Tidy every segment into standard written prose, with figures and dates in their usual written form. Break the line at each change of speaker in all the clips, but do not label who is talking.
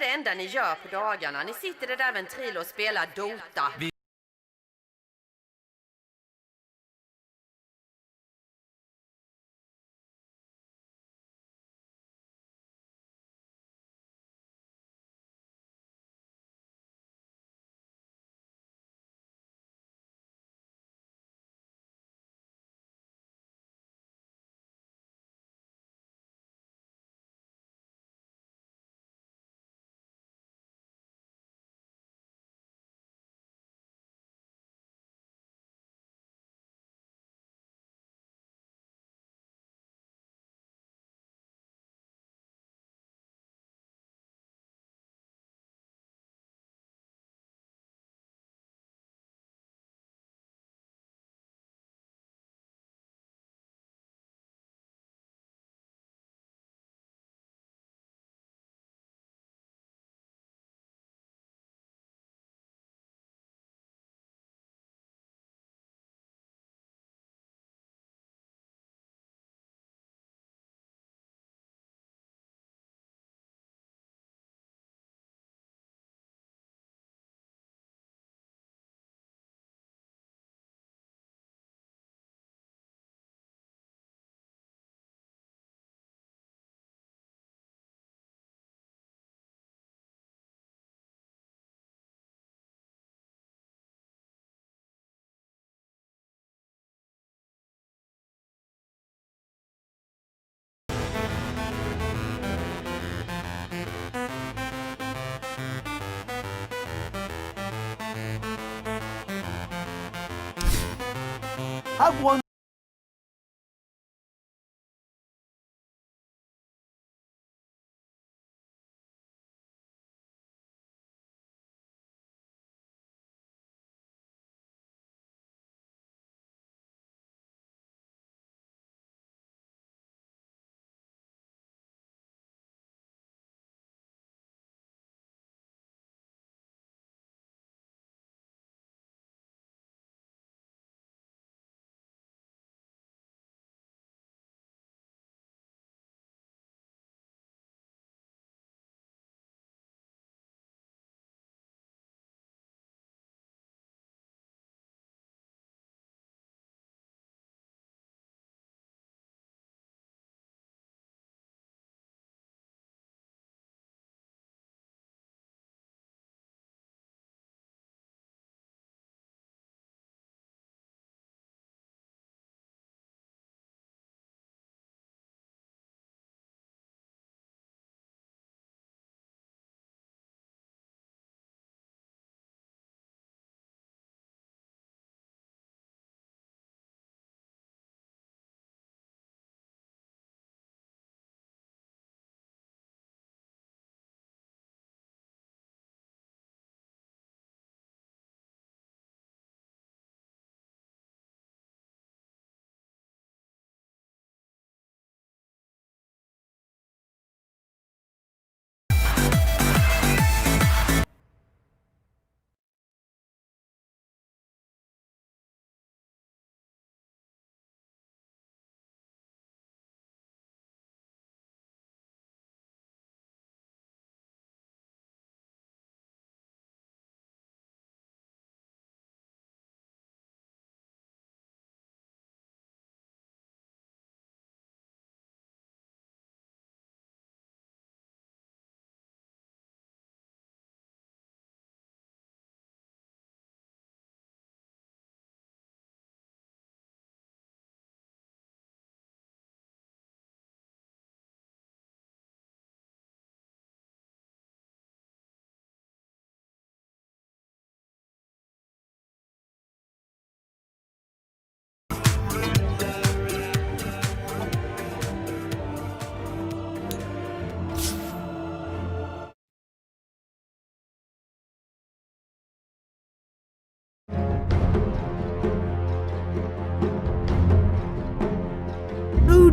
det enda ni gör på dagarna? Ni sitter i det där ventrilo och spelar Dota.
Have one.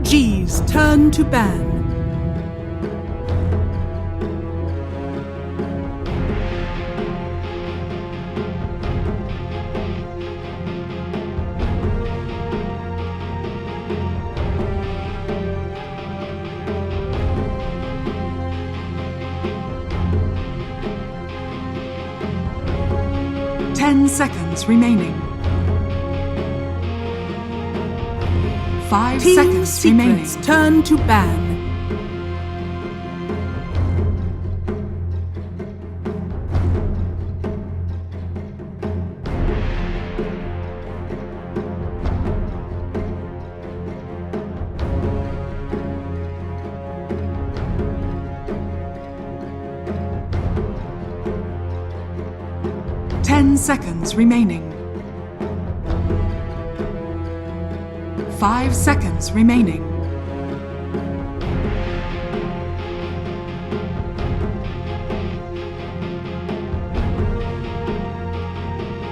OG's turn to ban. 10 seconds remaining. 5 seconds remaining. Turn to ban. Seconds remaining. 5 seconds remaining.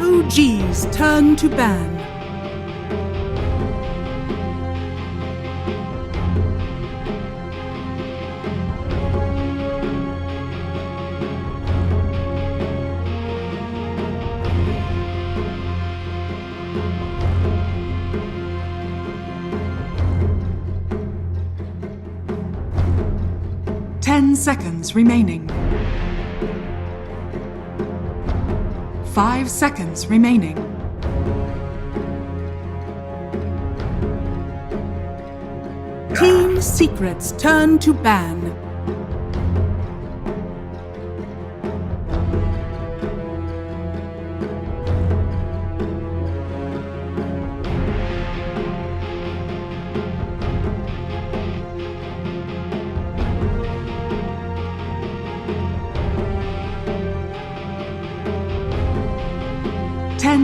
OG's turn to ban. Seconds remaining. 5 seconds remaining. Team Secrets turn to ban.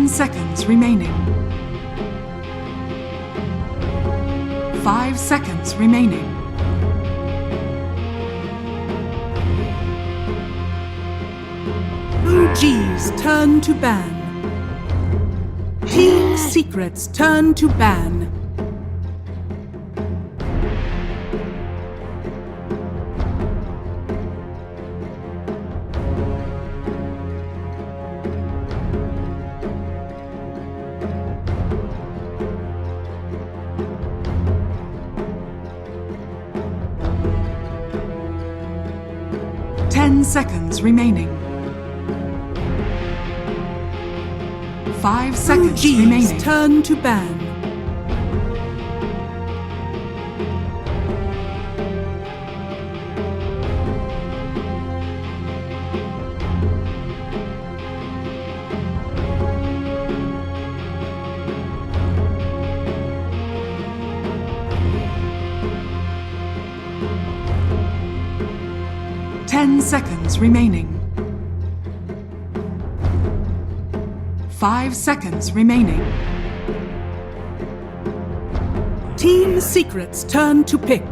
Seconds remaining. 5 seconds remaining. OG's turn to ban. Team Secrets turn to ban. Seconds remaining. 5 seconds remaining. Turn to ban. Seconds remaining. 5 seconds remaining. Team Secrets turn to pick.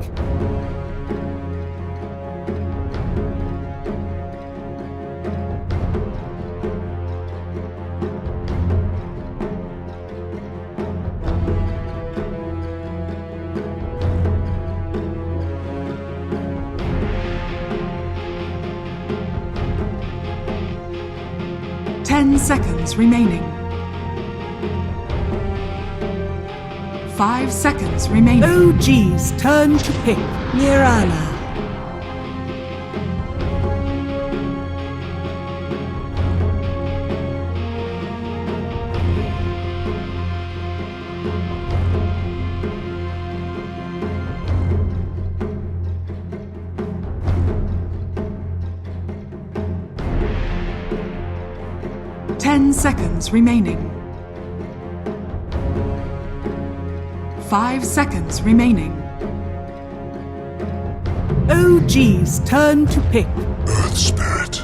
Seconds remaining. 5 seconds remaining. OG's turn to pick. Nirala. Seconds remaining. 5 seconds remaining. OG's turn to pick.
Earth Spirit.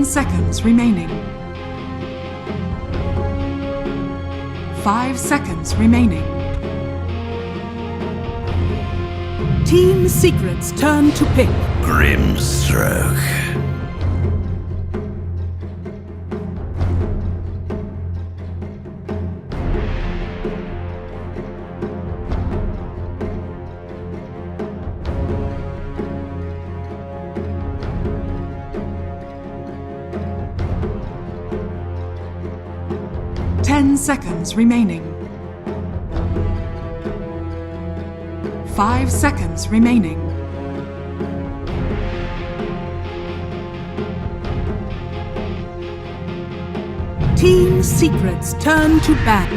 Seconds remaining. 5 seconds remaining. Team Secrets turn to pick.
Grimstroke.
10 seconds remaining. 5 seconds remaining. Team Secret's turn to bat.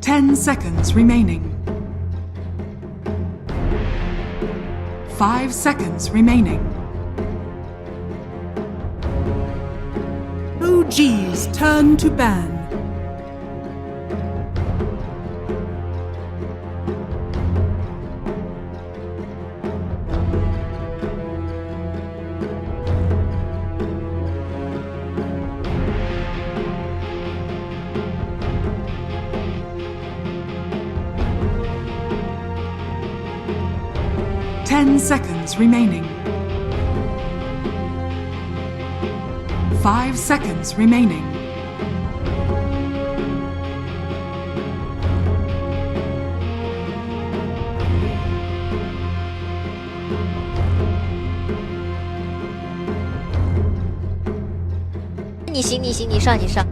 10 seconds remaining. 5 seconds remaining. OG's turn to ban. Ten seconds remaining. 5 seconds remaining.
你行，你行，你上，你上。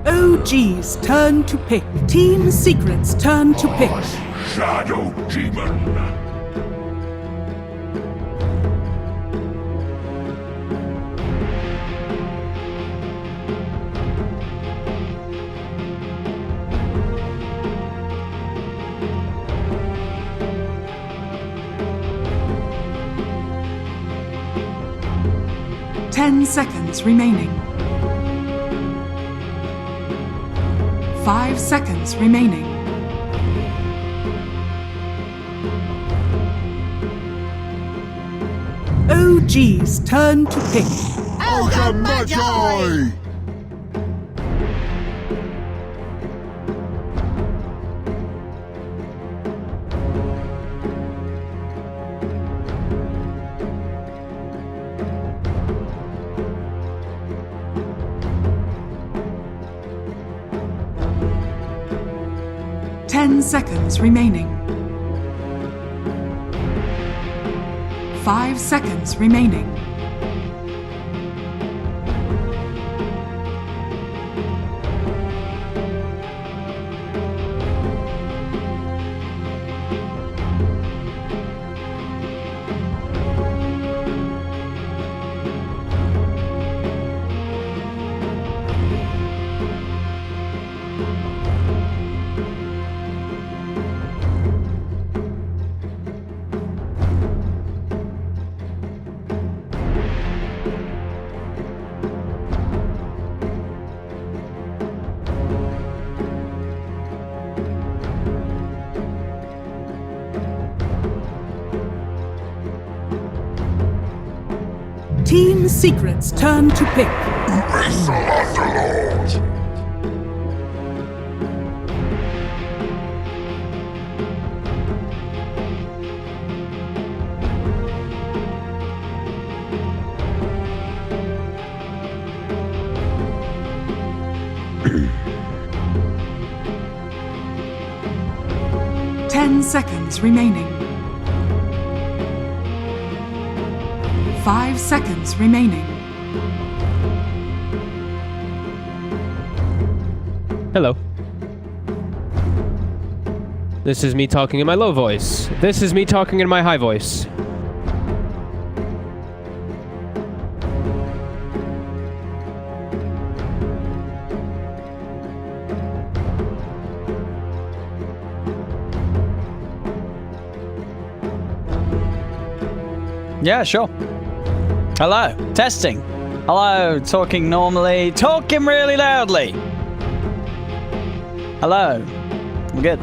OG's turn to pick. Team Secret's turn to pick.
Shadow Demon.
Ten seconds remaining. 5 seconds remaining. OG's turn to pick.
Magi!
10 seconds remaining. 5 seconds remaining. Team Secret's turn to pick.
Wrestle Underlord.
10 seconds remaining. 5 seconds remaining.
Hello. This is me talking in my low voice. This is me talking in my high voice.
Yeah, sure. Hello, testing. Hello, talking normally, talking really loudly. Hello, I'm good.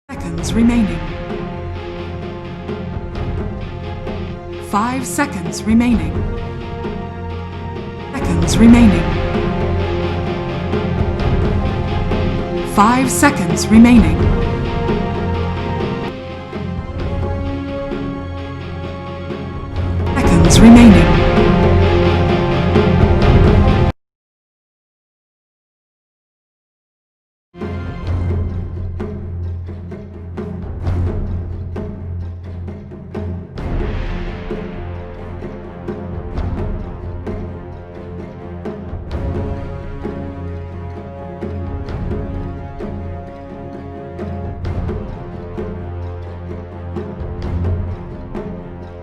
Seconds remaining. 5 seconds remaining. Seconds remaining. 5 seconds remaining. Seconds remaining.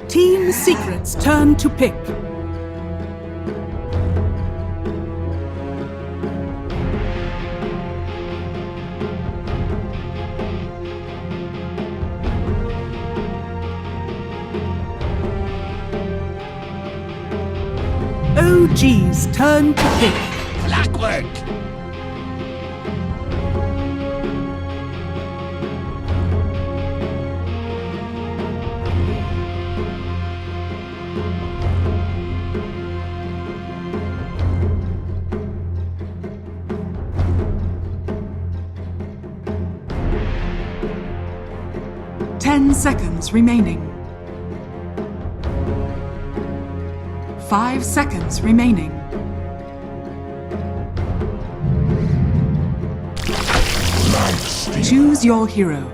Team Secret's turn to pick. OG's turn to pick.
Clockwork!
10 seconds remaining. 5 seconds remaining. Choose your hero.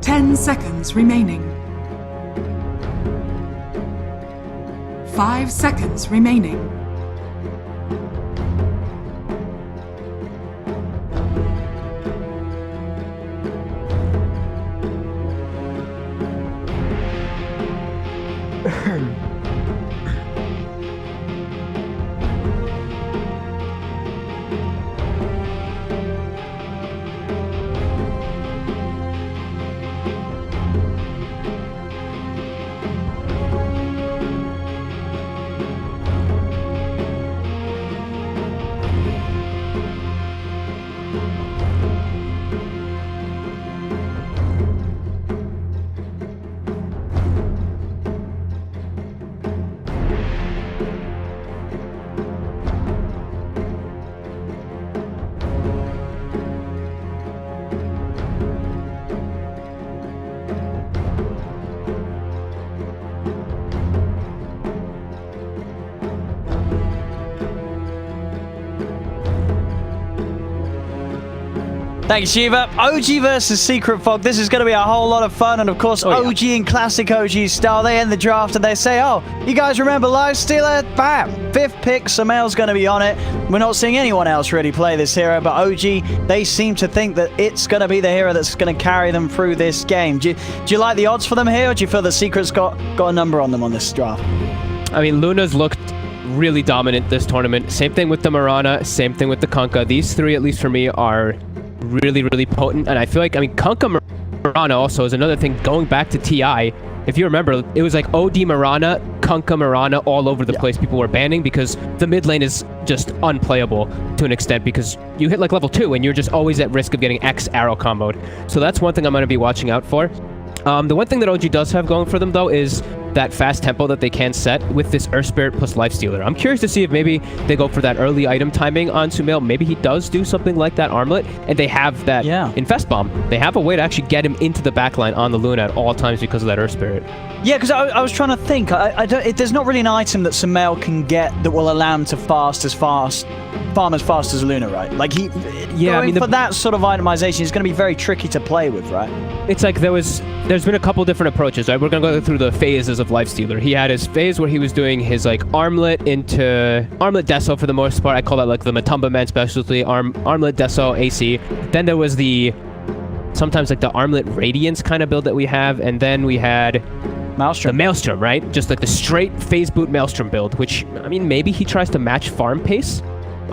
Ten seconds remaining.
5 seconds remaining.
Thanks, Shiva. OG versus Secret Fog. This is going to be a whole lot of fun. And of course, OG in classic OG style, they end the draft and they say, oh, you guys remember Lifestealer? Bam! 5th pick, Sumail's going to be on it. We're not seeing anyone else really play this hero, but OG, they seem to think that it's going to be the hero that's going to carry them through this game. Do you like the odds for them here, or do you feel the Secret's got a number on them on this draft?
I mean, Luna's looked really dominant this tournament. Same thing with the Mirana, same thing with the Kunkka. These three, at least for me, are really, really potent. And I feel like, I mean, Kunkka Mirana also is another thing. Going back to TI, if you remember, it was like OD Mirana, Kunkka Mirana all over the place. People were banning because the mid lane is just unplayable to an extent because you hit like level 2 and you're just always at risk of getting X arrow comboed. So that's one thing I'm going to be watching out for. The one thing that OG does have going for them, though, is that fast tempo that they can set with this Earth Spirit plus Lifestealer. I'm curious to see if maybe they go for that early item timing on Sumail. Maybe he does do something like that Armlet, and they have that Infest Bomb. They have a way to actually get him into the backline on the Luna at all times because of that Earth Spirit. Yeah, because I was trying to think. There's not really an item that Sumail can get that will allow him to farm as fast as Luna, right? Like for that sort of itemization is going to be very tricky to play with, right? It's like there's been a couple different approaches, right? We're going to go through the phases of Lifestealer. He had his phase where he was doing his like Armlet into Armlet Deso for the most part. I call that like the Matumba man specialty, Armlet Deso AC. Then there was sometimes like the Armlet Radiance kind of build that we have, and then we had Maelstrom. The Maelstrom, right? Just like the straight phase boot Maelstrom build, which, I mean, maybe he tries to match farm pace.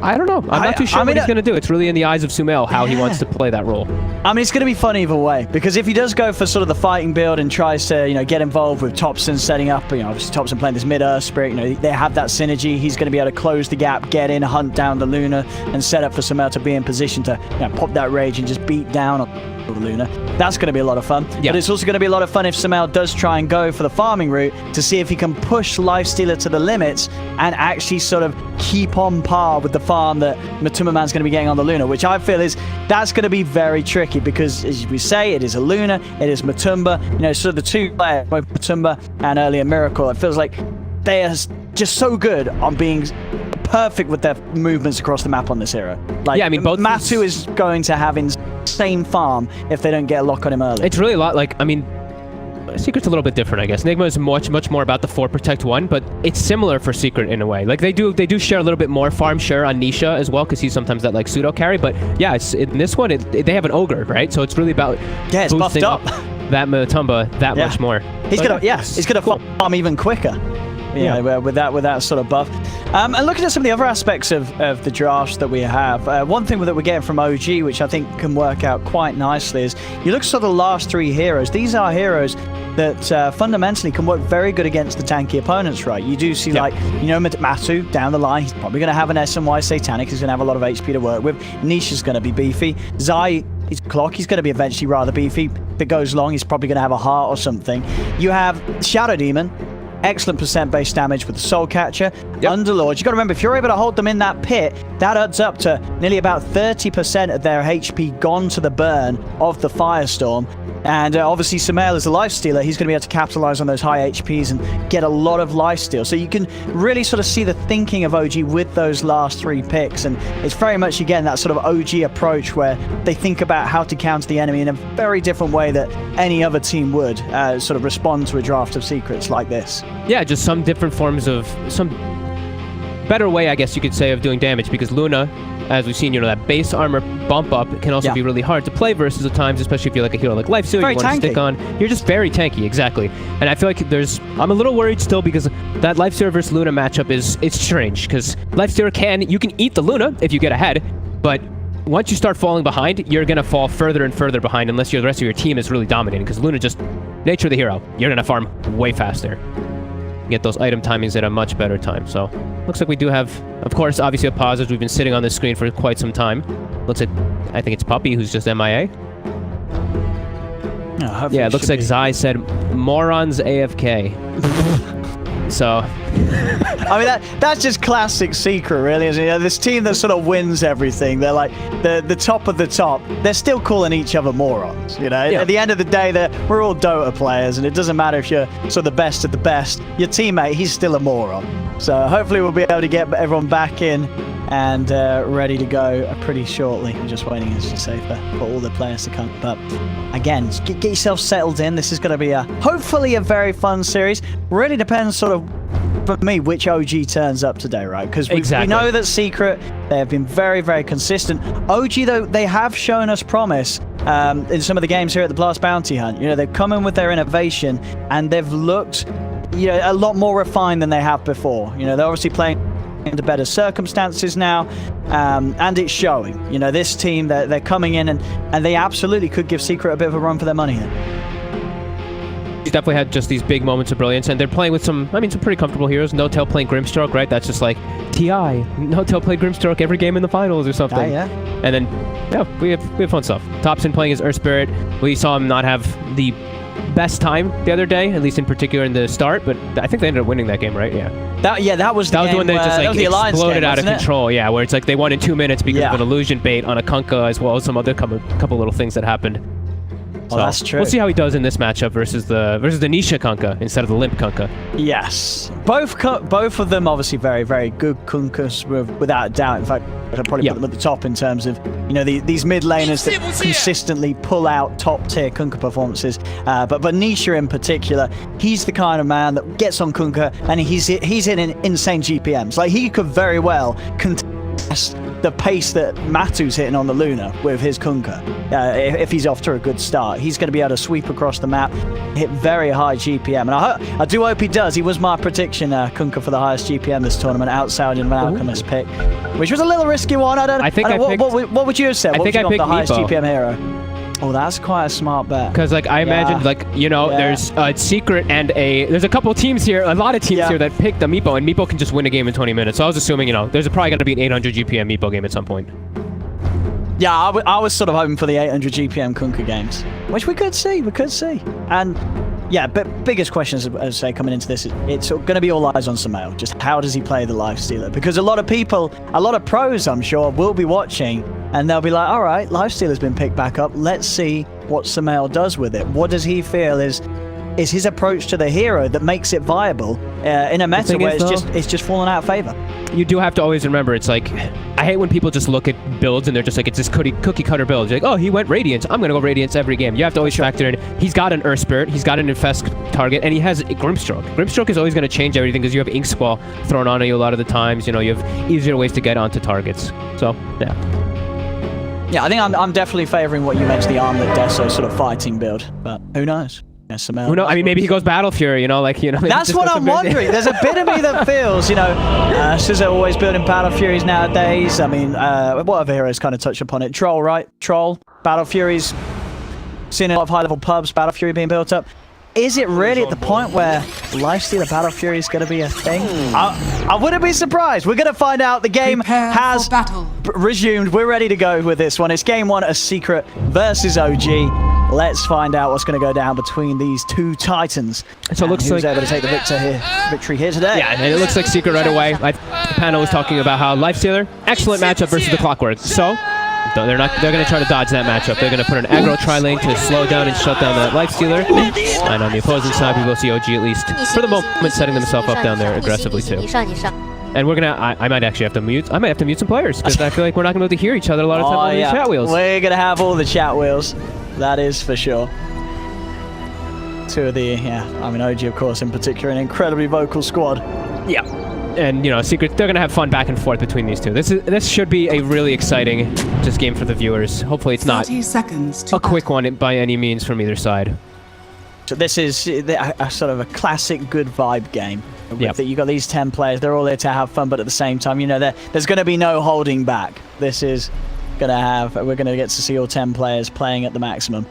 I don't know. I'm not too sure what he's going to do. It's really in the eyes of Sumail how he wants to play that role. I mean, it's going to be fun either way, because if he does go for sort of the fighting build and tries to, get involved with Thompson setting up, obviously Thompson playing this mid-Earth Spirit, they have that synergy. He's going to be able to close the gap, get in, hunt down the Luna, and set up for Sumail to be in position to pop that rage and just beat down on the Luna. That's going to be a lot of fun. But it's also going to be a lot of fun if Sumail does try and go for the farming route to see if he can push Lifestealer to the limits and actually sort of keep on par with the farm that Matumba Man's going to be getting on the Luna, which I feel that's going to be very tricky because, as we say, it is a Luna, it is Matumba. So the two players, both Matumba and earlier Miracle, it feels like they are just so good on being perfect with their movements across the map on this hero. Both Matu is going to have insane farm if they don't get a lock on him early. It's really a lot Secret's a little bit different, I guess. Nigma is much more about the 4 protect 1, but it's similar for Secret in a way. Like they do share a little bit more farm share on Nisha as well, because he's sometimes that like pseudo carry. But yeah, in this one they have an ogre, right? So it's really about
it's buffed up
that Matumba that much more.
He's gonna farm even quicker. With that sort of buff. And looking at some of the other aspects of the drafts that we have, one thing that we're getting from OG, which I think can work out quite nicely, is you look at the last 3 heroes. These are heroes that fundamentally can work very good against the tanky opponents, right? You do see Matu down the line. He's probably going to have an SNY Satanic. He's going to have a lot of HP to work with. Nisha's going to be beefy. Zai, his clock, he's going to be eventually rather beefy. If it goes long, he's probably going to have a heart or something. You have Shadow Demon. Excellent percent base damage with the Soul Catcher. Underlord. You got to remember, if you're able to hold them in that pit, that adds up to nearly about 30% of their HP gone to the burn of the Firestorm. And obviously, Sumail is a lifestealer. He's going to be able to capitalize on those high HPs and get a lot of lifesteal. So you can really sort of see the thinking of OG with those last 3 picks. And it's very much, again, that sort of OG approach where they think about how to counter the enemy in a very different way that any other team would sort of respond to a draft of secrets like this.
Yeah, just some different forms of, some better way, I guess you could say, of doing damage, because Luna, as we've seen, that base armor bump up can also be really hard to play versus at times, especially if you're like a hero like Lifesteal, you want to stick on. You're just very tanky, exactly. And I feel like I'm a little worried still because that Lifestealer versus Luna matchup it's strange, because Lifestealer you can eat the Luna if you get ahead, but once you start falling behind, you're going to fall further and further behind unless the rest of your team is really dominating, because Luna just, nature of the hero, you're going to farm way faster. Get those item timings at a much better time. So looks like we do have, of course, obviously a pause as we've been sitting on this screen for quite some time. Looks like, I think it's Puppy who's just MIA. Yeah, it looks like Zai said morons AFK. So
I mean, that's just classic Secret, really, isn't it? This team that sort of wins everything, they're like the top of the top. They're still calling each other morons, Yeah. At the end of the day, we're all Dota players, and it doesn't matter if you're sort of the best of the best. Your teammate, he's still a moron. So hopefully we'll be able to get everyone back in and ready to go pretty shortly. I'm just waiting, as you say, for all the players to come. But again, get yourself settled in. This is going to be hopefully a very fun series. Really depends sort of, for me, which OG turns up today, right? Because we know that Secret, they have been very, very consistent. OG, though, they have shown us promise in some of the games here at the Blast Bounty Hunt. They've come in with their innovation, and they've looked a lot more refined than they have before. They're obviously playing into better circumstances now, and it's showing. This team, they're coming in, and they absolutely could give Secret a bit of a run for their money here.
He's definitely had just these big moments of brilliance, and they're playing with some pretty comfortable heroes. No Tail playing Grimstroke, right? That's just like TI. No Tail played Grimstroke every game in the finals or something.
Yeah.
And then, we have fun stuff. Topson playing his Earth Spirit. We saw him not have the best time the other day, at least in particular in the start, but I think they ended up winning that game, right? Yeah.
That was the
one that just like exploded out of control. Yeah, where it's like they won in 2 minutes because of an illusion bait on a Kunkka, as well as some other couple little things that happened. So
that's true.
We'll see how he does in this matchup versus the Nisha Kunkka instead of the Limp Kunkka.
Yes, both of them obviously very, very good Kunkas without a doubt. In fact, I'd probably put them at the top in terms of these mid laners that consistently pull out top tier Kunkka performances. But Nisha in particular, he's the kind of man that gets on Kunkka and he's hitting insane GPMs. Like, he could very well contest the pace that Matu's hitting on the Luna with his Kunkka. If he's off to a good start, he's going to be able to sweep across the map, hit very high GPM. And I do hope he does. He was my prediction, Kunkka for the highest GPM this tournament, outside an Alchemist pick, which was a little risky one. What would you have said?
I think I picked
the highest
Meepo.
GPM hero? Oh, that's quite a smart bet.
Because I imagine there's a Secret and there's a couple teams here, a lot of teams here that picked the Meepo, and Meepo can just win a game in 20 minutes. So I was assuming, there's probably going to be an 800 GPM Meepo game at some point.
Yeah, I was sort of hoping for the 800 GPM Kunkka games, which we could see. And yeah, but biggest question, as I say, coming into this, it's going to be all eyes on Sumail. Just how does he play the Lifestealer? Because a lot of pros, I'm sure, will be watching, and they'll be like, all right, Lifestealer's been picked back up. Let's see what Sumail does with it. What does he feel is his approach to the hero that makes it viable in a meta where it's just fallen out of favor?
You do have to always remember, it's like, I hate when people just look at builds and they're just like, it's this cookie cutter build. You're like, oh, he went Radiance, I'm going to go Radiance every game. You have to always factor in, he's got an Earth Spirit, he's got an Infest target, and he has Grimstroke. Grimstroke is always going to change everything because you have Ink Squall thrown on you a lot of the times. You have easier ways to get onto targets. So, yeah.
Yeah, I think I'm definitely favoring what you mentioned, the Armlet Deso sort of fighting build, but who knows?
Who knows? I mean, maybe he goes Battle Fury,
That's what I'm wondering. There's a bit of me that feels, Scissor always building Battle Furies nowadays. I mean, what other heroes kind of touch upon it? Troll, right? Troll, Battle Furies, seeing a lot of high-level pubs, Battle Fury being built up. is it really at the point where Lifestealer Battle Fury is going to be a thing? I wouldn't be surprised. We're going to find out. The game
Prepare
has
for battle.
resumed. We're ready to go with this one. It's game one, a Secret versus OG. Let's find out what's going to go down between these two titans.
So it looks
who's
like
able to take the victory here today.
Yeah, and it looks like Secret right away. The panel was talking about how Lifestealer, excellent matchup versus the Clockwork. So they're going to try to dodge that matchup. They're going to put an aggro tri-lane to slow down and shut down that Lifestealer. And on the opposing side, we will see OG at least for the moment setting themselves up down there aggressively too. And we're gonna. I might actually have to mute. I might have to mute some players because I feel like we're not gonna be able to hear each other a lot of times on these chat wheels.
We're gonna have all the chat wheels. That is for sure. Two of the I mean OG of course in particular, an incredibly vocal squad.
Yeah. And you know, Secret, they're gonna have fun back and forth between these two. This should be a really exciting just game for the viewers. Hopefully, it's not
30 seconds to
a quick one by any means from either side.
So this is a sort of a classic good vibe game.
Yep.
That you got these 10 players. They're all there to have fun, but at the same time, you know, there's going to be no holding back. This is going to have. We're going to get to see all 10 players playing at the maximum.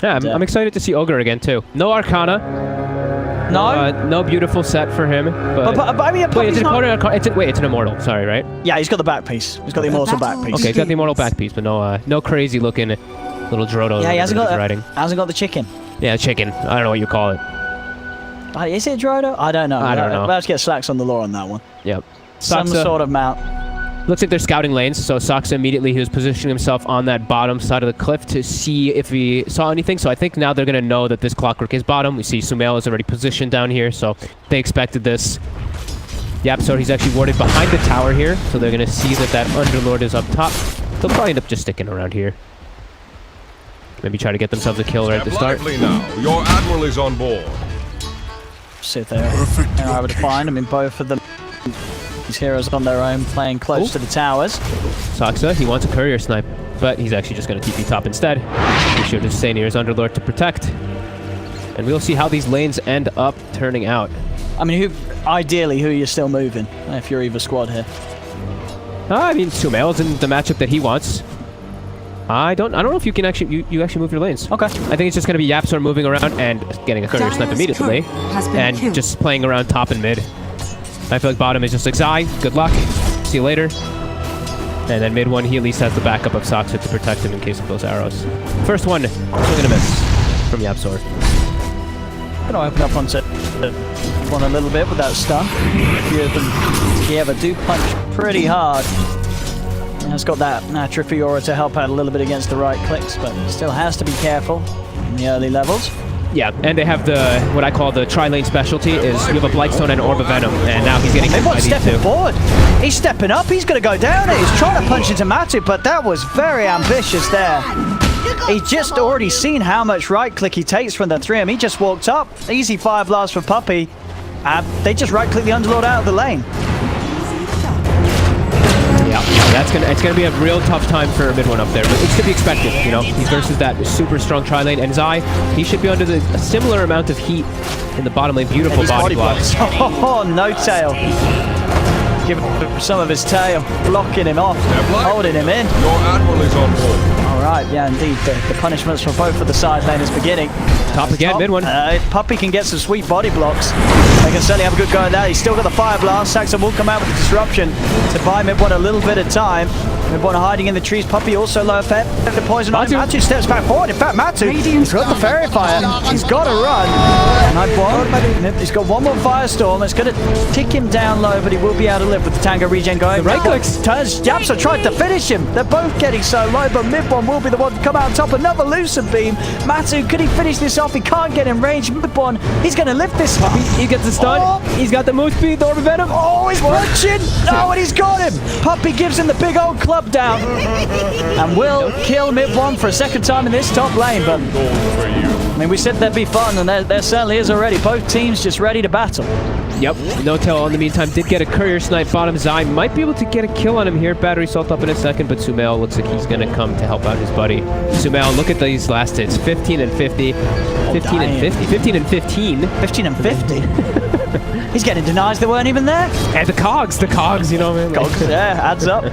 Yeah, I'm excited to see Ogre again too. No Arcana. No beautiful set for him. But
I mean,
wait, it's an Immortal. Sorry, right?
Yeah, he's got the back piece. He's got the Immortal back piece.
Okay, he's got the Immortal back piece, but no crazy looking little Drodo.
Yeah, he hasn't
riding.
got the chicken.
Yeah, chicken. I don't know what you call it.
Is it Drodo? I don't know.
I don't know.
Let's get Slacks on the lore on that one.
Yep.
Some sort of mount.
Looks like they're scouting lanes, so Soxa immediately he was positioning himself on that bottom side of the cliff to see if he saw anything. So I think now they're going to know that this Clockwork is bottom. We see Sumail is already positioned down here, so they expected this. Yep, so he's actually warded behind the tower here, so they're going to see that Underlord is up top. They'll probably end up just sticking around here. Maybe try to get themselves a kill right at the start.
Now. Your Admiral is on board.
Sit there. They're able to find. I mean, both of them. These heroes on their own, playing close to the towers.
Soxa, he wants a courier snipe, but he's actually just going to TP top instead. He should just stay near his Underlord to protect. And we'll see how these lanes end up turning out.
I mean, ideally, who are you still moving if you're either squad here?
I mean, Sumail's in the matchup that he wants. I don't know if you can actually you actually move your lanes.
Okay.
I think it's just going to be Yapsor moving around and getting a courier snipe immediately, and just playing around top and mid. I feel like bottom is just like Zai. Good luck. See you later. And then mid one, he at least has the backup of Soxa to protect him in case of those arrows. First one, swing and a miss from Yapsor.
Gonna open up onto one a little bit with that stun. A few of them together do punch pretty hard. Has got that Atrophy Aura to help out a little bit against the right clicks, but still has to be careful in the early levels.
Yeah, and they have the, what I call the tri-lane specialty, is you have a Blightstone and Orb of Venom, and now he's getting hit by these
stepping
two.
forward. He's stepping up. He's going to go down it. He's trying to punch into Matu, but that was very ambitious there. He's just already seen how much right click he takes from the 3M. He just walked up. Easy fire blast for Puppey. They just right click the Underlord out of the lane.
Yeah, it's gonna be a real tough time for mid one up there, but it's to be expected. You know, he's versus that super strong tri lane, and Zai, he should be under a similar amount of heat in the bottom lane. Beautiful body blocks.
Oh, no tail. Giving some of his tail, blocking him off, holding him in.
Your Admiral is on board.
All right, yeah, indeed. The punishments for both of the side laners beginning.
Top again, mid one.
Puppey can get some sweet body blocks. They can certainly have a good go at that. He's still got the fire blast. Saxon will come out with the disruption to buy mid one a little bit of time. Mid one hiding in the trees. Puppey also low effect. The poison on him. Matu steps back forward. In fact, Matu, he's got the fairy fire. He's got to run. He's got one more firestorm. It's going to tick him down low, but he will be able to live with the Tango regen going.
The right clicks.
Turns. Yapsa tried to finish him. They're both getting so low, but mid one will be the one to come out on top. Another Lucid Beam. Matu, could he finish this off? He can't get in range. Mid one, he's going to lift this.
He gets the stun. Oh. He's got the move speed, the Orb of Venom.
Oh, he's punching. Oh, and he's got him. Puppey gives him the big old club down. And will kill mid one for a second time in this top lane. But I mean, we said there'd be fun, and there certainly is already. Both teams just ready to battle.
Yep, No Tail in the meantime did get a courier snipe bottom. Zai might be able to get a kill on him here. Battery salt up in a second, but Sumail looks like he's going to come to help out his buddy. Sumail, look at these last hits. 15 and 50. 15 and 50. 15 and 15. 15 and
50. He's getting denies that weren't even there.
And the cogs, you know, man.
Cogs, yeah, adds up.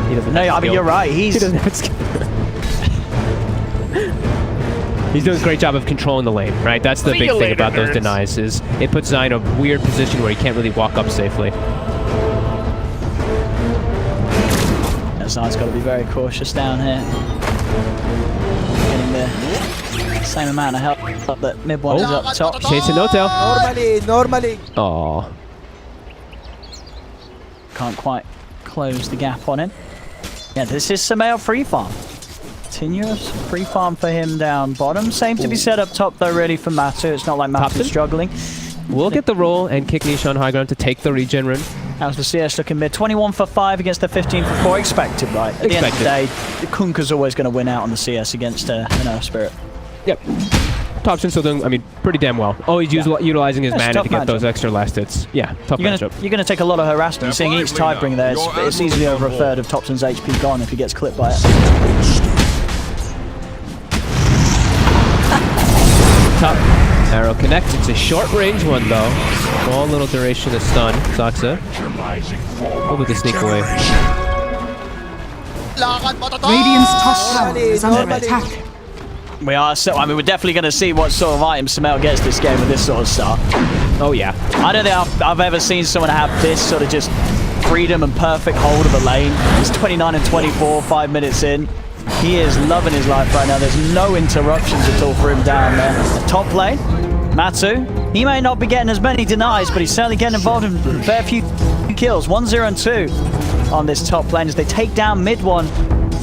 He doesn't
no, I mean, you're right.
He doesn't have skill. He's doing a great job of controlling the lane, right? That's the big thing about those denies, is it puts Zai in a weird position where he can't really walk up safely.
Zai's got to be very cautious down here. Getting the same amount of help that mid one is up top.
Chasing no tail.
Normally.
Oh.
Can't quite close the gap on him. Yeah, this is Sumail free farm. Continuous free farm for him down bottom. Same to be said up top though, really, for Matu. It's not like Matu's struggling.
We'll get the roll and kick Nisha on high ground to take the regen rune.
How's the CS looking mid? 21 for 5 against the 15 for 4. Expected, right? At the end of the day, Kunkka's always going to win out on the CS against an Earth Spirit.
Yep. Thompson still doing, I mean, pretty damn well. Oh, he's utilizing his mana to get those extra last hits. Yeah, tough matchup.
You're going to take a lot of harassment. Seeing each Tidebringer there, it's easily over a third of Thompson's HP gone if he gets clipped by it.
Top arrow connects. It's a short range one though. Small little duration of stun. Saksa. Over the sneak away.
Radiant's top tower is under attack.
We are so. I mean, we're definitely going to see what sort of items Sumail gets this game with this sort of start.
Oh yeah.
I don't think I've ever seen someone have this sort of just freedom and perfect hold of a lane. He's 29 and 24, 5 minutes in. He is loving his life right now. There's no interruptions at all for him down there. The top lane, Matu. He may not be getting as many denies, but he's certainly getting involved in a fair few kills. 1-0 and 2 on this top lane as they take down mid one.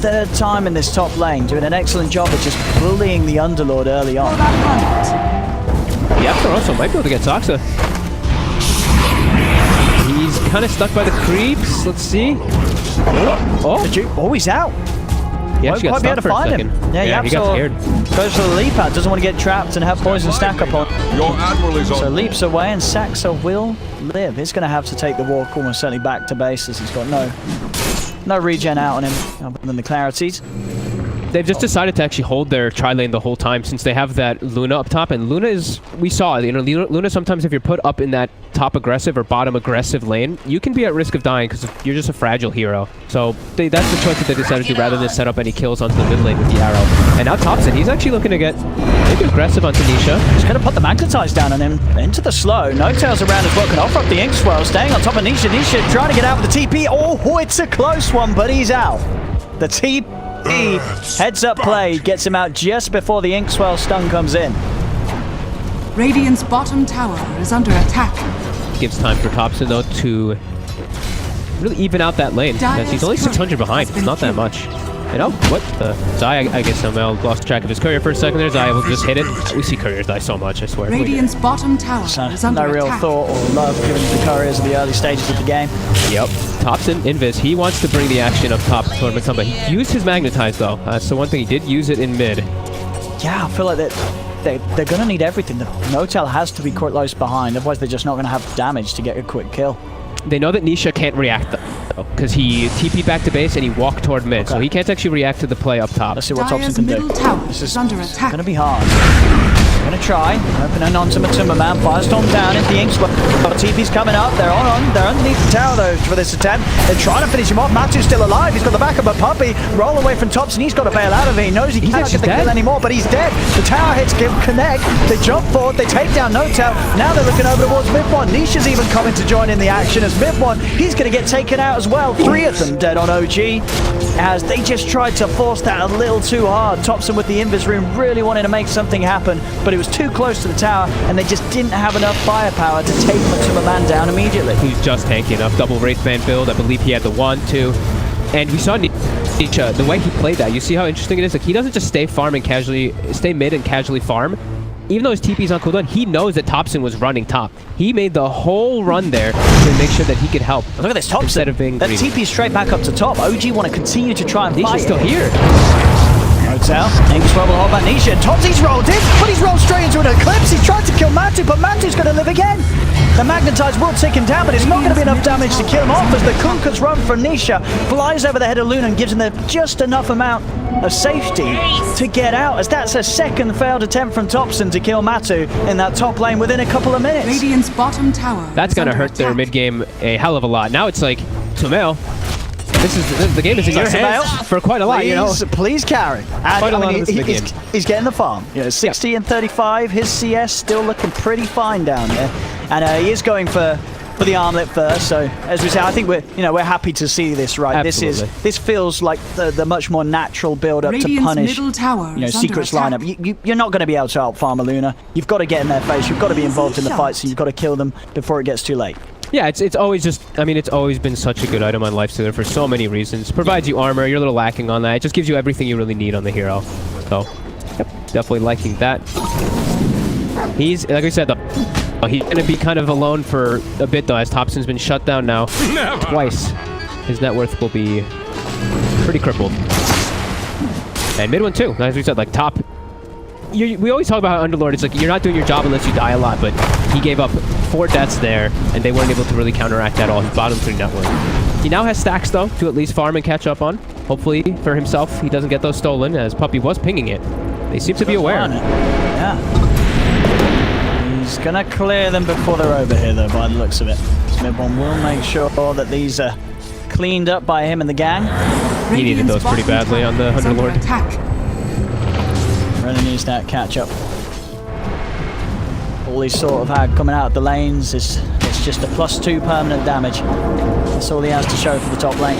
Third time in this top lane, doing an excellent job of just bullying the Underlord early on.
Yeah, also might be able to get Saksa. He's kind of stuck by the creeps. Let's see.
Oh, he's out.
He actually got stuck for a second.
Yeah,
he got scared.
Goes for the leap out, doesn't want to get trapped and have poison stack up on.
Your admiral is on.
So leaps away and Saksa will live. He's going to have to take the walk almost certainly back to base as he's got no regen out on him other than the clarities.
They've just decided to actually hold their tri-lane the whole time since they have that Luna up top, and Luna is, we saw, you know, Luna sometimes if you're put up in that top aggressive or bottom aggressive lane, you can be at risk of dying because you're just a fragile hero. So that's the choice that they decided to rather than set up any kills onto the mid lane with the arrow. And now Thompson, he's actually looking to get maybe aggressive onto Nisha.
He's going to put the Magnetize down on him into the slow. No tails around as well, can offer up the Ink Swirl, staying on top of Nisha. Nisha trying to get out with the TP. Oh, it's a close one, but he's out. The TP heads up play gets him out just before the Ink Swirl stun comes in.
Radiant's bottom tower is under attack.
Gives time for Thompson though to really even out that lane. Because he's only 600 behind. It's not that much. And oh, what the? Zai, I guess Sumail lost track of his courier for a second there. Zai will just hit it. We see couriers die so much, I swear.
Radiant's bottom tower is under
attack. No real thought or love given to the couriers at the early stages of the game.
Yep. Thompson, Invis, he wants to bring the action up top toward Matumba. He used his Magnetize though. So one thing, he did use it in mid.
Yeah, I feel like they're going to need everything. The No-Tail has to be close behind, otherwise they're just not going to have damage to get a quick kill.
They know that Nisha can't react though, because he TP'd back to base and he walked toward mid, so he can't actually react to the play up top.
Let's see what Thompson can do.
This is under attack.
Going to be hard. Going to try. Opening on to Matumba Man. Firestorm down into the Ink Swirl. TP's coming up. They're underneath the tower though for this attempt. They're trying to finish him off. Matu's still alive. He's got the back of a puppy. Roll away from Thompson. He's got to bail out of it. He knows he can't get the kill anymore, but he's dead. The tower hits connect. They jump forward. They take down No-Tail. Now they're looking over towards mid one. Nisha's even coming to join in the action as mid one. He's going to get taken out as well. 3 of them dead on OG as they just tried to force that a little too hard. Thompson with the Invis Rune really wanted to make something happen, but it was too close to the tower and they just didn't have enough firepower to take Matumba Man down immediately.
He's just tanky enough. Double Wraithband build. I believe he had the 1, 2. And we saw Nisha, the way he played that. You see how interesting it is? Like, he doesn't just stay mid and casually farm. Even though his TP's on cooldown, he knows that Thompson was running top. He made the whole run there to make sure that he could help.
Look at this Thompson.
Instead of being
that TP straight back up to top. OG want to continue to try and fight.
Nisha's still here.
No-Tail. Ink Swirl will hold back Nisha. Thompson's rolled in, but he's rolled straight into an Eclipse. He's tried to kill Matu, but Matu's going to live again. The Magnetize will take him down, but it's not going to be enough damage to kill him off as the Kunkka's run from Nisha flies over the head of Luna and gives him just enough amount of safety to get out, as that's a second failed attempt from Thompson to kill Matu in that top lane within a couple of minutes.
Radiant's bottom tower.
That's going to hurt their mid game a hell of a lot. Now it's like Sumail. the game is in your hands for quite a lot, you know.
Please carry. And,
Quite a lot of this in the game.
He's getting the farm. You know, 60 and 35. His CS still looking pretty fine down here, and he is going for the armlet first. So as we say, I think we're happy to see this. Right,
Absolutely.
this feels like the much more natural build up to punish Secret's lineup. You're not going to be able to out farm a Luna. You've got to get in their face. You've got to be involved in the fights, and you've got to kill them before it gets too late.
Yeah, it's always just, I mean, it's always been such a good item on Lifestealer for so many reasons. Provides you armor, you're a little lacking on that. It just gives you everything you really need on the hero. So, yep, definitely liking that. He's, like I said, he's going to be kind of alone for a bit, though, as Thompson's been shut down now twice. His net worth will be pretty crippled. And mid one, too. As we said, like, top... we always talk about how Underlord, it's like, you're not doing your job unless you die a lot, but he gave up 4 deaths there, and they weren't able to really counteract that all. His bottom 3 net worth. He now has stacks, though, to at least farm and catch up on. Hopefully, for himself, he doesn't get those stolen, as Puppy was pinging it. They seem to be aware.
Yeah. He's going to clear them before they're over here, though, by the looks of it. Mid-one will make sure that these are cleaned up by him and the gang.
He needed those pretty badly on the Underlord.
Really needs that catch-up. All he's sort of had coming out of the lanes is it's just a +2 permanent damage. That's all he has to show for the top lane.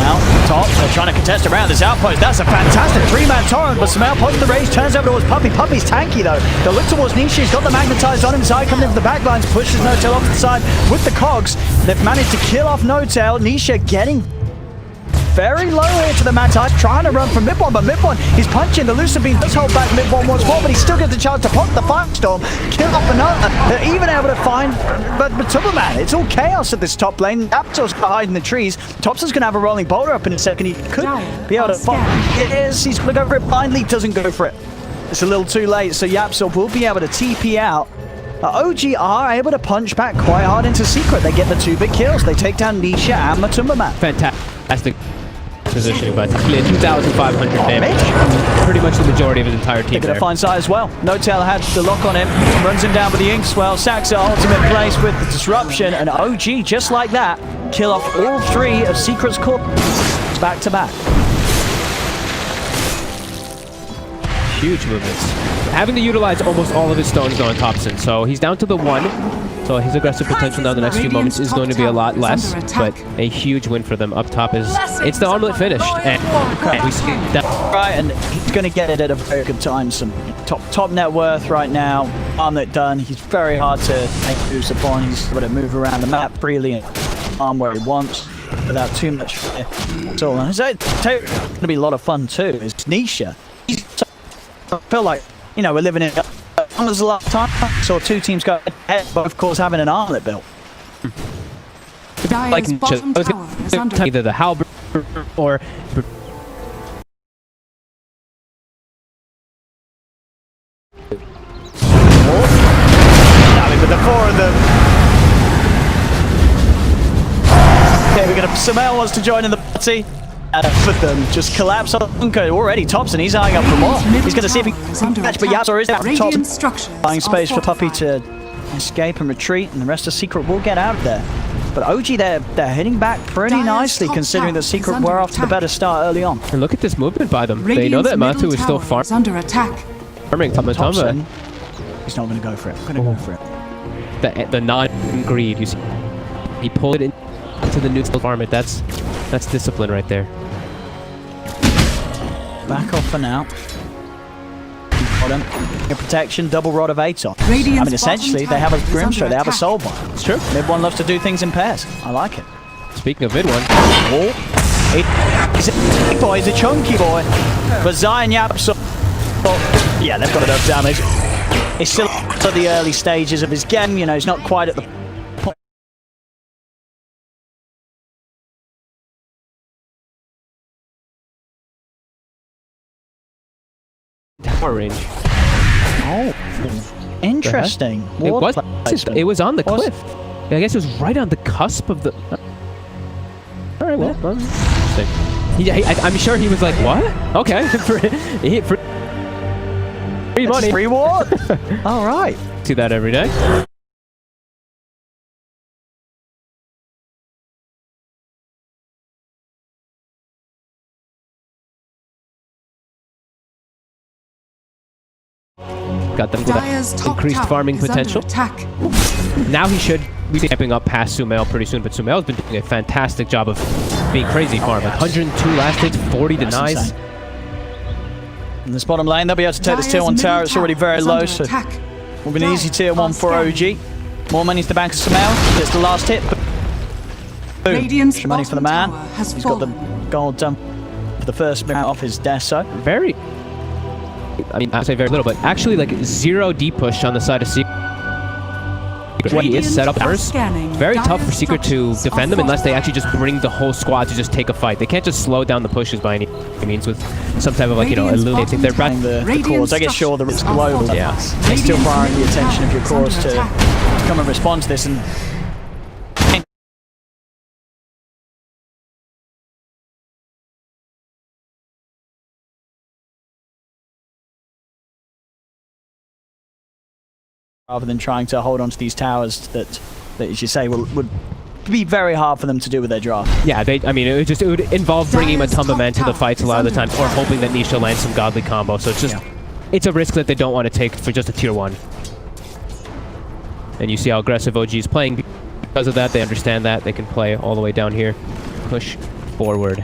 Now, top, they're trying to contest around this outpost. That's a fantastic 3-man torrent, but Samel pops the rage, turns over towards Puppy. Puppy's tanky, though. They'll look towards Nisha. He's got the magnetized on him. Zai coming in for the backlines, pushes No-Tail off to the side with the cogs. They've managed to kill off No-Tail. Nisha getting very low here to the Mantis, trying to run from mid-one, but mid-one, he's punching. The Lucid Beam does hold back mid-one once more, but he still gets the chance to pop the Firestorm, kill off another. They're even able to find, but Superman, it's all chaos at this top lane. Aptor's hiding in the trees. Thompson's going to have a rolling boulder up in a second. He could be able to fight. Yes, he's going to go for it. Blindly doesn't go for it. It's a little too late, so Yapsor will be able to TP out. OG are able to punch back quite hard into Secret. They get the 2 big kills. They take down Nisha and Matumbaman.
Fantastic positioning, but clear 2,500 damage. Pretty much the majority of his entire team.
They're going to find Zai as well. No-Tail had the lock on him, runs him down with the Inkswell. Saxa ultimate place with the disruption, and OG, just like that, kill off all 3 of Secret's core back to back.
Huge movements. Having to utilize almost all of his stones though on Thompson, so he's down to the 1. So his aggressive potential now the next few moments is going to be a lot less, but a huge win for them up top is it's the armlet finished, and we see that.
Right, and he's going to get it at a very good time. Some top net worth right now. Armlet done. He's very hard to make moves upon. He's able to move around the map freely and farm where he wants without too much fear. So it's going to be a lot of fun too. Is Nisha. I feel like, you know, we're living in there's a lot of time. Saw 2 teams go ahead, but of course having an armlet built.
Like either the halberd or
with the 4 of them. Okay, we're gonna. Samel wants to join in the party. For them, just collapse on Unko. Already Thompson, he's eyeing up for more. He's going to see if he can catch, but Yapsor is out for Thompson. Buying space for Puppy to escape and retreat, and the rest of Secret will get out of there. But OG, they're heading back pretty nicely, considering that Secret were off to the better start early on.
And look at this movement by them. They know that Matu is still farming.
Thompson, he's not going to go for it. Going to go for it.
The non-greed, you see. He pulled it into the neutral farm. That's discipline right there.
Back off for now. Got him. Protection, double rod of Aton. I mean, essentially, they have a Grimstroke, they have a Soulbind.
It's true.
Mid-one loves to do things in pairs. I like it.
Speaking of mid-one.
He's a chunky boy. But Zion Yapsor. Yeah, they've got enough damage. He's still at the early stages of his game, you know, he's not quite at the
tower range.
Oh, interesting.
It was on the cliff. I guess it was right on the cusp of the. All right, well, interesting. I'm sure he was like, "What? Okay, free money,
free war." All right.
See that every day. Got them with
Dire's
that
top
increased
tower
farming
is under
potential.
attack.
Now he should be camping up past Sumail pretty soon, but Sumail's been doing a fantastic job of being crazy farm. Like 102 last hits, 40 denies.
Insane. In this bottom lane, they'll be able to take this
Dire's
tier 1
middle
tower. It's already very
is
low,
under
so
attack.
will be an easy tier 1 for
scanning.
OG. More money to the bank of Sumail. It's the last hit. Boom.
Radiant's
Extra money for the man.
bottom tower has
He's got the
fallen.
gold done for the first move off his deso.
Very, I mean, I say very little, but actually like 0 D push on the side of Secret. When he is set up first, very tough for Secret to defend them unless they actually just bring the whole squad to just take a fight. They can't just slow down the pushes by any means with some type of like, you know, illuminating their breath.
The cores. I get sure the risk global.
Yeah.
It's still requiring the attention of your cores to come and respond to this. And rather than trying to hold on to these towers that as you say, would be very hard for them to do with their draft.
Yeah, I mean, it would involve bringing Matumba Man to the fights a lot of the times, or hoping that Nisha lands some godly combo. So it's just, it's a risk that they don't want to take for just a tier 1. And you see how aggressive OG is playing. Because of that, they understand that. They can play all the way down here, push forward.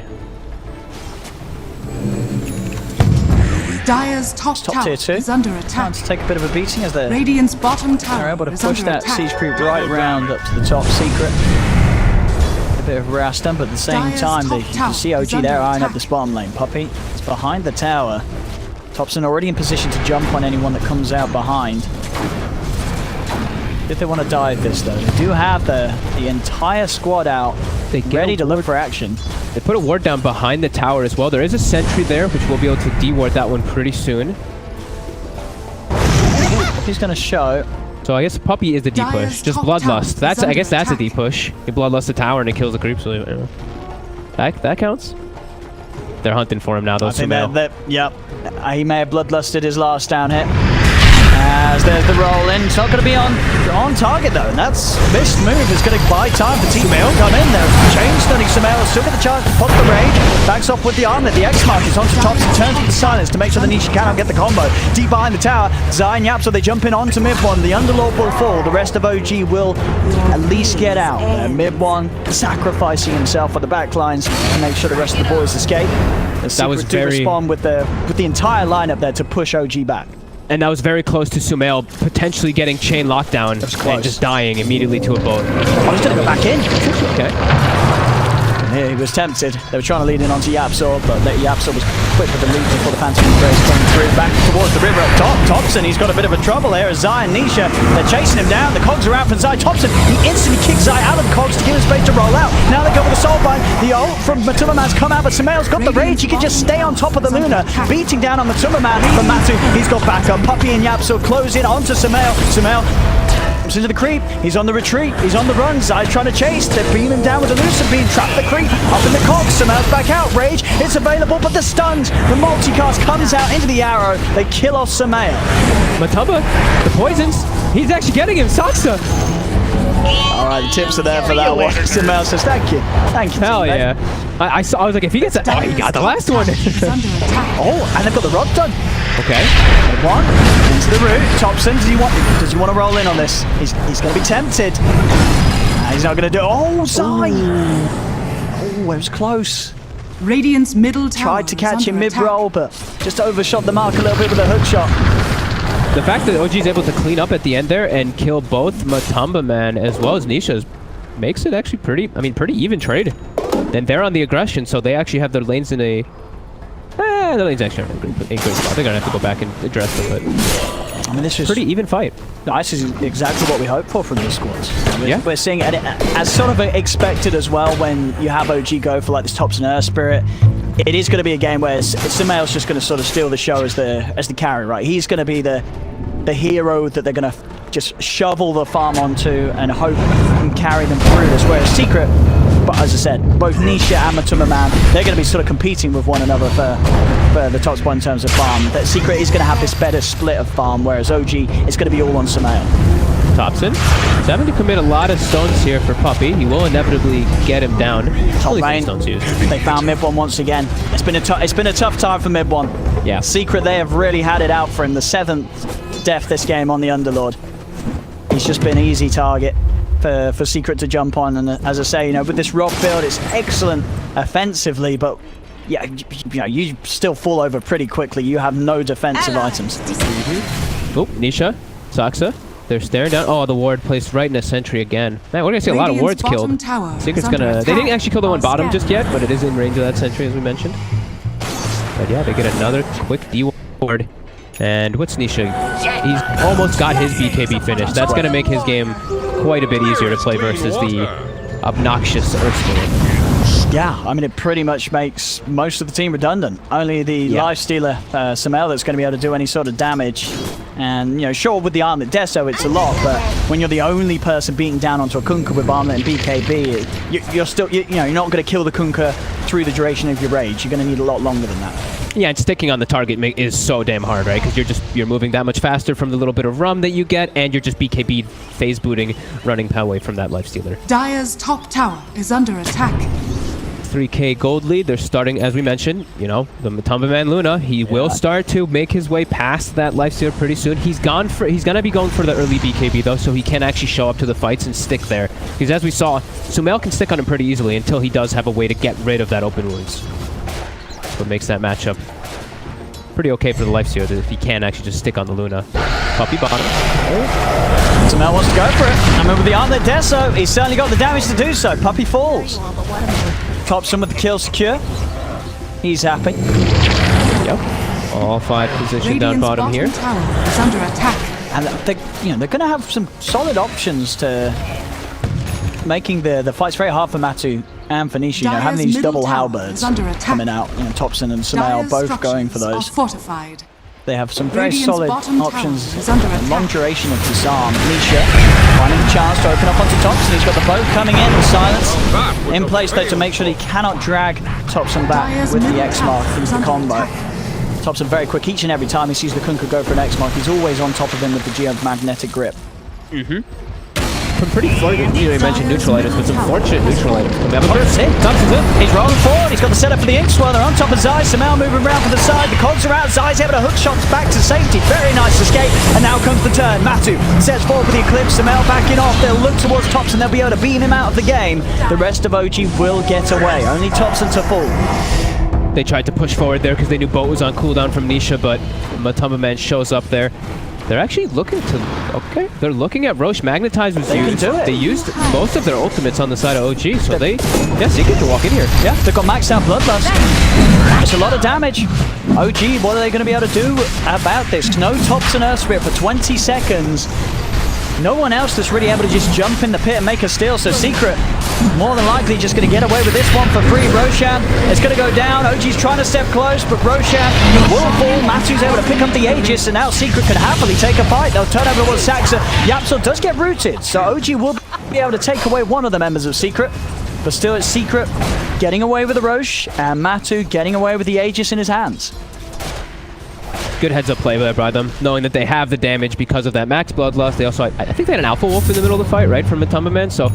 Dire's top
Top
tower
tier 2
is under attack.
to take a bit of a beating as they're
Radiant's bottom tower
able to
is
push
under
that
attack.
siege creep right round up to the top. Secret. A bit of Rastum, but at the same
Dire's
time,
top
you can
tower
see OG
is under
there eyeing up
attack.
this bottom lane. Puppy is behind the tower. Thompson already in position to jump on anyone that comes out behind. If they want to dive this though, they do have the entire squad out, ready to look for action.
They put a ward down behind the tower as well. There is a sentry there, which we'll be able to de-ward that one pretty soon.
He's going to show.
So I guess Puppy is the D push. Just Bloodlust. That's, I guess that's a D push. You Bloodlust the tower and it kills the creep, so that counts. They're hunting for him now, though.
I think yep. He may have bloodlusted his last down hit. As there's the roll in. It's not going to be on target though. And that's this move is going to buy time for Team to come in there. Chain stunning Sumail. Still got the chance to pop the rage. Backs off with the armlet. The X mark is onto top. Turns with the silence to make sure the Nisha cannot get the combo. Deep behind the tower. Zai and Yap, so they jump in onto mid one. The Underlord will fall. The rest of OG will at least get out. Mid one sacrificing himself for the backlines to make sure the rest of the boys escape.
That was very
respond with the entire lineup there to push OG back.
And that was very close to Sumail potentially getting chain lockdown and just dying immediately to a boat.
Oh, he's going to go back in.
Okay.
Yeah, he was tempted. They were trying to lead in onto Yapsor, but Yapsor was quick with the lead before the Phantom Embrace came through. Back towards the river up top. Thompson, he's got a bit of a trouble here as Zai and Nisha, they're chasing him down. The cogs are out from Zai. Thompson, he instantly kicks Zai out of the cogs to give him space to roll out. Now they go with the soul bind. The ult from Matumba Man's come out, but Sumail's got the rage. He can just stay on top of the Luna, beating down on Matumba Man. But Matu, he's got backup. Puppy and Yapsor close in onto Sumail. Sumail comes into the creep. He's on the retreat. He's on the run. Zai trying to chase. They beam him down with the Lucid Beam. Trap the creep. Up in the cogs. Sumail's back out. Rage. It's available, but the stuns. The multicast comes out into the arrow. They kill off Sumail.
Matumba, the poisons. He's actually getting him. Saksa.
All right, the tips are there for that one. Sumail says, thank you. Thank you.
Hell yeah. I was like, if he gets that, oh, he got the last one.
Oh, and they've got the rod done.
Okay.
One into the root. Thompson, does he want to roll in on this? He's going to be tempted. He's not going to do it. Oh, Zai! Oh, it was close.
Radiant's middle tower
Tried to catch him mid-roll, but just overshot the mark a little bit with a hook shot.
The fact that OG is able to clean up at the end there and kill both Matumba Man as well as Nisha makes it actually pretty even trade. Then they're on the aggression, so they actually have their lanes in a... the lanes actually aren't in great spot. They're going to have to go back and address them, but... I mean, this is pretty even fight.
This is exactly what we hope for from these squads. We're seeing it as sort of expected as well when you have OG go for like this Thompson Earth Spirit. It is going to be a game where Sumail's just going to sort of steal the show as the carry, right? He's going to be the hero that they're going to just shovel the farm onto and hope can carry them through this. Whereas Secret, but as I said, both Nisha and Matumba Man, they're going to be sort of competing with one another for the top spot in terms of farm. That Secret is going to have this better split of farm, whereas OG is going to be all on Sumail.
Thompson is having to commit a lot of stones here for Puppy. He will inevitably get him down. Only 3 stones used.
They found mid one once again. It's been a tough time for mid one.
Yeah.
Secret, they have really had it out for him. The 7th death this game on the Underlord. He's just been an easy target for Secret to jump on, and as I say, with this Rob build, it's excellent offensively, but yeah, you still fall over pretty quickly. You have no defensive items.
Oh, Nisha, Saksa, they're staring down. Oh, the ward placed right in a sentry again. Man, we're gonna see a lot of wards killed. Secret's gonna. They didn't actually kill the one bottom just yet, but it is in range of that sentry as we mentioned. But yeah, they get another quick D ward. And what's Nisha? He's almost got his BKB finished. That's going to make his game quite a bit easier to play versus the obnoxious Earthscaler.
Yeah, I mean, it pretty much makes most of the team redundant. Only the Lifestealer, Samel, that's going to be able to do any sort of damage. And, sure, with the Armlet Deso, it's a lot, but when you're the only person beating down onto a Kunkka with Armlet and BKB, you're still, you're not going to kill the Kunkka through the duration of your rage. You're going to need a lot longer than that.
Yeah, and sticking on the target is so damn hard, right? Because you're moving that much faster from the little bit of rum that you get, and you're just BKB phase booting, running away from that Lifestealer.
Dire's top tower is under attack.
3k gold lead. They're starting, as we mentioned, the Matumba Man Luna. He will start to make his way past that Lifestealer pretty soon. He's gonna be going for the early BKB though, so he can actually show up to the fights and stick there. Because as we saw, Sumail can stick on him pretty easily until he does have a way to get rid of that open wounds. What makes that matchup pretty okay for the Lifestealer if he can actually just stick on the Luna. Puppy bottom.
Sumail wants to go for it. I mean, with the Armlet Deso, he's certainly got the damage to do so. Puppy falls. Thompson with the kill secure. He's happy.
Yep. All 5 positioned down bottom here.
Tower is under attack.
And they're going to have some solid options to making the fights very hard for Matu and for Nisha. Having these double halberds coming out. Thompson and Sumail both going for those.
Fortified.
They have some very solid options. Long duration of disarm. Nisha finding the chance to open up onto Thompson. He's got the boat coming in with silence. In place though to make sure that he cannot drag Thompson back with the X-Mark into the combo. Thompson very quick each and every time he sees the Kunkka go for an X-Mark. He's always on top of him with the geomagnetic grip.
Some pretty fortunate, you mentioned neutral items, but some fortunate neutral items.
Thompson's in. He's rolling forward. He's got the setup for the Ink Swirler on top of Zai. Samel moving around from the side. The cogs are out. Zai's able to hook shots back to safety. Very nice escape. And now comes the turn. Matu sets forward with the Eclipse. Samel backing off. They'll look towards Thompson. They'll be able to beam him out of the game. The rest of OG will get away. Only Thompson to fall.
They tried to push forward there because they knew Boat was on cooldown from Nisha, but Matumba Man shows up there. They're actually looking to... Okay. They're looking at Roche. Magnetize was used. They used most of their ultimates on the side of OG, so they... Yeah, Secret can walk in here.
Yeah, they've got maxed out Bloodlust. It's a lot of damage. OG, what are they going to be able to do about this? No Thompson Earth Spirit for 20 seconds. No one else that's really able to just jump in the pit and make a steal, so Secret more than likely just going to get away with this one for free. Roshan is going to go down. OG's trying to step close, but Roshan will fall. Matu's able to pick up the Aegis, and now Secret can happily take a fight. They'll turn over towards Saxa. Yapsel does get rooted, so OG will be able to take away one of the members of Secret, but still it's Secret getting away with the Roche, and Matu getting away with the Aegis in his hands.
Good heads-up play there by them, knowing that they have the damage because of that max bloodlust. They also, I think they had an Alpha Wolf in the middle of the fight, right, from Matumba Man, so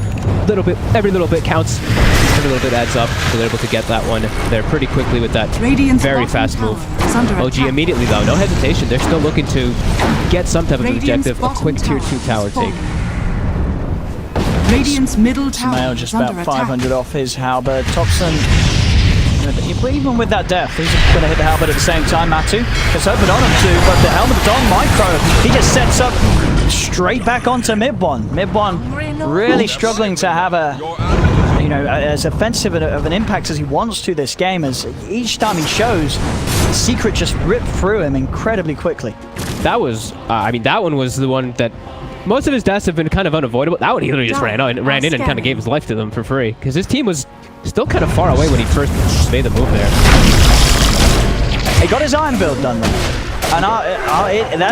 every little bit counts, every little bit adds up, so they're able to get that one there pretty quickly with that very fast move. OG immediately, though, no hesitation. They're still looking to get some type of objective, a quick tier 2 tower take.
Radiant's middle tower
Sumail just about 500 off his halberd. Thompson... Even with that death, he's going to hit the halberd at the same time. Matu gets open on him too, but the Helmet of Dawn Micro, he just sets up straight back onto Mid1. Mid1 really struggling to have as offensive of an impact as he wants to this game, as each time he shows, Secret just ripped through him incredibly quickly.
That was, that one was the one that most of his deaths have been kind of unavoidable. That one he literally just ran in and kind of gave his life to them for free, because his team was still kind of far away when he first made the move there.
He got his iron build done though. And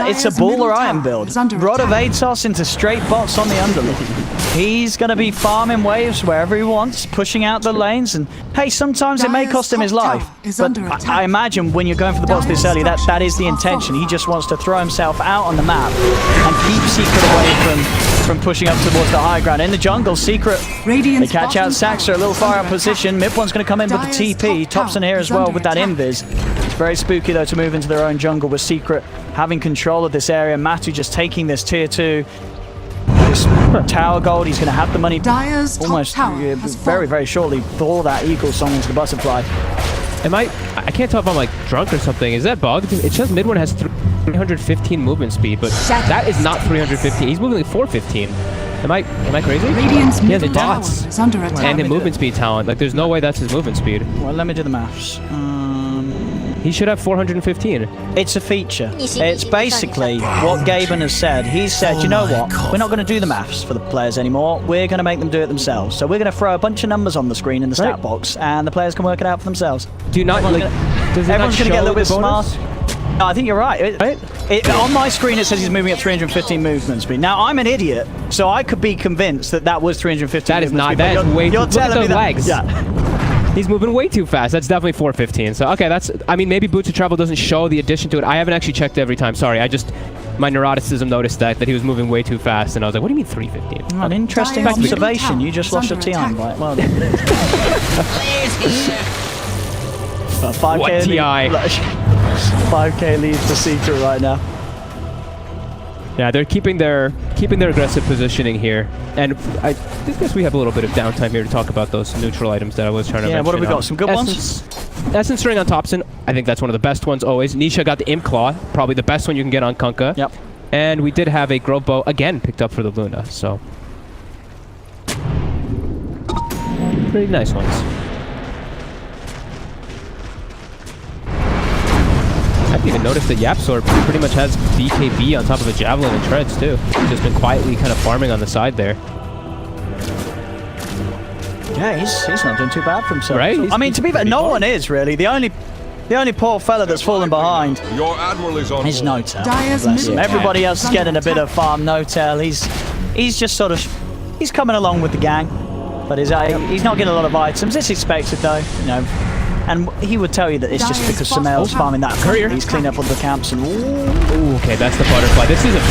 it's a baller iron build. Rod of Atos into straight bots on the Underlord. He's going to be farming waves wherever he wants, pushing out the lanes, and hey, sometimes it may cost him his life. But I imagine when you're going for the bots this early, that is the intention. He just wants to throw himself out on the map and keep Secret away from pushing up towards the high ground. In the jungle, Secret, they catch out Saxa, a little far out position. Mid1's going to come in with the TP. Thompson here as well with that invis. It's very spooky though to move into their own jungle with Secret having control of this area. Matu just taking this tier 2. This tower gold, he's going to have the money
Dire's top
almost
tower has
very, very shortly for that Eagle song into the butterfly.
I can't tell if I'm like drunk or something. Is that bugged? It says mid one has 315 movement speed, but that is not 315. He's moving like 415. Am I crazy?
Radiant's
He has
middle tower
bots
is under attack.
and a movement speed talent. Like there's no way that's his movement speed.
Well, let me do the maths.
He should have 415.
It's a feature. It's basically what Gaben has said. He said, you know what? We're not going to do the maths for the players anymore. We're going to make them do it themselves. So we're going to throw a bunch of numbers on the screen in the stat box, and the players can work it out for themselves.
Do you not like? Does it
Everyone's going to get a little bit
bonus?
smart. No, I think you're right. On my screen, it says he's moving at 315 movement speed. Now, I'm an idiot, so I could be convinced that that was 315
That is
movement
not.
speed,
That is way too.
You're
Look at
telling me
those
that.
legs.
Yeah.
He's moving way too fast. That's definitely 415. So, okay, that's... I mean, maybe Boots of Travel doesn't show the addition to it. I haven't actually checked every time. Sorry, my neuroticism noticed that he was moving way too fast, and I was like, what do you mean 315?
An interesting
Dire's
observation.
middle
You just
tower
lost
is
your
under
TI
attack.
invite. Well done. 5K
What
lead.
TI?
5K lead for Secret right now.
Yeah, they're keeping their aggressive positioning here, and I guess we have a little bit of downtime here to talk about those neutral items that I was trying to mention.
Yeah, what have we got? Some good ones?
Essence Ring on Topson. I think that's one of the best ones always. Nisha got the Imp Claw, probably the best one you can get on Kunkka.
Yep.
And we did have a Grove Bow again picked up for the Luna, so pretty nice ones. I didn't even notice that Yapsor pretty much has BKB on top of a Javelin and Treads too. Just been quietly kind of farming on the side there.
Yeah, he's not doing too bad for himself.
Right?
I mean, to be fair, no one is really. The only poor fella that's fallen behind
Your admiral is on
is
board.
Notel.
Dire's
Bless him.
middle
Everybody
tower
else is
is under
getting a bit of
attack.
farm. Notel, he's just sort of he's coming along with the gang, but he's not getting a lot of items. It's expected though, you know. And he would tell you that it's just
Dire's
because
bottom
Sumail's
tower
farming that
is
courier.
under
He's cleaned up all the camps and
Ooh, okay, that's the butterfly. This is a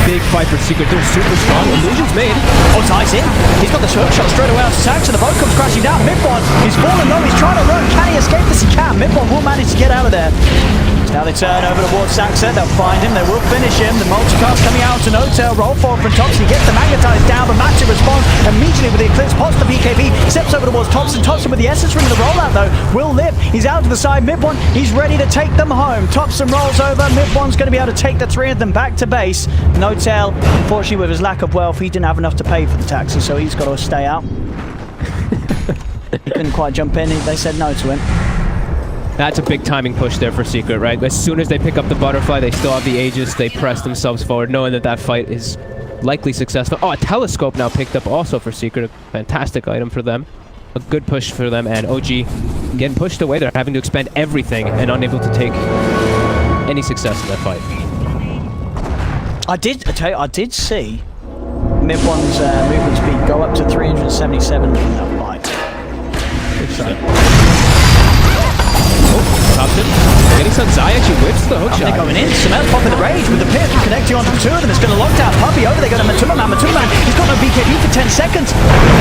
big fight for Secret. They're super strong. Illusion's made.
oh, ties in. He's got the hook shot straight away out to Sax, and the boat comes crashing down. Midbon, he's fallen low. He's trying to run. Can he escape this? He can. Midbon will manage to get out of there. Now they turn over towards Saxon. They'll find him. They will finish him. The multicast coming out to Notel. Roll forward from Topsy. Gets the magnetized down, but Matthew responds immediately with the Eclipse. Pops the BKB. Steps over towards Thompson. Thompson with the Essence Ring. The rollout, though, will live. He's out to the side. Midbon, he's ready to take them home. Thompson rolls over. Midbon's going to be able to take the three of them back to base. Notel, unfortunately, with his lack of wealth, he didn't have enough to pay for the taxi, so he's got to stay out. He couldn't quite jump in. They said no to him.
That's a big timing push there for Secret, right? As soon as they pick up the butterfly, they still have the Aegis. They press themselves forward, knowing that that fight is likely successful. Oh, a telescope now picked up also for Secret. A fantastic item for them. A good push for them, and OG getting pushed away. They're having to expend everything and unable to take any success in that fight.
I did see Midbon's movement speed go up to 377 in that fight.
Thompson getting some Zai actually whips the hook
They're
shot.
going in. Sumail's popping the rage with the pit, connecting onto two of them. It's going to lock down Puppy over. They go to Matuma Man. He's got no BKB for 10 seconds.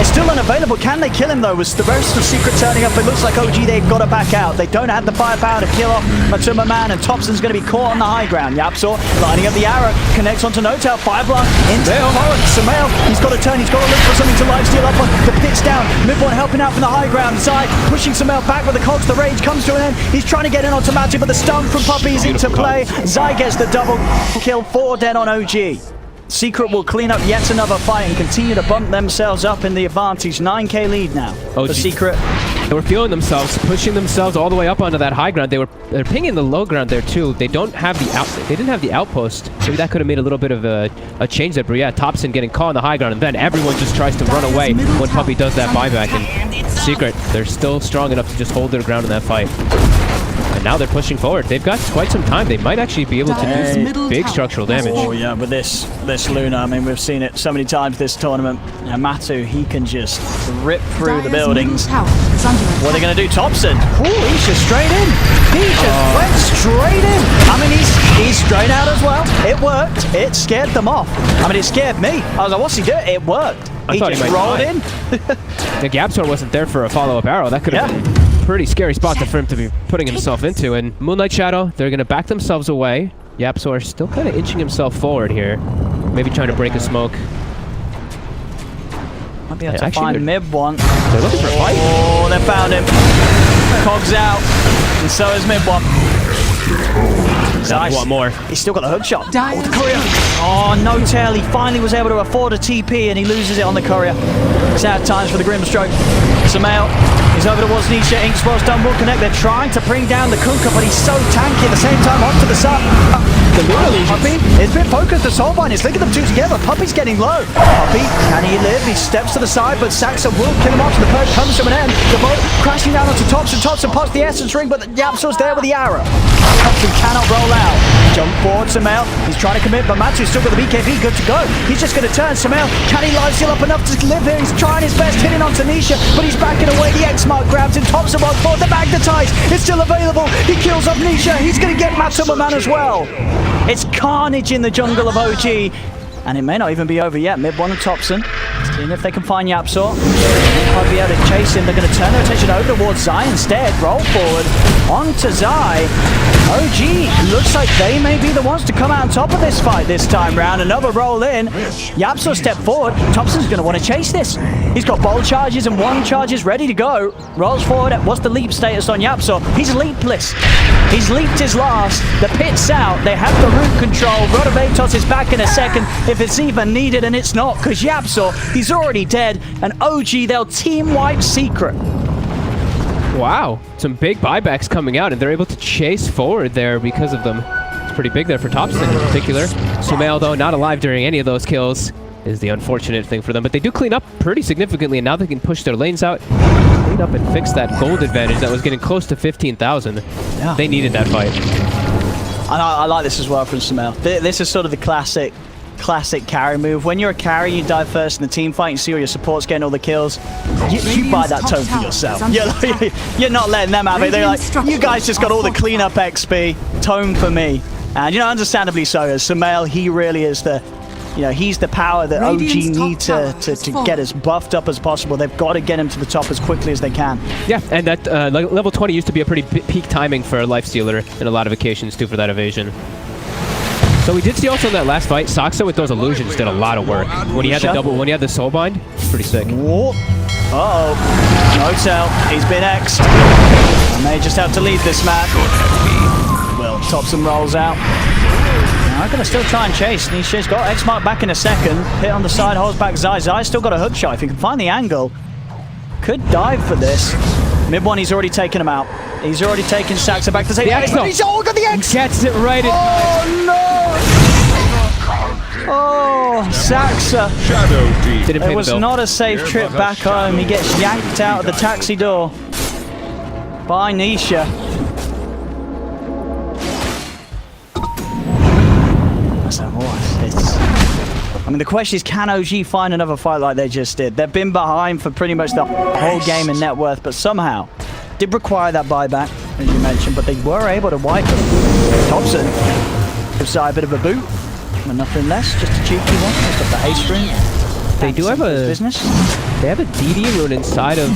It's still unavailable. Can they kill him though? With the rest of Secret turning up, it looks like OG they've got to back out. They don't have the firepower to kill off Matuma Man, and Thompson's going to be caught on the high ground. Yapsor lining up the arrow, connects onto Notel. Fireblast into Torrent. Sumail, he's got to turn. He's got to look for something to lifesteal up on. The pit's down. Midborn helping out from the high ground. Zai pushing Sumail back with the cogs. The rage comes to an end. He's trying to get in onto Matthew, but the stun from Puppy's into play. Zai gets the double kill, 4 dead on OG. Secret will clean up yet another fight and continue to bump themselves up in the advantage. 9k lead now for Secret.
They were feeling themselves, pushing themselves all the way up onto that high ground. They're pinging the low ground there too. They don't have they didn't have the outpost. Maybe that could have made a little bit of a change there. But yeah, Thompson getting caught on the high ground, and then everyone just tries to run away when Puppy does that buyback. And Secret, they're still strong enough to just hold their ground in that fight. And now they're pushing forward. They've got quite some time. They might actually be able to do big structural damage.
Oh yeah, with this Luna, I mean, we've seen it so many times this tournament. Now Matu, he can just rip through the buildings. What are they going to do? Thompson, ooh, he's just straight in. He just went straight in. I mean, he's straight out as well. It worked. It scared them off. I mean, it scared me. I was like, what's he doing? It worked. He just rolled in.
The Gapsor wasn't there for a follow-up arrow. That could have been pretty scary spot for him to be putting himself into. And Moonlight Shadow, they're going to back themselves away. YapzOr still kind of inching himself forward here. Maybe trying to break a smoke.
Might be able to find Mib one.
They're looking for a fight.
Oh, they found him. Cog's out. And so is Mib one.
Nice. One more.
He's still got the hook shot. Oh, the courier. Oh, no tail. He finally was able to afford a TP and he loses it on the courier. Sad times for the Grimstroke. Sumail is over towards Nisha. Esports done will connect. They're trying to bring down the Kunkka, but he's so tanky at the same time onto the sub. The Puppy is a bit focused. The Soulbind is linking them two together. Puppy's getting low. Puppy, can he live? He steps to the side, but Saxa will kill him off. So the purge comes to an end. The boat crashing down onto Thompson. Thompson pops the Essence Ring, but YapzOr's there with the arrow. Thompson cannot roll out. Jump forward, Sumail. He's trying to commit, but Matsu's still got the BKB. Good to go. He's just going to turn. Sumail, can he live seal up enough to live here? He's trying his best, hitting onto Nisha, but he's backing away. The X-Mark grabs him. Thompson wants forward. The magnetize is still available. He kills off Nisha. He's going to get Matsumaman as well. It's carnage in the jungle of OG. And it may not even be over yet. Mib one and Thompson. Seeing if they can find YapzOr. They might be able to chase him. They're going to turn their attention over towards Zai instead. Roll forward onto Zai. OG looks like they may be the ones to come out on top of this fight this time round. Another roll in. YapzOr step forward. Thompson's going to want to chase this. He's got bolt charges and one charges ready to go. Rolls forward. What's the leap status on YapzOr? He's leapless. He's leaped his last. The pit's out. They have the root control. Rotovatos is back in a second if it's even needed, and it's not, because YapzOr, he's already dead, and OG, they'll team wipe Secret.
Wow, some big buybacks coming out, and they're able to chase forward there because of them. It's pretty big there for Thompson in particular. Sumail, though, not alive during any of those kills, is the unfortunate thing for them. But they do clean up pretty significantly, and now they can push their lanes out, clean up and fix that gold advantage that was getting close to 15,000. Yeah. They needed that fight.
And I like this as well from Sumail. This is sort of the classic carry move. When you're a carry, you dive first in the team fight, you see all your supports getting all the kills. You buy that tone for yourself. You're not letting them have it. They're like, you guys just got all the cleanup XP. Tone for me. And, understandably so, as Sumail, he really is the, he's the power that OG need to get as buffed up as possible. They've got to get him to the top as quickly as they can.
Yeah, and that level 20 used to be a pretty peak timing for a Lifestealer in a lot of occasions, too, for that evasion. So we did see also in that last fight, Saxa with those illusions did a lot of work. When he had the Soulbind, pretty sick.
Whoa. Uh-oh. No tell. He's been X'd. I may just have to leave this map. Well, Thompson rolls out. I'm going to still try and chase. Nisha's got X-Mark back in a second. Hit on the side, holds back Zai. Zai's still got a hook shot. If he can find the angle, could dive for this. Mid one, he's already taken him out. He's already taken Saxa back to say, he's all got the X!
He gets it right in.
Oh, no! Oh, Saxa. It was not a safe trip back home. He gets yanked out of the taxi door by Nisha. I mean, the question is, can OG find another fight like they just did? They've been behind for pretty much the whole game in net worth, but somehow did require that buyback, as you mentioned, but they were able to wipe him. Thompson gives Zai a bit of a boot, but nothing less, just a cheeky one. Just got the haste ring.
They do have a business. They have a DD rune inside of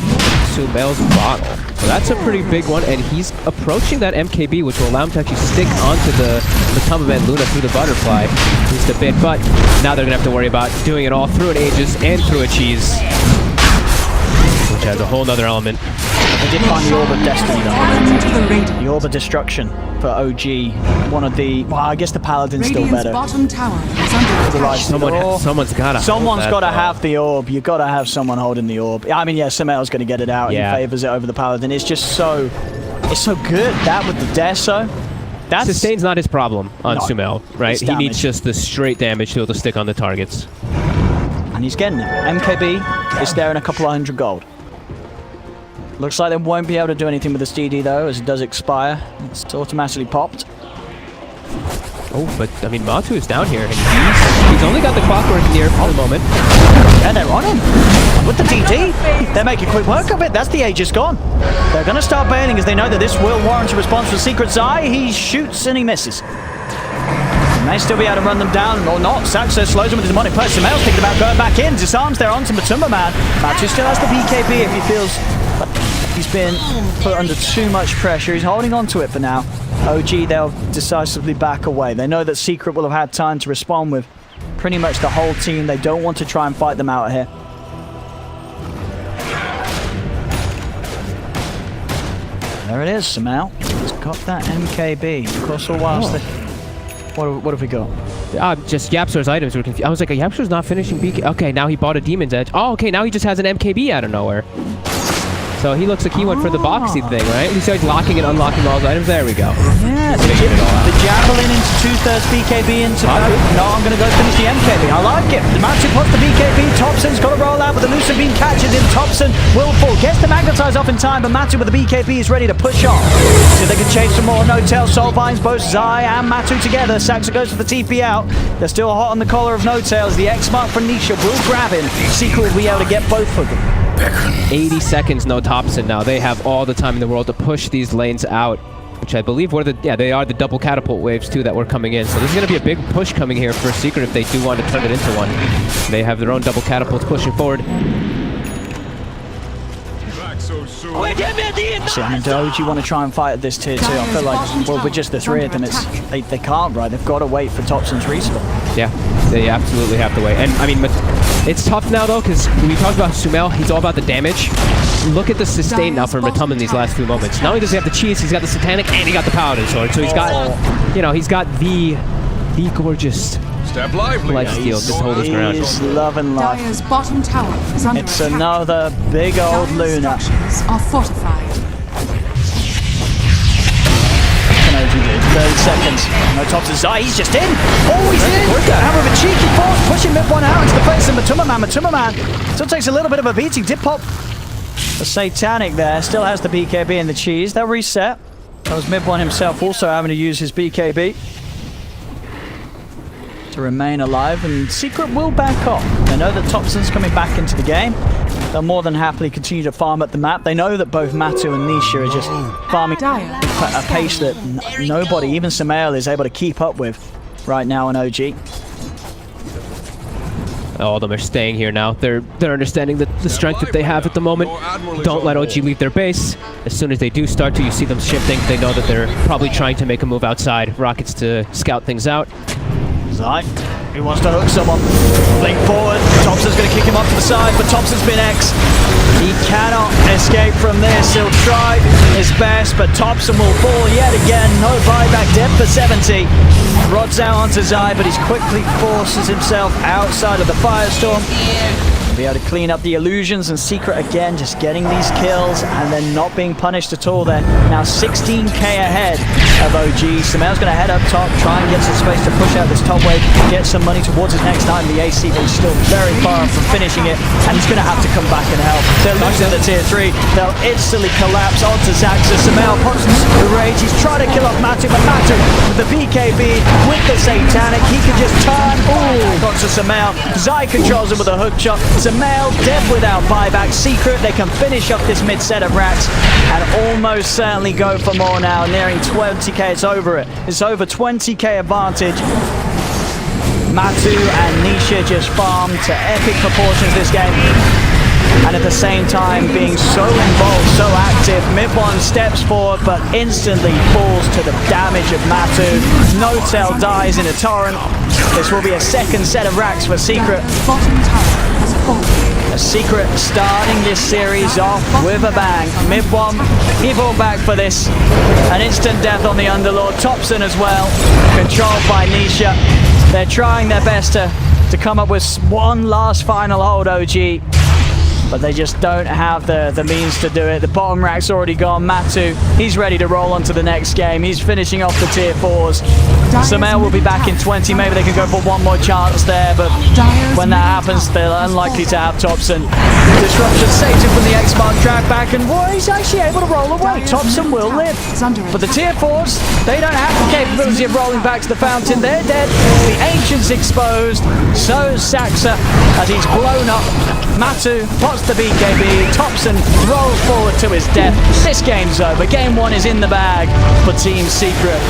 Sumail's bottle. So that's a pretty big one, and he's approaching that MKB, which will allow him to actually stick onto the Tumbaman Luna through the butterfly. Just a bit, but now they're gonna have to worry about doing it all through an Aegis and through a cheese, which has a whole nother element.
They did find the Orb of Destiny though. The Orb of Destruction for OG. One of the, well, I guess the Paladin's still better.
Bottom tower is under attack.
Someone's gotta
have the Orb. You gotta have someone holding the Orb. I mean, yeah, Sumail's gonna get it out.
Yeah.
He favors it over the Paladin. It's just so, it's so good. That with the Deso.
Sustain's not his problem on Sumail, right? He
damage.
needs just the straight damage to be able to stick on the targets.
And he's getting it. MKB is there in a couple of 100 gold. Looks like they won't be able to do anything with this DD though, as it does expire. It's automatically popped.
Oh, but I mean, Matu is down here, and he's only got the clockwork near for the moment.
Yeah, they're on him. With the DD, they're making quick work of it. That's the Aegis gone. They're going to start bailing as they know that this will warrant a response from Secret Zai. He shoots and he misses. He may still be able to run them down, or not. Saxa slows him with his demonic purse. Sumail's thinking about going back in. Disarms there onto Matumba Man. Matu still has the BKB if he feels He's been put under too much pressure. He's holding on to it for now. OG, they'll decisively back away. They know that Secret will have had time to respond with pretty much the whole team. They don't want to try and fight them out here. There it is, Samel. He's got that MKB. Of course, all whilst what have we got?
Just Yapsor's items were confused. I was like, Yapsor's not finishing BK. Okay, now he bought a Demon's Edge. Oh, okay, now he just has an MKB out of nowhere. So he looks like he went for the boxy thing, right? He started locking and unlocking all his items. There we go.
Yeah, the Javelin into 2/3 BKB into... No, I'm going to go finish the MKB. I like it. The Matu puts the BKB. Thompson's got to roll out, but the Lucid Beam catches him. Thompson will fall. Gets the Magnetize off in time, but Matu with the BKB is ready to push off. So they can chase some more. No-Tail, Soulbinds, both Zai and Matu together. Saxa goes for the TP out. They're still hot on the collar of No-Tails. The X-Mark from Nisha will grab him. Secret will be able to get both of them.
80 seconds, no Thompson now. They have all the time in the world to push these lanes out, which I believe were they are the double catapult waves too that were coming in. So this is going to be a big push coming here for Secret if they do want to turn it into one. They have their own double catapults pushing forward.
See, I mean, do OG want to try and fight at this tier 2? I feel like, well, with just the 3 of them, they can't, right? They've got to wait for Thompson's respawn.
Yeah, they absolutely have to wait. And I mean, it's tough now though, because we talked about Sumail, he's all about the damage. Look at the sustain now from Matum in these last few moments. Not only does he have the cheese, he's got the Satanic, and he got the Paladin Sword. So he's got, you know, he's got the gorgeous lifesteal to hold his ground.
He's loving life.
Dire's bottom tower is under
It's
attack.
another big old
Dire's
Luna.
structures are fortified.
30 seconds. No Thompson. Zai, he's just in. Oh, he's in. And with a cheeky force, pushing mid-1 out into the face of Matuma Man. Still takes a little bit of a beating. Dip pop. The Satanic there still has the BKB and the cheese. They'll reset. That was mid-1 himself also having to use his BKB to remain alive, and Secret will back off. They know that Thompson's coming back into the game. They'll more than happily continue to farm at the map. They know that both Matu and Nisha are just farming at a pace that nobody, even Samael, is able to keep up with right now in OG.
All of them are staying here now. They're understanding the strength that they have at the moment. Don't let OG leave their base. As soon as they do start to, you see them shifting. They know that they're probably trying to make a move outside. Rockets to scout things out.
Zai, he wants to hook someone. Blink forward. Thompson's going to kick him up to the side, but Thompson's been X. He cannot escape from this. He'll try his best, but Thompson will fall yet again. No buyback, dead for 70. Rods out onto Zai, but he's quickly forces himself outside of the firestorm. Be able to clean up the illusions, and Secret again just getting these kills and then not being punished at all. They're now 16k ahead of OG. Samael's going to head up top, try and get some space to push out this top wave, get some money towards his next time. The AC, but he's still very far from finishing it, and he's going to have to come back and help. They're losing the tier 3. They'll instantly collapse onto Zaxa. Samael pops the rage. He's trying to kill off Matu, but Matu with the BKB, with the Satanic, he can just turn. Ooh, onto Samael. Zai controls him with a hook shot. Samael dead without buyback. Secret, they can finish off this mid set of racks and almost certainly go for more now. Nearing 20k, it's over it. It's over 20k advantage. Matu and Nisha just farmed to epic proportions this game. And at the same time being so involved, so active. Mid-1 steps forward, but instantly falls to the damage of Matu. No-Tail dies in a torrent. This will be a second set of racks for Secret.
Bottom tower has fallen.
A Secret starting this series off with a bang. Mid-1, he fought back for this. An instant death on the Underlord. Thompson as well, controlled by Nisha. They're trying their best to come up with one last final hold, OG. But they just don't have the means to do it. The bottom rack's already gone. Matu, he's ready to roll on to the next game. He's finishing off the tier 4s. Samael will be back in 20. Maybe they can go for one more chance there, but when that happens, they're unlikely to have Thompson. Disruption saves him from the X-Mark drag back, and he's actually able to roll away. Thompson will live. But the tier 4s, they don't have the capability of rolling back to the fountain. They're dead. The Ancient's exposed. So is Saxa, as he's blown up. Matu pots the BKB. Thompson rolls forward to his death. This game's over. Game 1 is in the bag for Team Secret.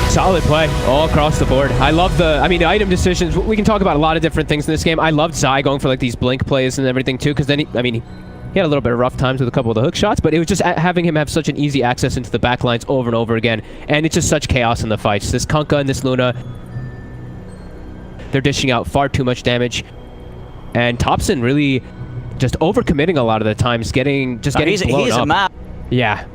Solid play all across the board. I love the item decisions. We can talk about a lot of different things in this game. I loved Zai going for like these blink plays and everything too, because then He had a little bit of rough times with a couple of the hook shots, but it was just having him have such an easy access into the back lines over and over again, and it's just such chaos in the fights. This Kunkka and this Luna, they're dishing out far too much damage, and Thompson really just overcommitting a lot of the times, getting blown up.
He's a map.
Yeah.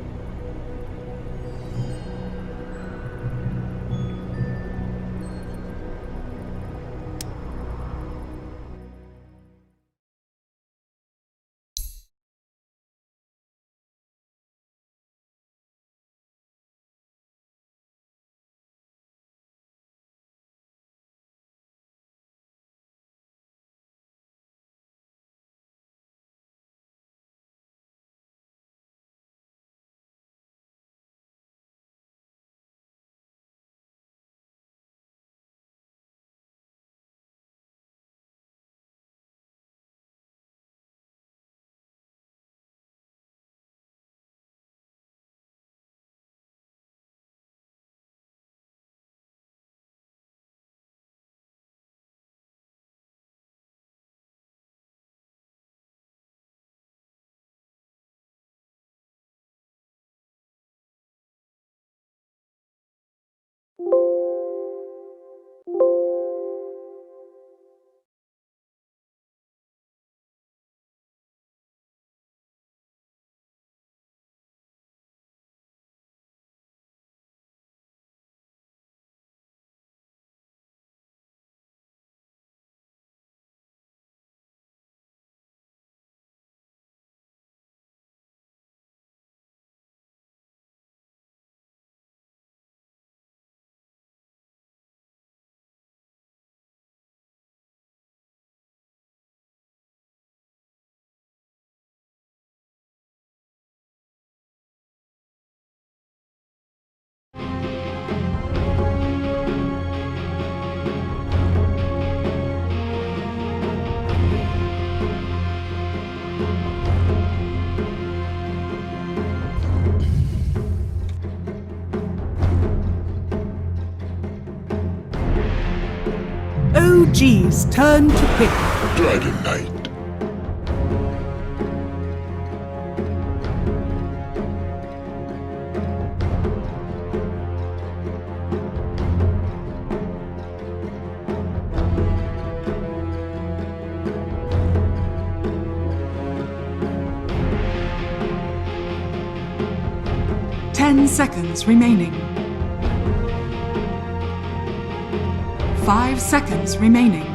OG's turn to pick.
Dragon Knight.
Seconds remaining. 5 seconds remaining.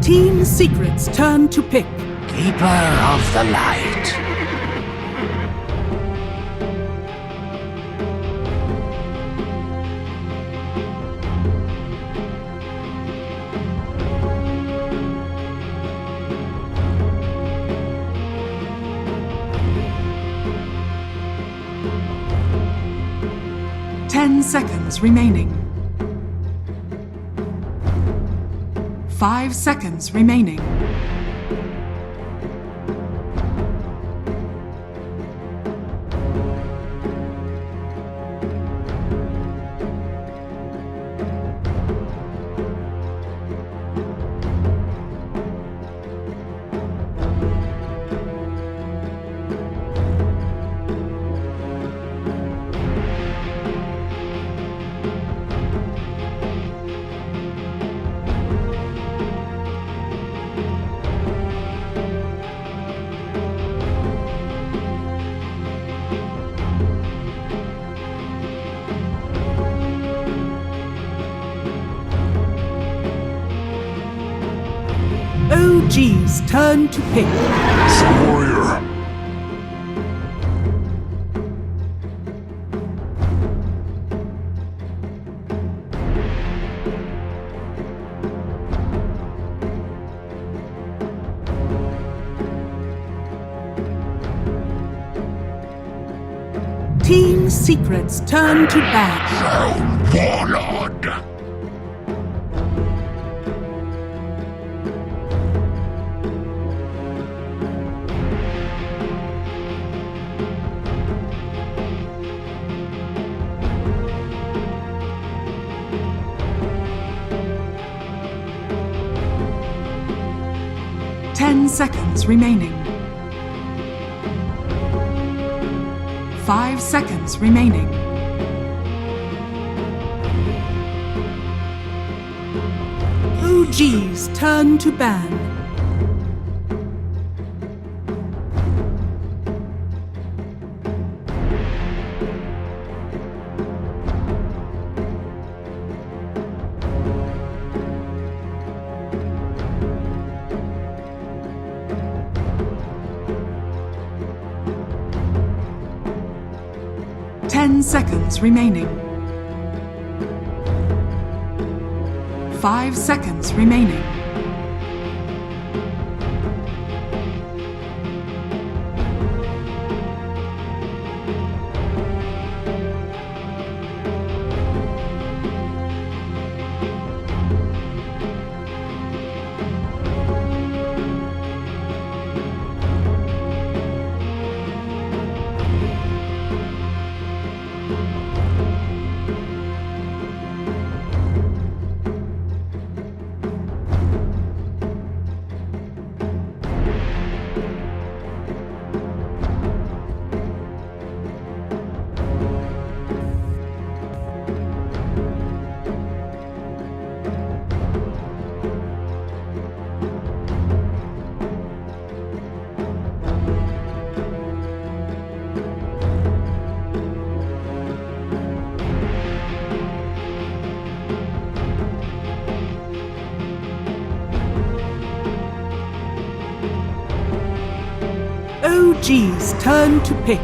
Team Secret's turn to pick.
Keeper of the Light.
Seconds remaining. 5 seconds remaining. OG's turn to pick.
Warrior.
'Team Secret's turn to ban.
Warlord.
10 seconds remaining. 5 seconds remaining. OG's turn to ban. Seconds remaining. 5 seconds remaining. OG's turn to pick.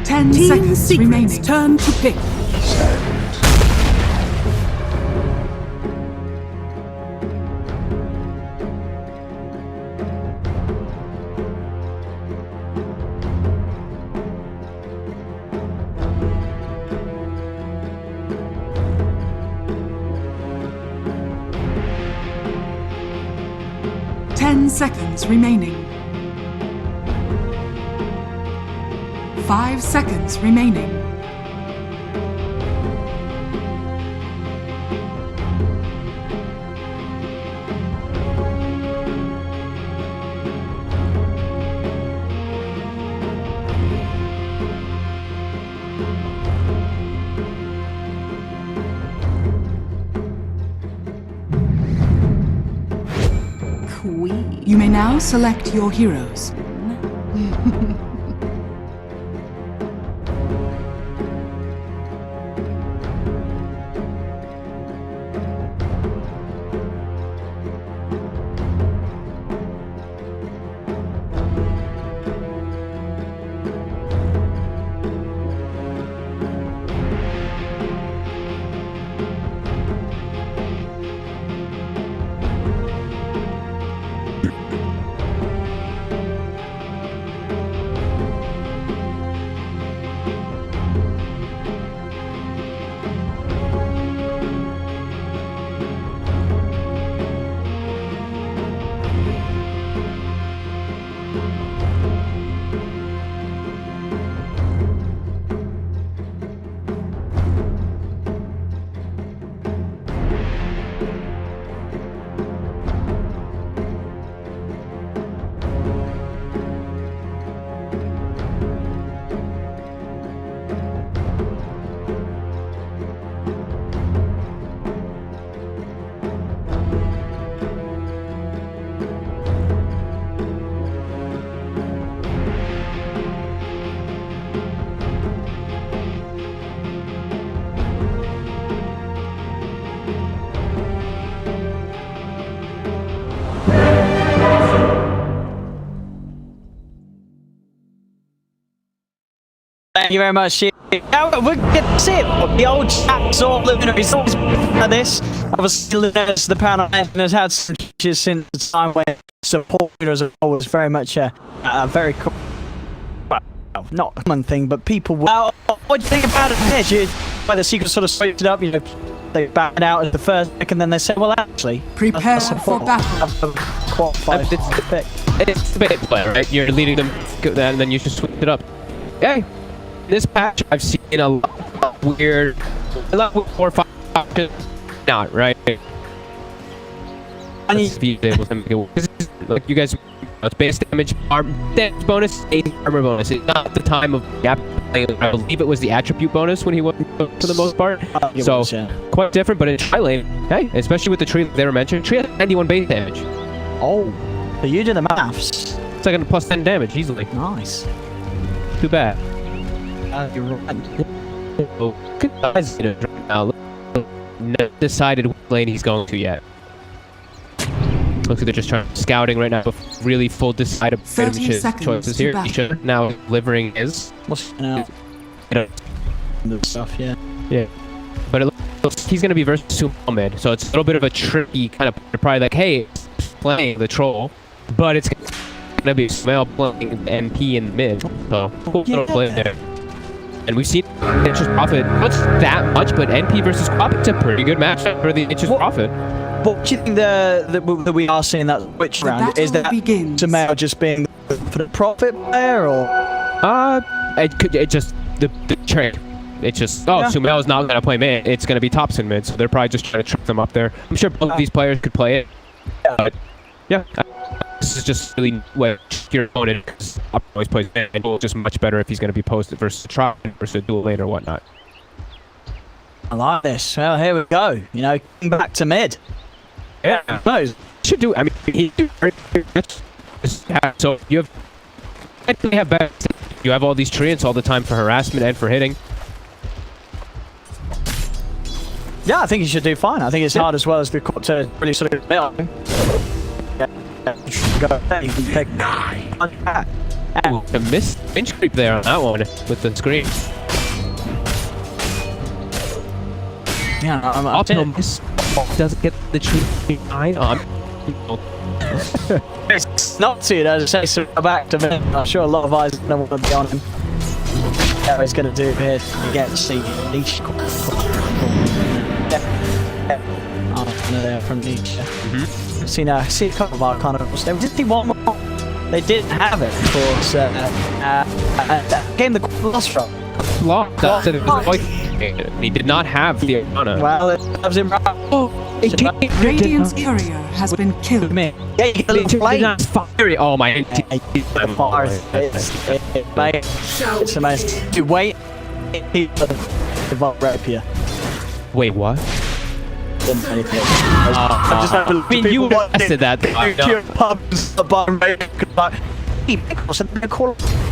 Ten seconds remaining. Turn to pick. Seconds remaining. 5 seconds remaining. You may now select your heroes.
Thank you very much, Chief. Now we get to see it. The old chap saw luminaries always like this. I was still against the pound and has had some changes since the time when support was always very much a very well, not a common thing, but people. What do you think about it? Why the Secret sort of switched it up, you know, they backed out at the first pick, and then they said, well, actually,
Prepare for battle.
It's the bait play, right? You're leading them, and then you just switch it up. Okay. This patch, I've seen a lot of weird, a lot of 4 or 5 options. Not right. Let's be able to make it work. Like you guys, it's base damage, damage bonus, 8 armor bonus. It's not the time of gap. I believe it was the attribute bonus when he won for the most part. So quite different, but in tri lane, hey, especially with the tree they were mentioned, tree has 91 base damage.
Oh, so you do the maths.
It's like a plus 10 damage easily.
Nice.
Too bad.
You're right.
Oh, good guys right now. Not decided what lane he's going to yet. Looks like they're just trying scouting right now. Really full decided choices here. Nisha now delivering his.
What's now? The stuff, yeah.
Yeah. But it looks he's going to be versus Sumo mid, so it's a little bit of a tricky kind of probably like, hey, playing the troll, but it's going to be Sumo playing MP in mid. So cool little play there. And we've seen Inches Profit. Not that much, but NP versus Quap, it's a pretty good matchup for the Inches Profit.
What do you think that we are seeing that switch round? Is that Sumail just being for the profit player, or?
It just the trick. It's just Sumail's not gonna play mid. It's gonna be tops in mid, so they're probably just trying to trick them up there. I'm sure both of these players could play it. But yeah, this is just really what your opponent, because Up always plays mid, and just much better if he's gonna be posted versus a Tron versus a dual lane or whatnot.
I like this. Well, here we go. You know, back to mid.
Yeah,
no,
should do. I mean, so you have better. You have all these treants all the time for harassment and for hitting.
Yeah, I think he should do fine. I think it's hard as well as the court to really sort of go.
A missed inch creep there on that one with the screen.
Yeah, I'm
miss. Doesn't get the tree behind.
It's not to, as I say, so back to me. I'm sure a lot of eyes don't want to be on him. How he's going to do here against the niche. Oh, no, they're from niche. See a couple of our carnivals. They did one more. They didn't have it, of course. Game the lost from.
He did not have the Arana.
Well, it loves him right.
Radiant's courier has been killed.
Yeah, you get a little flame.
Oh my!
It's amazing. You wait. Rapier.
Wait, what?
I just have
I mean, you said that.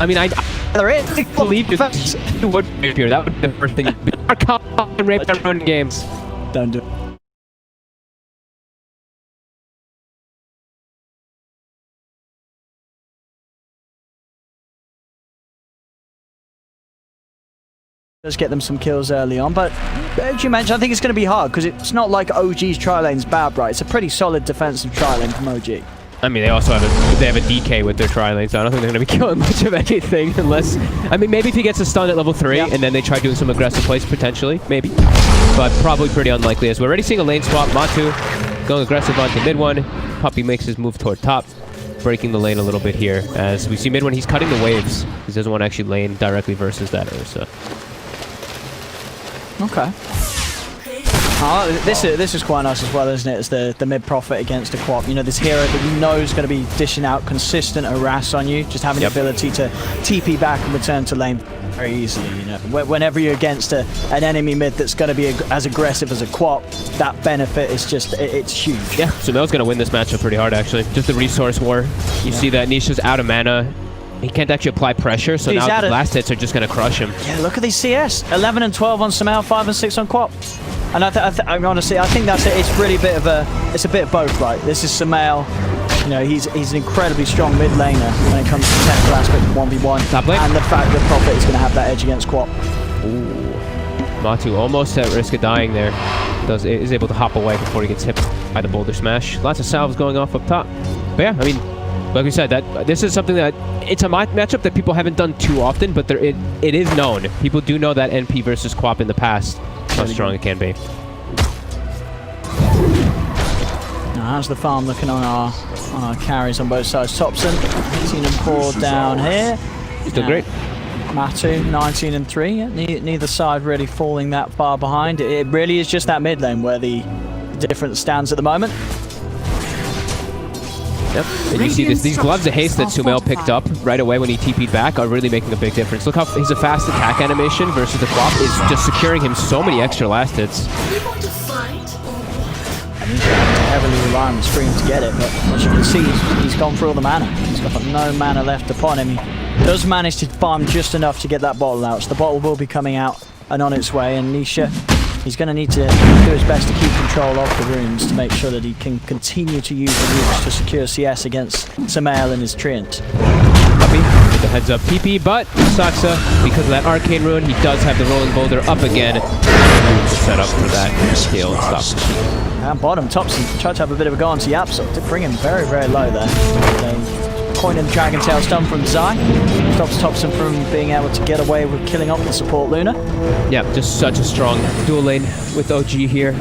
I mean, I believe you would rapier. That would be the first thing. And rape and run games.
Don't do it. Does get them some kills early on, but as you mentioned, I think it's going to be hard because it's not like OG's tri-lane's bad, right? It's a pretty solid defensive tri-lane from OG.
I mean, they also have a DK with their tri-lane, so I don't think they're going to be killing much of anything unless... I mean, maybe if he gets a stun at level 3 and then they try doing some aggressive plays, potentially, maybe. But probably pretty unlikely, as we're already seeing a lane swap. Matu going aggressive onto mid one. Puppy makes his move toward top, breaking the lane a little bit here. As we see mid one, he's cutting the waves. He doesn't want to actually lane directly versus that Ursa.
Okay. This is quite nice as well, isn't it? It's the mid prophet against the Quap. You know, this hero that you know is going to be dishing out consistent harass on you, just having the ability to TP back and return to lane very easily. You know, whenever you're against an enemy mid that's going to be as aggressive as a Quap, that benefit is just it's huge.
Yeah, so Mel's going to win this matchup pretty hard actually. Just the resource war. You see that Nisha's out of mana. He can't actually apply pressure, so now the last hits are just going to crush him.
Yeah, look at these CS. 11 and 12 on Sumail, 5 and 6 on Quap. And I mean, honestly, I think that's it. It's really it's a bit of both, right? This is Sumail. You know, he's an incredibly strong mid laner when it comes to the technical aspect of 1v1.
Top lane.
And the fact that Prophet is going to have that edge against Quap.
Ooh. Matu almost at risk of dying there. Is able to hop away before he gets hit by the boulder smash. Lots of salves going off up top. But yeah, I mean, like we said, this is something that it's a matchup that people haven't done too often, but it is known. People do know that NP versus Quap in the past, how strong it can be.
Now, how's the farm looking on our carries on both sides? Thompson, 18 and 4 down here.
Still great.
Matu, 19 and 3. Yeah, neither side really falling that far behind. It really is just that mid lane where the difference stands at the moment.
Yep, and you see these gloves of haste that Sumail picked up right away when he TP'd back are really making a big difference. Look how his fast attack animation versus the Quap is just securing him so many extra last hits.
And he's having to heavily rely on the stream to get it, but as you can see, he's gone through all the mana. He's got no mana left upon him. He does manage to farm just enough to get that bottle out, so the bottle will be coming out and on its way, and Nisha, he's going to need to do his best to keep control of the runes to make sure that he can continue to use the runes to secure CS against Sumail and his Treant.
Puppy with the heads up TP, but Saksa, because of that arcane rune, he does have the rolling boulder up again to set up for that kill and stop the cheat.
And bottom, Thompson tried to have a bit of a go on to Yapsel to bring him very, very low there. Point in the Dragon Tail stun from Zai stops Thompson from being able to get away with killing off the support Luna.
Yeah, just such a strong dual lane with OG here.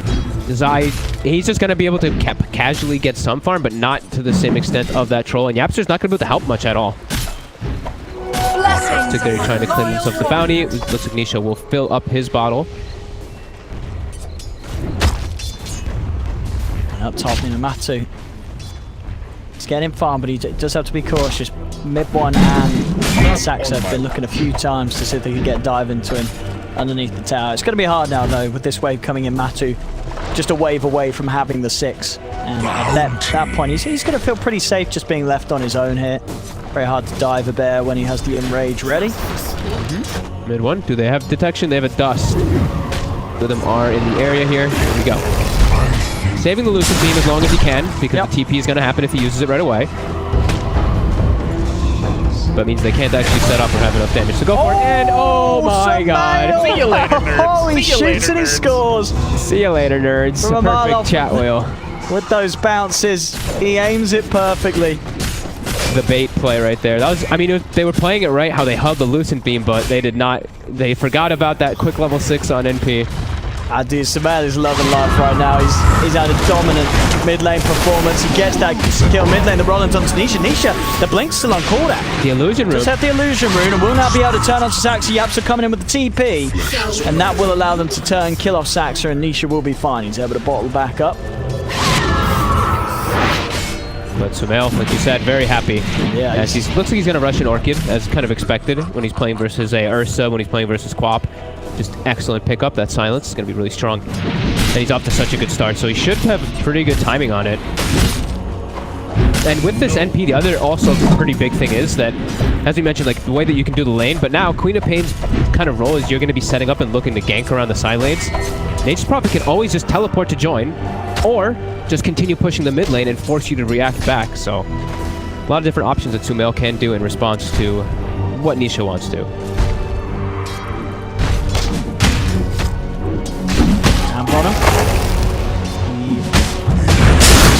Zai, he's just going to be able to casually get some farm, but not to the same extent of that troll. And Yapster's not going to be able to help much at all. Looks like they're trying to claim himself the bounty. It looks like Nisha will fill up his bottle.
And up top, Matu. He's getting farm, but he does have to be cautious. Mid one and Saxa have been looking a few times to see if they can get a dive into him underneath the tower. It's going to be hard now, though, with this wave coming in. Matu just a wave away from having the 6. And at that point, he's going to feel pretty safe just being left on his own here. Very hard to dive a bear when he has the enrage ready.
Mid one, do they have detection? They have a dust. Two of them are in the area here. Here we go. Saving the Lucid Beam as long as he can, because the TP is going to happen if he uses it right away. That means they can't actually set up or have enough damage to go for it. And oh my god.
See you later, nerds.
Oh, he shoots and he scores.
See you later, nerds. A perfect chat wheel.
With those bounces, he aims it perfectly.
The bait play right there. That was, I mean, they were playing it right, how they held the Lucent Beam, but they did not. They forgot about that quick level 6 on NP.
Dude, Sumail is loving life right now. He's had a dominant mid lane performance. He gets that kill mid lane. The Rollins onto Nisha. Nisha, the blink's still on cooldown.
The illusion rune.
Just have the illusion rune and will now be able to turn onto Saxa. Yapsa coming in with the TP. And that will allow them to turn, kill off Saxa, and Nisha will be fine. He's able to bottle back up.
But Sumail, like you said, very happy.
Yeah,
as looks like he's going to rush an Orchid, as kind of expected when he's playing versus a Ursa, when he's playing versus Quap. Just excellent pickup. That silence is going to be really strong. And he's off to such a good start, so he should have pretty good timing on it. And with this NP, the other also pretty big thing is that, as we mentioned, like the way that you can do the lane, but now Queen of Pain's kind of role is you're going to be setting up and looking to gank around the side lanes. Nature's Prophet can always just teleport to join, or just continue pushing the mid lane and force you to react back. So a lot of different options that Sumail can do in response to what Nisha wants to.
Down bottom.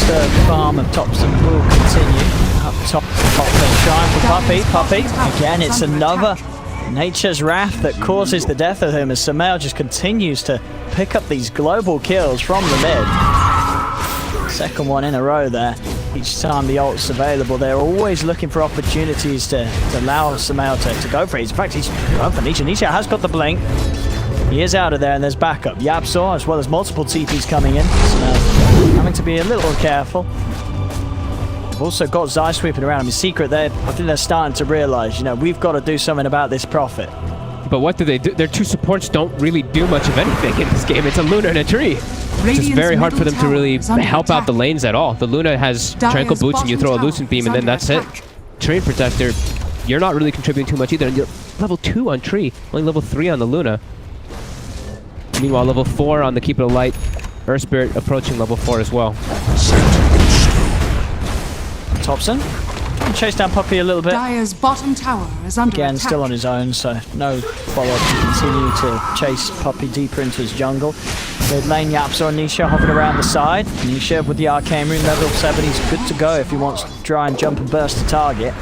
The farm of Thompson will continue. Up top lane shrine for Puppy. Puppy. Again, it's another Nature's Wrath that causes the death of him as Sumail just continues to pick up these global kills from the mid. Second one in a row there. Each time the ult's available, they're always looking for opportunities to allow Sumail to go for it. In fact, he's going for Nisha. Nisha has got the blink. He is out of there, and there's backup. Yapsaw, as well as multiple TPs coming in. So having to be a little careful. We've also got Zai sweeping around him. In secret, I think they're starting to realize, we've got to do something about this Prophet.
But what do they do? Their two supports don't really do much of anything in this game. It's a Luna and a tree. It's just very hard for them to really help out the lanes at all. The Luna has Tranquil Boots and you throw a Lucent Beam and then that's it. Tree Protector, you're not really contributing too much either. And you're level 2 on Tree, only level 3 on the Luna. Meanwhile, level 4 on the Keep It Alight. Earth Spirit approaching level 4 as well.
Thompson. Chase down Puppey a little bit.
Dire's bottom tower is under
Again,
attack.
still on his own, so no follow-up to continue to chase Puppey deeper into his jungle. Mid lane, Yapzor and Nisha hovering around the side. Nisha with the Arcane Rune, level 7, he's good to go if he wants to try and jump and burst the target.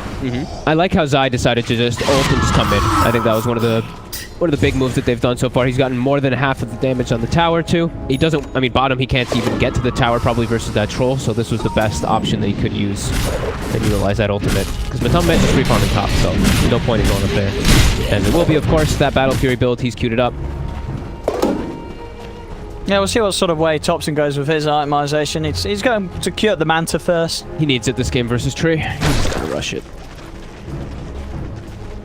I like how Zai decided to just ult and just come in. I think that was one of the big moves that they've done so far. He's gotten more than half of the damage on the tower too. He doesn't, I mean, bottom he can't even get to the tower probably versus that troll, so this was the best option that he could use and utilize that ultimate. Because Matum is free farming top, so there's no point in going up there. And there will be, of course, that Battle Fury build. He's queued it up.
Yeah, we'll see what sort of way Thompson goes with his itemization. He's going to cure the Manta first.
He needs it this game versus Tree. He's gonna rush it.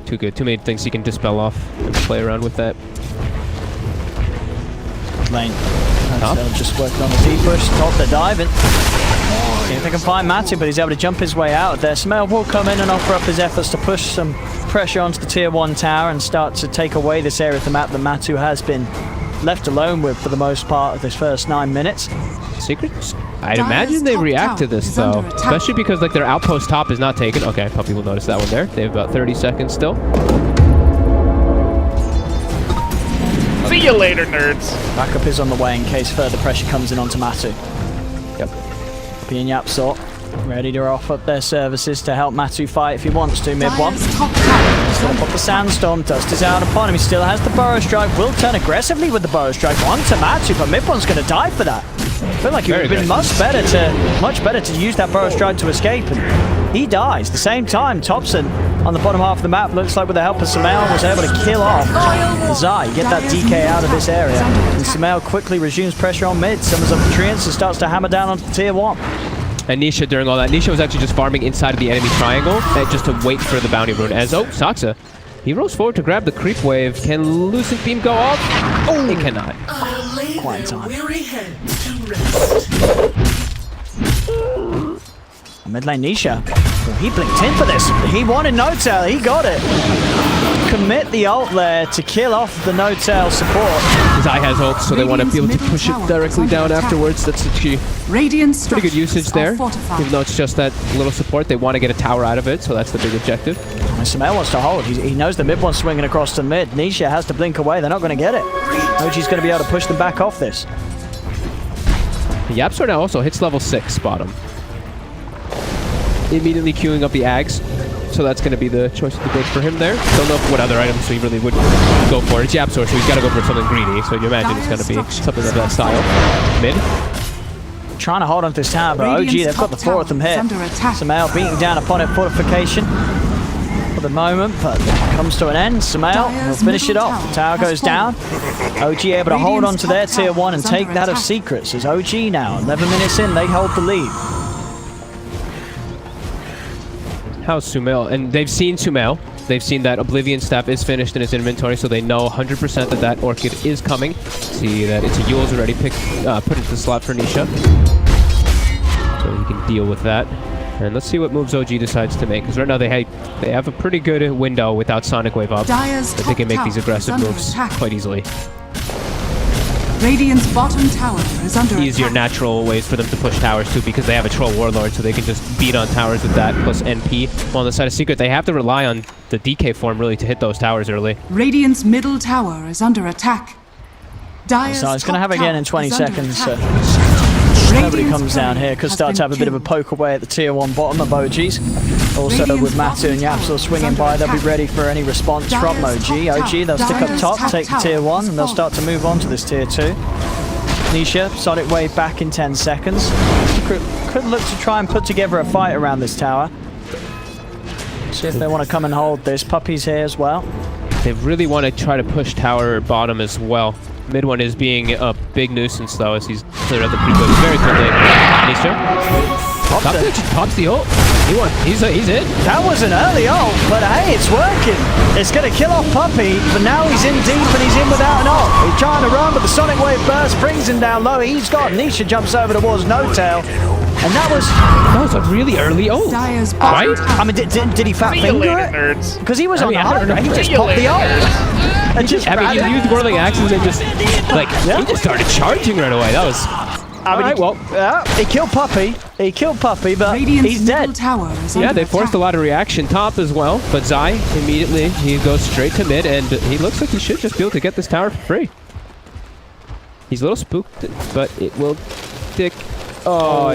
Too good. Too many things he can dispel off and play around with that.
Lane. They're just working on the deep push. Top, they're diving. See if they can find Matu, but he's able to jump his way out there. Smell will come in and offer up his efforts to push some pressure onto the tier 1 tower and start to take away this area of the map that Matu has been left alone with for the most part of this first 9 minutes.
Secrets? I'd imagine they react to this though, especially because like their outpost top is not taken. Okay, Puppey will notice that one there. They have about 30 seconds still.
See you later, nerds.
Backup is on the way in case further pressure comes in onto Matu.
Yep.
Puppey and Yapzor ready to offer up their services to help Matu fight if he wants to. Mid one. Stop up the Sandstorm. Dust is out upon him. He still has the Burrow Strike. Will turn aggressively with the Burrow Strike onto Matu, but Mid one's going to die for that. I feel like it would have been much better to use that Burrow Strike to escape, and he dies. At the same time, Thompson on the bottom half of the map looks like with the help of Sumail was able to kill off Zai, get that DK out of this area. And Sumail quickly resumes pressure on mid, summons up the treants and starts to hammer down onto the tier 1.
And Nisha during all that, Nisha was actually just farming inside of the enemy triangle just to wait for the bounty rune. As Saksa, he rolls forward to grab the creep wave. Can Lucent Beam go off? Oh, it cannot.
Quiet time. Mid lane Nisha. Well, he blinked in for this. He wanted no-tail. He got it. Commit the ult there to kill off the no-tail support.
Zai has ult, so they want to be able to push it directly down afterwards. That's pretty good usage there. Even though it's just that little support, they want to get a tower out of it, so that's the big objective.
And Sumail wants to hold. He knows the mid one's swinging across to mid. Nisha has to blink away. They're not going to get it. OG's going to be able to push them back off this.
Yapzor now also hits level 6 bottom. Immediately queuing up the Ags. So that's going to be the choice of the good for him there. Don't know what other items so he really would go for. It's Yapzor, so he's got to go for something greedy. So you imagine it's going to be something of that style. Mid.
Trying to hold on to this tower, but OG, they've got the 4 of them here. Sumail beating down upon it, fortification for the moment, but it comes to an end. Sumail will finish it off. The tower goes down. OG able to hold on to their tier 1 and take that of Secrets. As OG now, 11 minutes in, they hold the lead.
How's Sumail? And they've seen Sumail. They've seen that Oblivion Staff is finished in his inventory, so they know 100% that that Orchid is coming. See that it's a Yule's already put into the slot for Nisha. So he can deal with that. And let's see what moves OG decides to make, because right now they have a pretty good window without Sonic Wave up. That they can make these aggressive moves quite easily.
Radiant's bottom tower is under
Easier
attack.
natural ways for them to push towers too, because they have a Troll Warlord, so they can just beat on towers with that plus NP. While on the side of Secret, they have to rely on the DK form really to hit those towers early.
Radiant's middle tower is under attack. Dire's
So it's going to have again in 20 seconds. So nobody comes down here. Could start to have a bit of a poke away at the tier 1 bottom of OG's. Also with Matu and Yapzor swinging by, they'll be ready for any response from OG. OG, they'll stick up top, take the tier 1, and they'll start to move on to this tier 2. Nisha, Sonic Wave back in 10 seconds. Could look to try and put together a fight around this tower. See if they want to come and hold this. Puppey's here as well.
They really want to try to push tower bottom as well. Mid one is being a big nuisance though, as he's cleared out the creep wave very quickly. Nisha. Top
it.
just pops the ult. He's in.
That was an early ult, but hey, it's working. It's going to kill off Puppey, but now he's in deep and he's in without an ult. He's trying to run, but the Sonic Wave burst brings him down low. He's got Nisha jumps over towards No-Tail. And that was
a really early ult.
Dyer's
Right?
I mean, did he fat
See you
finger
later,
it?
nerds.
Because he was on the
I don't
high ground. He
know.
just
See you
popped the
later,
ult.
nerds.
And just
I mean, he used Whirling Axes and just, like, he just started charging right away. That was...
I mean, he killed Puppey. He killed Puppey, but
Radiant's
he's
middle
dead.
tower is
Yeah,
under
they forced a
attack.
lot of reaction top as well, but Zai immediately, he goes straight to mid, and he looks like he should just be able to get this tower for free. He's a little spooked, but it will stick. Oh,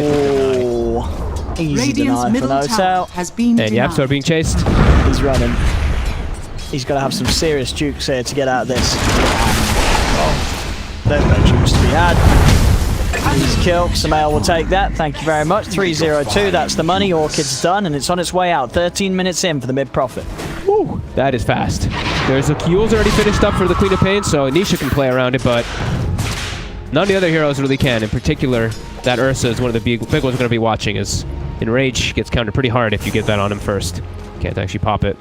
Easy
Radiant's
deny for
middle tower
No-Tail.
has been
and
denied.
Yapso are being chased.
He's running. He's got to have some serious jukes here to get out of this. There's no jukes to be had. Easy kill. Samael will take that. Thank you very much. 3-0-2. That's the money. Orchid's done, and it's on its way out. 13 minutes in for the mid-profit.
Woo, that is fast. There's a Yule's already finished up for the Queen of Pain, so Nisha can play around it, but none of the other heroes really can. In particular, that Ursa is one of the big ones we're going to be watching, as Enrage gets countered pretty hard if you get that on him first. Can't actually pop it.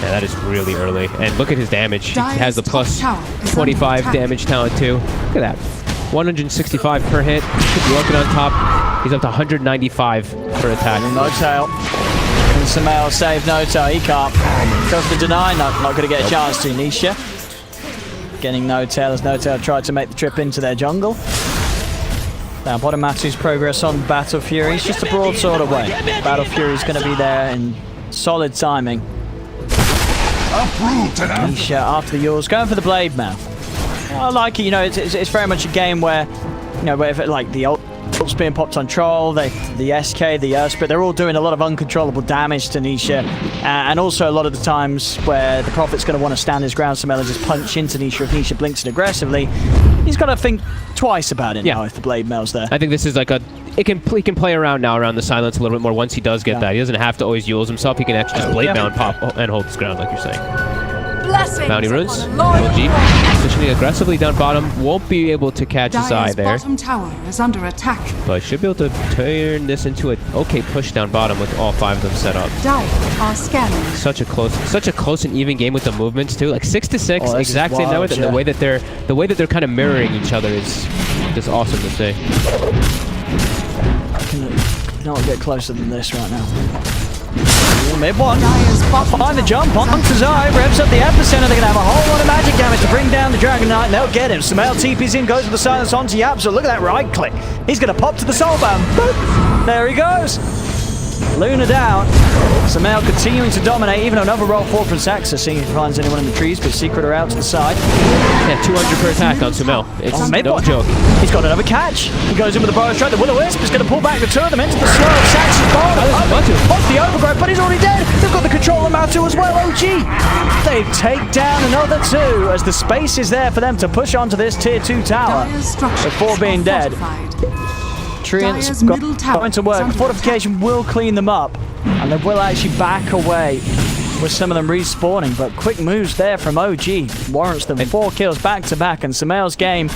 Yeah, that is really early. And look at his damage. He has the plus 25 damage talent too. Look at that. 165 per hit. Could be looking on top. He's up to 195 per attack.
No-Tail. Can Samael save No-Tail? He can't. Goes for deny. No, not going to get a chance to. Nisha getting No-Tail as No-Tail tried to make the trip into their jungle. Now, Potomatu's progress on Battle Fury is just a broadsword away. Battle Fury is going to be there in solid timing. Nisha after the Yules, going for the Blade Mail. I like it, you know, it's very much a game where, you know, where if it, like the ult's being popped on Troll, the SK, the Spirit, they're all doing a lot of uncontrollable damage to Nisha. And also a lot of the times where the Prophet's going to want to stand his ground, Samela just punch into Nisha if Nisha blinks it aggressively. He's got to think twice about it now if the Blade Mail's there.
I think this is like a... He can play around now around the silence a little bit more once he does get that. He doesn't have to always Yules himself. He can actually just Blade Mail and pop and hold his ground, like you're saying. Bounty runes. LG positioning aggressely down bottom. Won't be able to catch his eye
Dyer's
there.
bottom tower is under attack.
But should be able to turn this into an okay push down bottom with all 5 of them set up.
Dyer are scanning.
Such a close and even game with the movements too. Like 6-6,
Oh,
exact same now. And the way that they're kind of mirroring each other is just awesome to see.
Cannot get closer than this right now. Mid one.
Dyer's bottom
Find the
tower
jump
is
on
under
Zai, revs up the epicenter. They're going to have a whole lot of magic damage to bring down the Dragon Knight, and they'll get him. Samael TP's in, goes with the silence onto Yapso. Look at that right click. He's going to pop to the Soulbound. Boop. There he goes. Luna down. Samael continuing to dominate, even another roll forward from Saxa, seeing if he finds anyone in the trees, but Secret are out to the side.
Yeah, 200 per attack on Sumel. It's no joke.
He's got another catch. He goes in with the Burrow Strike. The Will-O-Wisp is going to pull back the two of them into the slow of Saxon's ball. Off the overgrowth, but he's already dead. They've got the control on Matu as well. OG. They take down another two as the space is there for them to push onto this tier 2 tower
Dyer's structures
before being
are
dead.
fortified.
Treant's
Dyer's middle tower
going to
is
work.
under
Fortification will clean them up, and they will actually back away with some of them respawning, but quick moves there from OG warrants them 4 kills back to back, and Samael's game,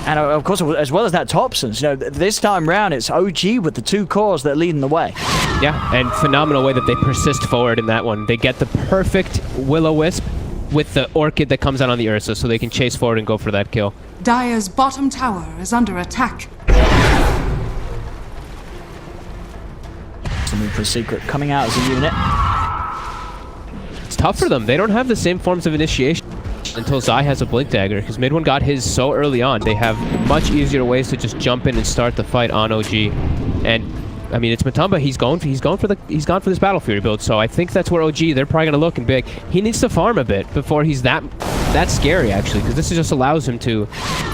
and of course as well as that Thompson's, you know, this time round it's OG with the 2 cores that are leading the way.
Yeah, and phenomenal way that they persist forward in that one. They get the perfect Will-O-Wisp with the Orchid that comes out on the Ursa, so they can chase forward and go for that kill.
Dyer's bottom tower is under attack.
So move for Secret coming out as a unit.
It's tough for them. They don't have the same forms of initiation until Zai has a Blink Dagger, because Mid One got his so early on. They have much easier ways to just jump in and start the fight on OG. And I mean, it's Matamba. He's gone for this Battle Fury build. So I think that's where OG, they're probably gonna look and be like, he needs to farm a bit before he's that scary, actually, because this just allows him to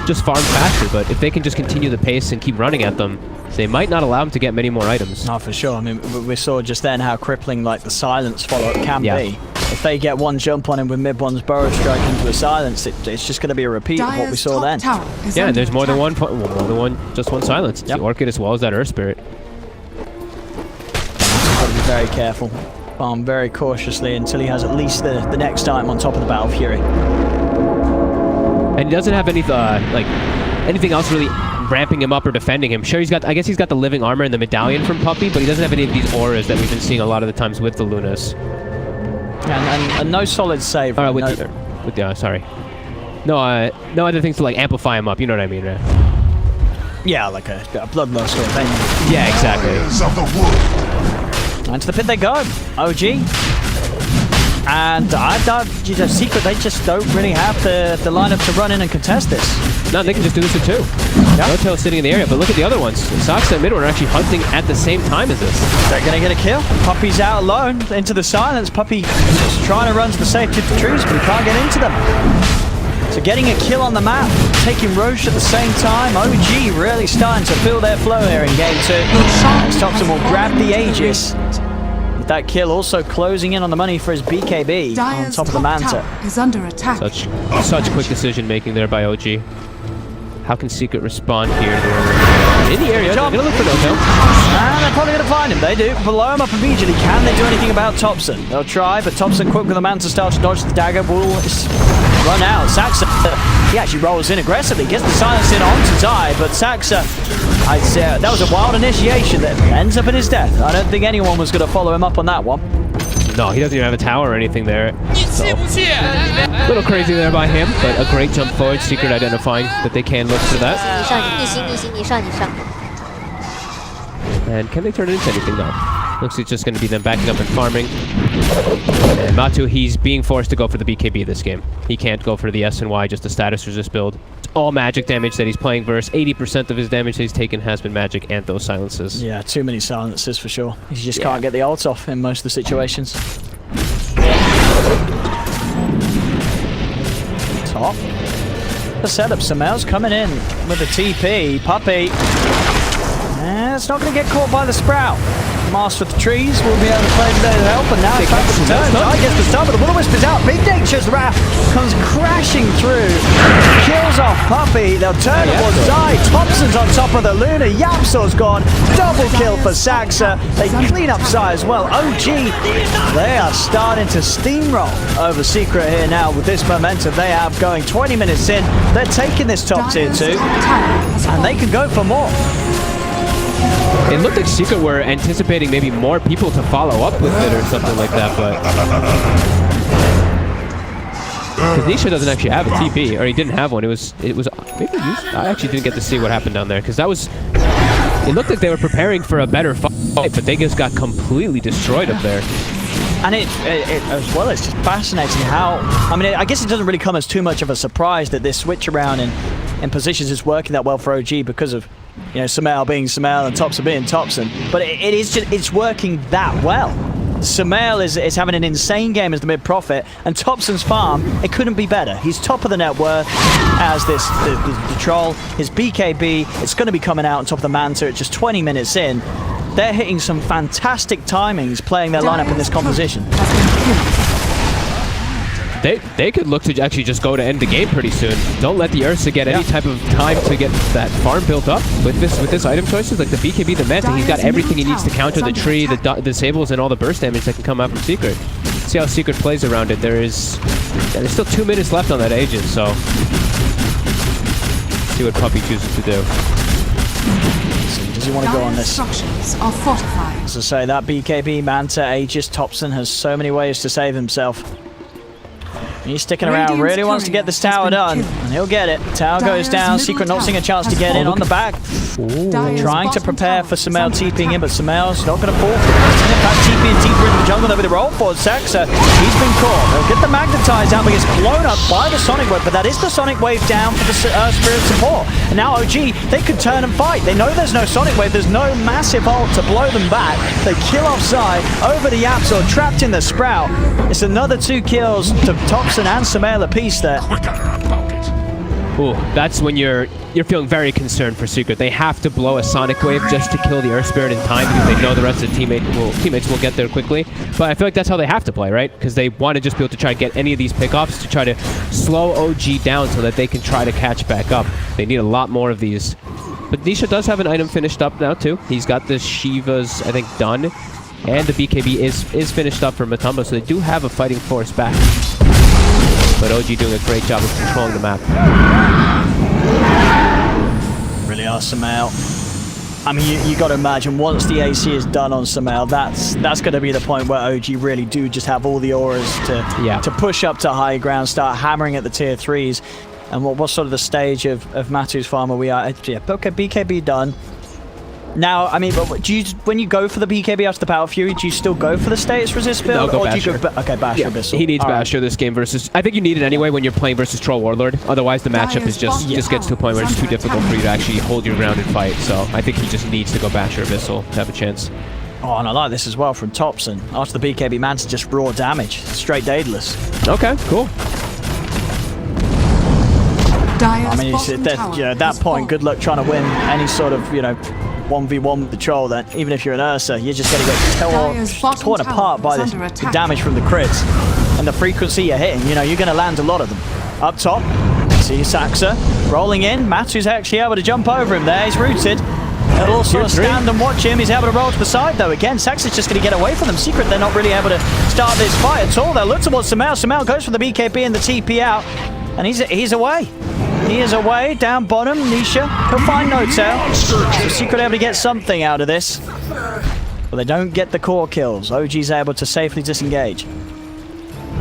just farm faster. But if they can just continue the pace and keep running at them, they might not allow him to get many more items.
No, for sure. I mean, we saw just then how crippling like the silence follow-up can be. If they get one jump on him with Mid One's Burrow Strike into a silence, it's just going to be a repeat of what we saw then.
Yeah, and there's more than one, just one silence. It's the Orchid as well as that Earth Spirit.
Got to be very careful. Farm very cautiously until he has at least the next item on top of the Battle Fury.
And he doesn't have any like anything else really ramping him up or defending him. Sure, I guess he's got the living armor and the medallion from Puppey, but he doesn't have any of these auras that we've been seeing a lot of the times with the Lunas.
And no solid save.
Sorry. No other things to like amplify him up. You know what I mean, right?
Yeah, like a bloodlust sort of thing.
Yeah, exactly.
Of the wood.
And to the pit they go. OG. And I thought, Secret, they just don't really have the lineup to run in and contest this.
No, they can just do this with 2. No tail sitting in the area, but look at the other ones. Sox and Midward are actually hunting at the same time as this.
They're going to get a kill. Puppey's out alone into the silence. Puppey just trying to run to the safety of the trees, but he can't get into them. So getting a kill on the map, taking Roche at the same time. OG really starting to feel their flow here in game 2. As Thompson will grab the Aegis. With that kill also closing in on the money for his BKB on top of the Manta.
Is under attack.
Such quick decision making there by OG. How can Secret respond here? In the area, they're going to look for no-tail.
And they're probably going to find him. They do. Blow him up immediately. Can they do anything about Thompson? They'll try, but Thompson quick with the Manta start to dodge the dagger. Will run out. Saxa, he actually rolls in aggressively. Gets the silence in onto Zai, but Saxa, I'd say that was a wild initiation that ends up in his death. I don't think anyone was going to follow him up on that one.
No, he doesn't even have a tower or anything there. So, a little crazy there by him, but a great jump forward. Secret identifying that they can look for that. And can they turn it into anything though? Looks like it's just going to be them backing up and farming. And Matu, he's being forced to go for the BKB this game. He can't go for the S and Y, just the status resist build. It's all magic damage that he's playing versus 80% of his damage that he's taken has been magic and those silences.
Yeah, too many silences for sure. He just can't get the ult off in most of the situations. Top. The setup, Samel's coming in with a TP. Puppey. And it's not going to get caught by the Sprout. Master with the trees will be able to play today to help, and now it's back with the turn. I guess the start, but the Will-O-Wisp is out. Big Nature's Wrath comes crashing through. Kills off Puppey. They'll turn towards Zai. Thompson's on top of the Luna. Yapsor's gone. Double kill for Saxa. They clean up Zai as well. OG, they are starting to steamroll over Secret here now with this momentum they have going 20 minutes in. They're taking this top tier 2, and they can go for more.
It looked like Secret were anticipating maybe more people to follow up with it or something like that, but... Because Nisha doesn't actually have a TP, or he didn't have one. It was maybe used. I actually didn't get to see what happened down there, because that was... It looked like they were preparing for a better fight, but they just got completely destroyed up there.
And it as well, it's just fascinating how... I mean, I guess it doesn't really come as too much of a surprise that this switch around in positions is working that well for OG because of, you know, Samel being Samel and Thompson being Thompson. But it's working that well. Samel is having an insane game as the mid-prophet, and Thompson's farm, it couldn't be better. He's top of the net worth as the troll. His BKB, it's going to be coming out on top of the Manta at just 20 minutes in. They're hitting some fantastic timings playing their lineup in this composition.
They could look to actually just go to end the game pretty soon. Don't let the Ursa get any type of time to get that farm built up with this item choices. Like the BKB, the Manta, he's got everything he needs to counter the tree, the disables, and all the burst damage that can come out from Secret. See how Secret plays around it. There's still 2 minutes left on that agent, so see what Puppey chooses to do.
Does he want to go on this?
Are fortified.
As I say, that BKB, Manta, Aegis, Thompson has so many ways to save himself. He's sticking around, really wants to get this tower done, and he'll get it. Tower goes down, Secret not seeing a chance to get in on the back. Trying to prepare for Samel TPing in, but Samel's not going to fall. In fact, TPing deeper in the jungle, there'll be the roll for Saxa. He's been caught. They'll get the Magnetize out, but gets blown up by the Sonic Wave, but that is the Sonic Wave down for the Spirit support. And now OG, they could turn and fight. They know there's no Sonic Wave, there's no massive ult to blow them back. They kill off Zai, over the Yapsor, trapped in the Sprout. It's another 2 kills to Thompson and Samel apiece there.
Ooh, that's when you're feeling very concerned for Secret. They have to blow a Sonic Wave just to kill the Earth Spirit in time because they know the rest of the teammates will get there quickly. But I feel like that's how they have to play, right? Because they want to just be able to try to get any of these pickoffs to try to slow OG down so that they can try to catch back up. They need a lot more of these. But Nisha does have an item finished up now too. He's got the Shivas, I think, done. And the BKB is finished up for Matumbo, so they do have a fighting force back. But OG doing a great job of controlling the map.
Really are, Sumail. I mean, you got to imagine once the AC is done on Sumail, that's going to be the point where OG really do just have all the auras to push up to high ground, start hammering at the tier 3s. And what's sort of the stage of Matu's farm where we are? Yeah, okay, BKB done. Now, I mean, but when you go for the BKB after the Power Fury, do you still go for the status resist build?
No, go
or
Basher.
Do you go okay, Basher Abyssal.
He needs
All
Basher
right.
this game versus... I think you need it anyway when you're playing versus Troll Warlord. Otherwise, the matchup is just gets to a point where it's too difficult for you to actually hold your ground and fight. So I think he just needs to go Basher Abyssal to have a chance.
Oh, and I like this as well from Thompson. After the BKB Manta, just raw damage. Straight Daedalus.
Okay, cool.
I mean, at that point, good luck trying to win any sort of, 1v1 with the Troll then. Even if you're an Ursa, you're just going to get torn apart by the damage from the crits and the frequency you're hitting. You're going to land a lot of them. Up top, see Saxa rolling in. Matu's actually able to jump over him there. He's rooted. They'll all sort of stand and watch him. He's able to roll to the side though. Again, Saxa's just going to get away from them. Secret, they're not really able to start this fight at all. They'll look towards Sumail. Sumail goes for the BKB and the TP out. And he's away. He is away, down bottom, Nisha. He'll find No Tail. So Secret able to get something out of this. But they don't get the core kills. OG's able to safely disengage.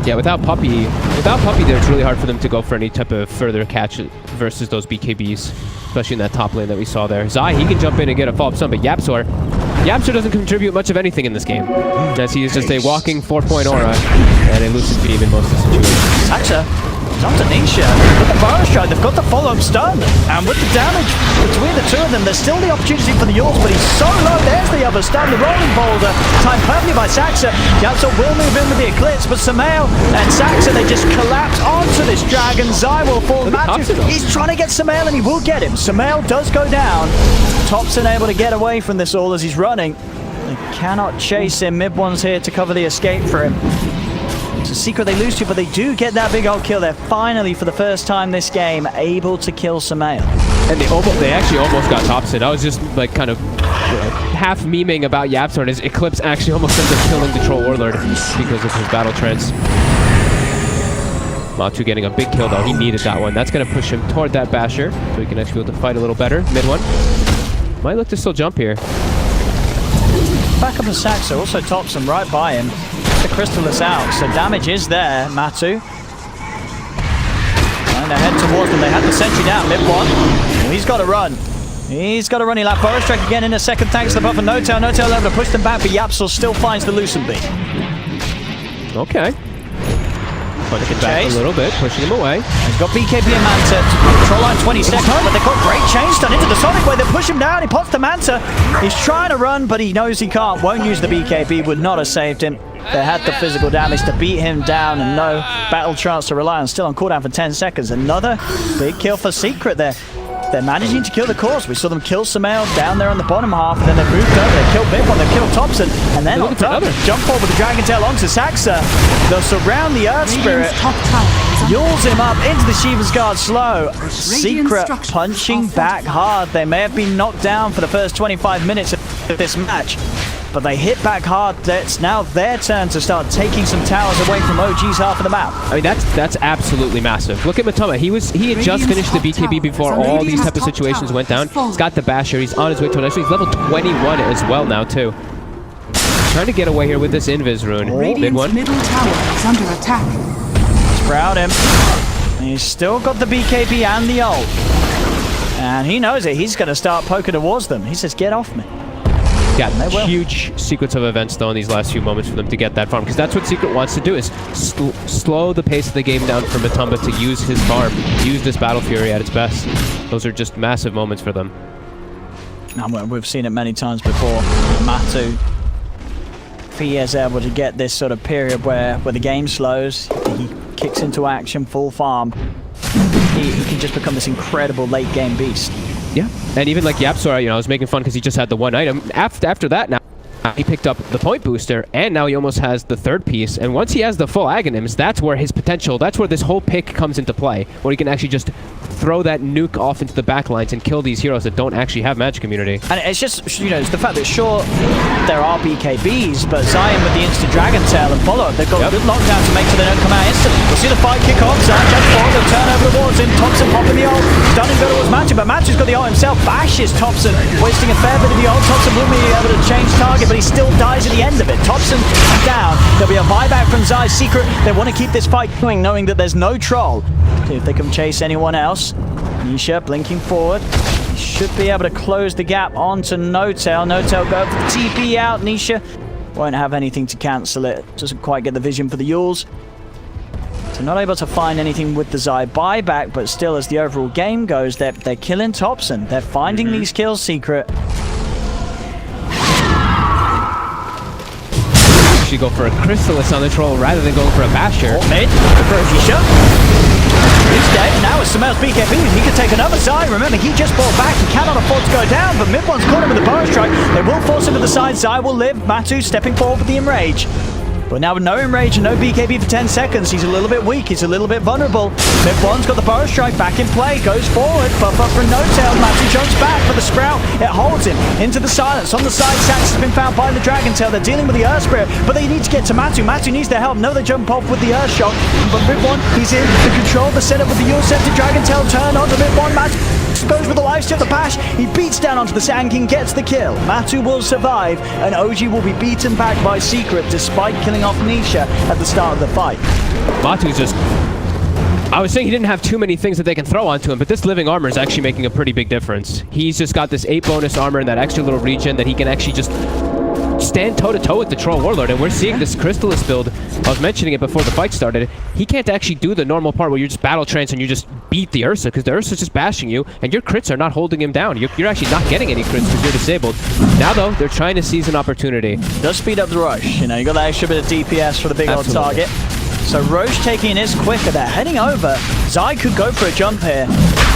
Yeah, without Puppey there, it's really hard for them to go for any type of further catch versus those BKBs, especially in that top lane that we saw there. Zai, he can jump in and get a follow-up stun, but Yapzor doesn't contribute much of anything in this game, as he is just a walking 4-point aura and a Lucid Beam in most of the situations.
Saxa. Up to Nisha. With the Burrow Strike, they've got the follow-up stun. And with the damage between the two of them, there's still the opportunity for the Yules, but he's so low. There's the other stun. The rolling boulder, timed perfectly by Saxa. Yapzor will move in with the Eclipse, but Sumail and Saxa, they just collapse onto this dragon. Zai will fall. He's trying to get Sumail, and he will get him. Sumail does go down. Thompson able to get away from this all as he's running. They cannot chase him. Mid one's here to cover the escape for him. It's a Secret they lose to, but they do get that big old kill. They're finally, for the first time this game, able to kill Sumail.
And they actually almost got Thompson. I was just like kind of half memeing about Yapzor, and his Eclipse actually almost ends up killing the Troll Warlord because of his battle trance. Matu getting a big kill though. He needed that one. That's going to push him toward that Basher, so he can actually be able to fight a little better. Mid one. Might look to still jump here.
Back up to Saxa, also Thompson right by him. The Crystal is out, so damage is there, Matu. And they head towards them. They had the sentry down, mid one. Well, he's got to run. He's got to run. He'll have Burrow Strike again in a second thanks to the buff of No Tail. No Tail able to push them back, but Yapzor still finds the Lucent Beam.
Okay. Punching back a little bit, pushing him away.
He's got BKB and Manta to control line 20 seconds, but they've got great chain stun into the Sonic Wave. They push him down, he pops the Manta. He's trying to run, but he knows he can't. Won't use the BKB, would not have saved him. They had the physical damage to beat him down and no battle trance to rely on. Still on cooldown for 10 seconds. Another big kill for Secret there. They're managing to kill the cores. We saw them kill Sumail down there on the bottom half, and then they moved over. They killed Bip1, they killed Thompson, and then on top, jump forward with the Dragon Tail onto Saxa. They'll surround the Earth Spirit, yules him up into the Shiva's Guard slow. Secret punching back hard. They may have been knocked down for the first 25 minutes of this match, but they hit back hard. It's now their turn to start taking some towers away from OG's half of the map.
I mean, that's absolutely massive. Look at Matoma. He had just finished the BKB before all these type of situations went down. He's got the Basher. He's on his way to it. Actually, he's level 21 as well now, too. Trying to get away here with this Invis rune. Mid one.
Middle tower is under attack.
Sprout him. He's still got the BKB and the ult. And he knows it. He's going to start poking towards them. He says, get off me.
Yeah, huge sequence of events though in these last few moments for them to get that farm, because that's what Secret wants to do, is slow the pace of the game down for Matumba to use his farm, use this Battle Fury at its best. Those are just massive moments for them.
And we've seen it many times before. Matu, if he is able to get this sort of period where the game slows, he kicks into action, full farm, he can just become this incredible late game beast.
Yeah, and even like Yapzor, I was making fun because he just had the one item. After that, now he picked up the point booster, and now he almost has the third piece. And once he has the full Aghanims, that's where his potential, that's where this whole pick comes into play, where he can actually just throw that nuke off into the back lines and kill these heroes that don't actually have magic immunity.
And it's just, you know, it's the fact that sure, there are BKBs, but Zion with the instant Dragon Tail and follow-up, they've got good lockdown to make sure they don't come out instantly. We'll see the fight kick off. Zion jumps forward, they'll turn over the wards in. Thompson popping the ult. Stunning go towards Matu, but Matu's got the ult himself. Bashes Thompson, wasting a fair bit of the ult. Thompson will be able to change target, but he still dies at the end of it. Thompson down. There'll be a buyback from Zai's Secret. They want to keep this fight going, knowing that there's no troll. See if they can chase anyone else. Nisha blinking forward. He should be able to close the gap onto No-Tail. No-Tail go for the TP out. Nisha won't have anything to cancel it. Doesn't quite get the vision for the Yules. So not able to find anything with the Zai buyback, but still as the overall game goes, they're killing Thompson. They're finding these kills, Secret.
Actually go for a Chrysalis on the troll rather than going for a Basher.
Mid, Nisha. He's dead. Now it's Samel's BKB. He can take another Zai. Remember, he just bought back. He cannot afford to go down, but Mid-One's caught him with the Burrow Strike. They will force him to the side. Zai will live. Matu stepping forward with the Enrage. But now with no Enrage and no BKB for 10 seconds, he's a little bit weak. He's a little bit vulnerable. Mid-One's got the Burrow Strike back in play. Goes forward. Buff up for No-Tail. Matu jumps back for the Sprout. It holds him into the silence. On the side, Sax has been found by the Dragon Tail. They're dealing with the Earth Spirit, but they need to get to Matu. Matu needs their help. No, they jump off with the Earth Shock. But Mid-One, he's in to control the setup with the Yule Scepter. Dragon Tail turn on the Mid-One. Matu goes with the lifesteal, the bash. He beats down onto the Sand King, gets the kill. Matu will survive, and OG will be beaten back by Secret despite killing off Nisha at the start of the fight.
Matu's just... I was saying he didn't have too many things that they can throw onto him, but this living armor is actually making a pretty big difference. He's just got this 8 bonus armor and that extra little regen that he can actually just stand toe-to-toe with the Troll Warlord, and we're seeing this Chrysalis build. I was mentioning it before the fight started. He can't actually do the normal part where you just battle trance and you just beat the Ursa, because the Ursa's just bashing you, and your crits are not holding him down. You're actually not getting any crits because you're disabled. Now, though, they're trying to seize an opportunity.
Does speed up the rush. You know, you got that extra bit of DPS for the big old target. So Roche taking it is quicker. They're heading over. Zai could go for a jump here.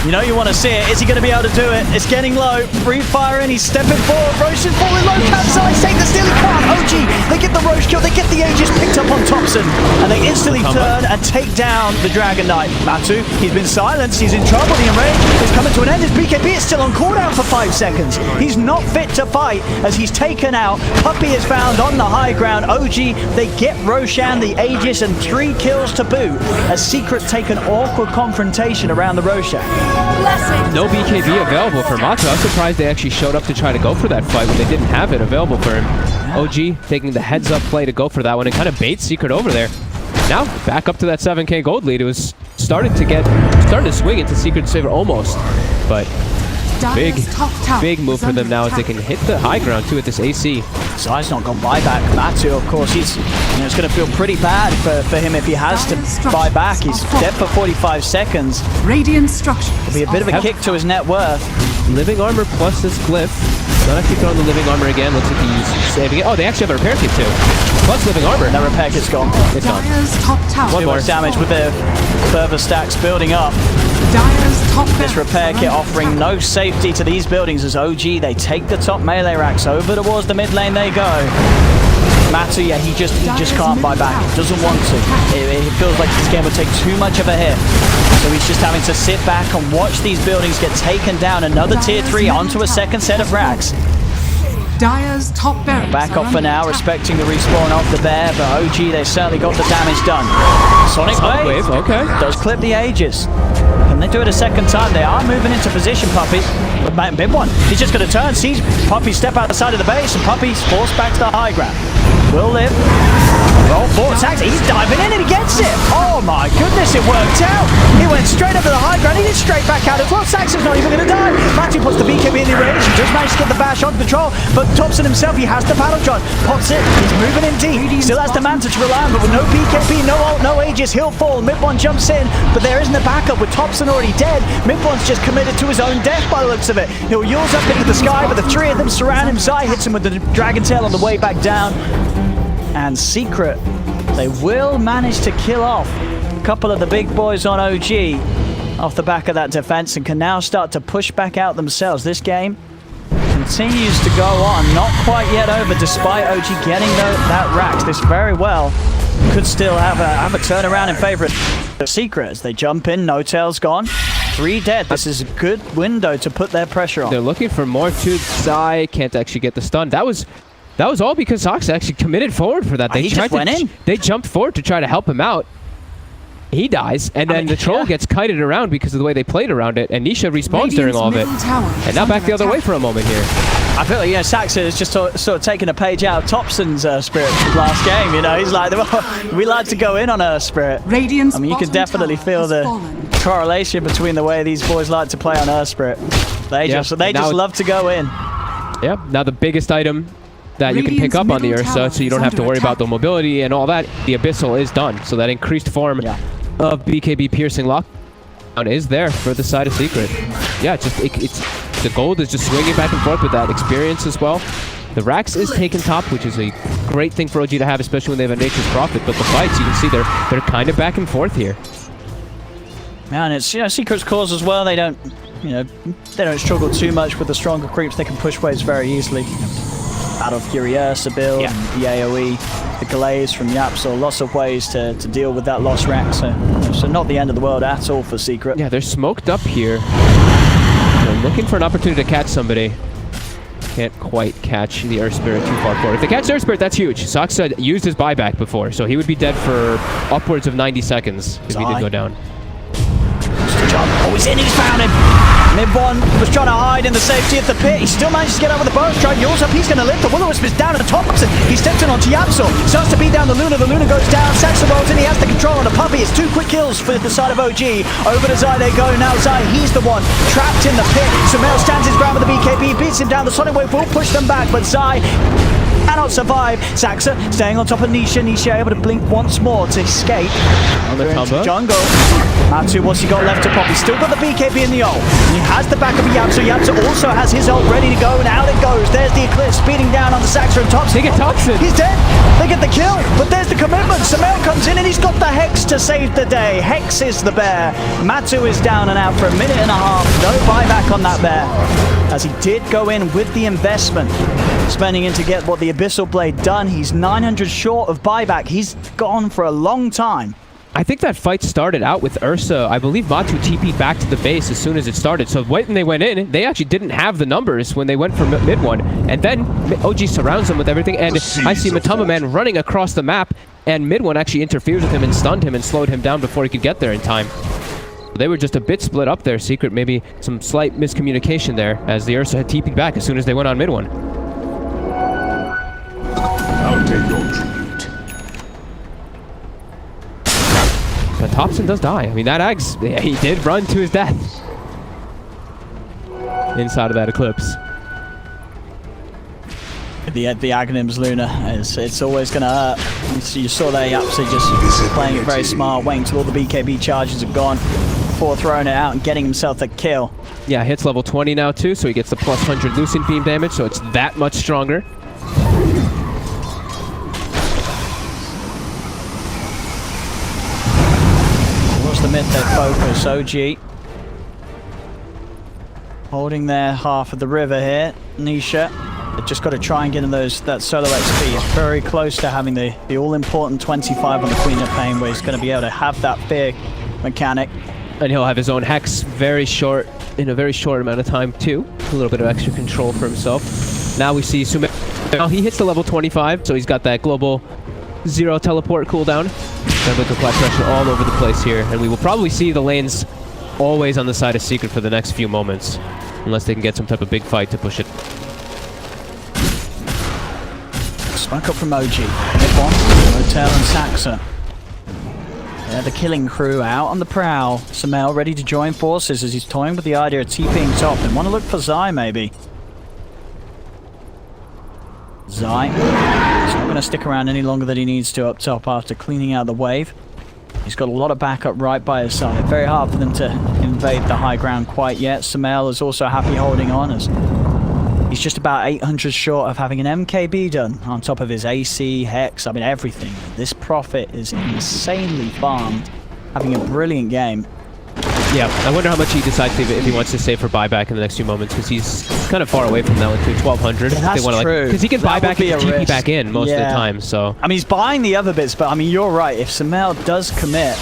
You know you want to see it. Is he going to be able to do it? It's getting low. Free fire in. He's stepping forward. Roche is falling low. Can Zai take the stealing crown? OG, they get the Roche kill. They get the Aegis picked up on Thompson. And they instantly turn and take down the Dragon Knight. Matu, he's been silenced. He's in trouble. The Enrage is coming to an end. His BKB is still on cooldown for 5 seconds. He's not fit to fight as he's taken out. Puppey is found on the high ground. OG, they get Roshan, the Aegis, and 3 kills to boot as Secret take an awkward confrontation around the Roshan.
No BKB available for Matu. I was surprised they actually showed up to try to go for that fight when they didn't have it available for him. OG taking the heads-up play to go for that one and kind of bait Secret over there. Now, back up to that 7k gold lead. It was starting to swing into Secret's favor almost, but big move for them now as they can hit the high ground too at this AC.
Zai's not gone buyback. Matu, of course, it's going to feel pretty bad for him if he has to buy back. He's dead for 45 seconds.
Radiant structure.
It'll be a bit of a kick to his net worth.
Living armor plus this glyph. Not actually throwing the living armor again. Looks like he's saving it. Oh, they actually have a repair kit too. Plus living armor.
That repair kit's gone.
It's gone.
Top tower.
Too much damage with their further stacks building up. This repair kit offering no safety to these buildings as OG, they take the top melee racks over towards the mid lane they go. Matu, yeah, he just can't buy back. Doesn't want to. It feels like this game will take too much of a hit. So he's just having to sit back and watch these buildings get taken down. Another tier 3 onto a second set of racks.
Dire's top barracks.
Back off for now, respecting the respawn of the bear, but OG, they certainly got the damage done. Sonic Wave,
okay.
Does clip the Aegis. Can they do it a second time? They are moving into position, Puppey. But big one. He's just going to turn, sees Puppey step out the side of the base, and Puppey's forced back to the high ground. Will live. Roll forward, Sax. He's diving in and he gets it. Oh my goodness, it worked out. He went straight up to the high ground. He did straight back out as well. Sax is not even going to die. Matu puts the BKB in the range. He just managed to get the bash onto the troll. But Thompson himself, he has the battle John. Pops it. He's moving in deep. Still has the Manta to rely on, but with no BKB, no ult, no Aegis, he'll fall. Mid-One jumps in, but there isn't a backup with Thompson already dead. Mid-One's just committed to his own death by the looks of it. He'll Yules up into the sky, but the 3 of them surround him. Zai hits him with the Dragon Tail on the way back down. And Secret, they will manage to kill off a couple of the big boys on OG off the back of that defense and can now start to push back out themselves. This game continues to go on, not quite yet over despite OG getting that racks. This very well could still have a turnaround in favor of Secret as they jump in. No-Tail's gone. 3 dead. This is a good window to put their pressure on.
They're looking for more too. Zai can't actually get the stun. That was all because Sox actually committed forward for that.
He just went in.
They jumped forward to try to help him out. He dies, and then the troll gets kited around because of the way they played around it, and Nisha respawns during all of it. And now back the other way for a moment here.
I feel like, yeah, Saxa is just sort of taking a page out of Thompson's spirit from last game. You know, he's like, we like to go in on Earth Spirit.
Radiant's
I mean, you can
bottom
definitely
tower
feel
has
the
fallen.
correlation between the way these boys like to play on Earth Spirit. They just love to go in.
Yeah, now the biggest item that you can pick up on the Ursa, so you don't have to worry about the mobility and all that, the Abyssal is done. So that increased form of BKB piercing lockdown is there for the side of Secret. Yeah, it's the gold is just swinging back and forth with that experience as well. The Rax is taking top, which is a great thing for OG to have, especially when they have a Nature's Prophet. But the fights, you can see they're kind of back and forth here.
Man, it's, you know, Secret's cause as well. They don't struggle too much with the stronger creeps. They can push waves very easily. Out of Furiosa build, and the AoE, the glaze from Yapsor, lots of ways to deal with that lost rack. So not the end of the world at all for Secret.
Yeah, they're smoked up here. They're looking for an opportunity to catch somebody. Can't quite catch the Earth Spirit too far forward. If they catch Earth Spirit, that's huge. Soxa used his buyback before, so he would be dead for upwards of 90 seconds if he did go down.
Oh, he's in, he's found him. Mid-1 was trying to hide in the safety of the pit. He still manages to get out with the bow strike. He's going to lift. The Will-O-Wisp is down at the top. He steps in onto Yapsor. Starts to beat down the Luna. The Luna goes down. Saxa rolls in. He has the control on the puppy. It's 2 quick kills for the side of OG. Over to Zai they go. Now Zai, he's the one trapped in the pit. Sumail stands his ground with the BKB. Beats him down. The Sonic Wave will push them back, but Zai cannot survive. Saxa staying on top of Nisha. Nisha able to blink once more to escape.
On the combo.
Jungle. Matu, what's he got left to pop? He's still got the BKB in the ult. And he has the back of a Yapsor. Yapsor also has his ult ready to go, and out it goes. There's the Eclipse speeding down on the Saxa and Thompson.
They get Thompson.
He's dead. They get the kill, but there's the commitment. Sumail comes in and he's got the Hex to save the day. Hex is the bear. Matu is down and out for a minute and a half. No buyback on that bear, as he did go in with the investment, spending in to get what the Abyssal Blade done. He's 900 short of buyback. He's gone for a long time.
I think that fight started out with Ursa. I believe Matu TP'd back to the base as soon as it started. So when they went in, they actually didn't have the numbers when they went for mid-1. And then OG surrounds them with everything. And I see Matamba Man running across the map. And mid-1 actually interfered with him and stunned him and slowed him down before he could get there in time. They were just a bit split up there. Secret, maybe some slight miscommunication there, as the Ursa had TP'd back as soon as they went on mid-1.
I'll take your tribute.
But Thompson does die. I mean, that Ags, he did run to his death inside of that Eclipse.
The Aghanims Luna, it's always going to hurt. You saw there Yapsor just playing it very smart, waiting till all the BKB charges are gone before throwing it out and getting himself the kill.
Yeah, hits level 20 now too, so he gets the plus 100 Lucent Beam damage, so it's that much stronger.
The mid they focus. OG holding their half of the river here. Nisha, they've just got to try and get in that solo XP. It's very close to having the all-important 25 on the Queen of Pain, where he's going to be able to have that fear mechanic.
And he'll have his own Hex in a very short amount of time too. A little bit of extra control for himself. Now we see Sumail. Now he hits the level 25, so he's got that global 0 teleport cooldown. Going to apply pressure all over the place here, and we will probably see the lanes always on the side of Secret for the next few moments, unless they can get some type of big fight to push it.
Smoke up from OG. Mid-1, Hotel and Saxa. The killing crew out on the prowl. Sumail ready to join forces as he's toying with the idea of TPing top. They want to look for Zai, maybe. Zai. He's not going to stick around any longer than he needs to up top after cleaning out the wave. He's got a lot of backup right by his side. Very hard for them to invade the high ground quite yet. Sumail is also happy holding on, as he's just about 800 short of having an MKB done on top of his AC, Hex, I mean everything. This Prophet is insanely farmed, having a brilliant game.
Yeah, I wonder how much he decides if he wants to save for buyback in the next few moments, because he's kind of far away from that one too. 1200.
Yeah, that's true.
Because he can buy back and TP back in most of the time. So
I mean, he's buying the other bits, but I mean, you're right. If Sumail does commit,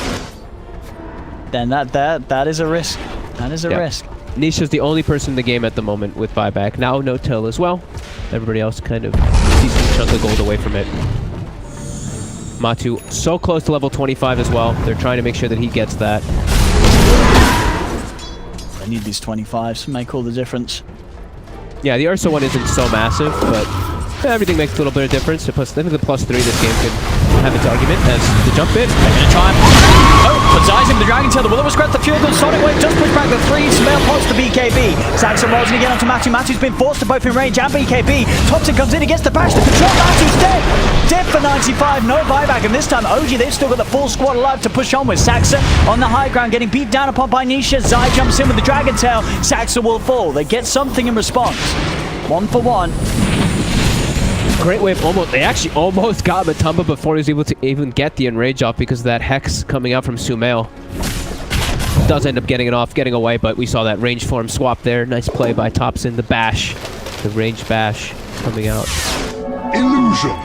then that is a risk. That is a risk.
Nisha's the only person in the game at the moment with buyback. Now no till as well. Everybody else kind of a decent chunk of gold away from it. Matu so close to level 25 as well. They're trying to make sure that he gets that.
I need these 25s to make all the difference.
Yeah, the Ursa one isn't so massive, but everything makes a little bit of difference. I think the +3 this game could have its argument as the jump in.
They're going to try and... Oh, but Zizing the Dragon Tail, the Will-O-Wisp grabs the Fury Gun, Sonic Wave just push back the 3, Smail pots the BKB. Saxon rolls in again onto Matu. Matu's been forced to both in range and BKB. Thompson comes in, he gets the bash, the control, Matu's dead! Dead for 95, no buyback, and this time OG, they've still got the full squad alive to push on with Saxon on the high ground, getting beat down upon by Nisha. Zai jumps in with the Dragon Tail, Saxon will fall. They get something in response. 1 for 1.
Great wave, almost. They actually almost got Matumba before he was able to even get the enrage off because of that Hex coming out from Sumail. Does end up getting it off, getting away, but we saw that range form swap there. Nice play by Topson. The bash, the range bash coming out.
Illusion.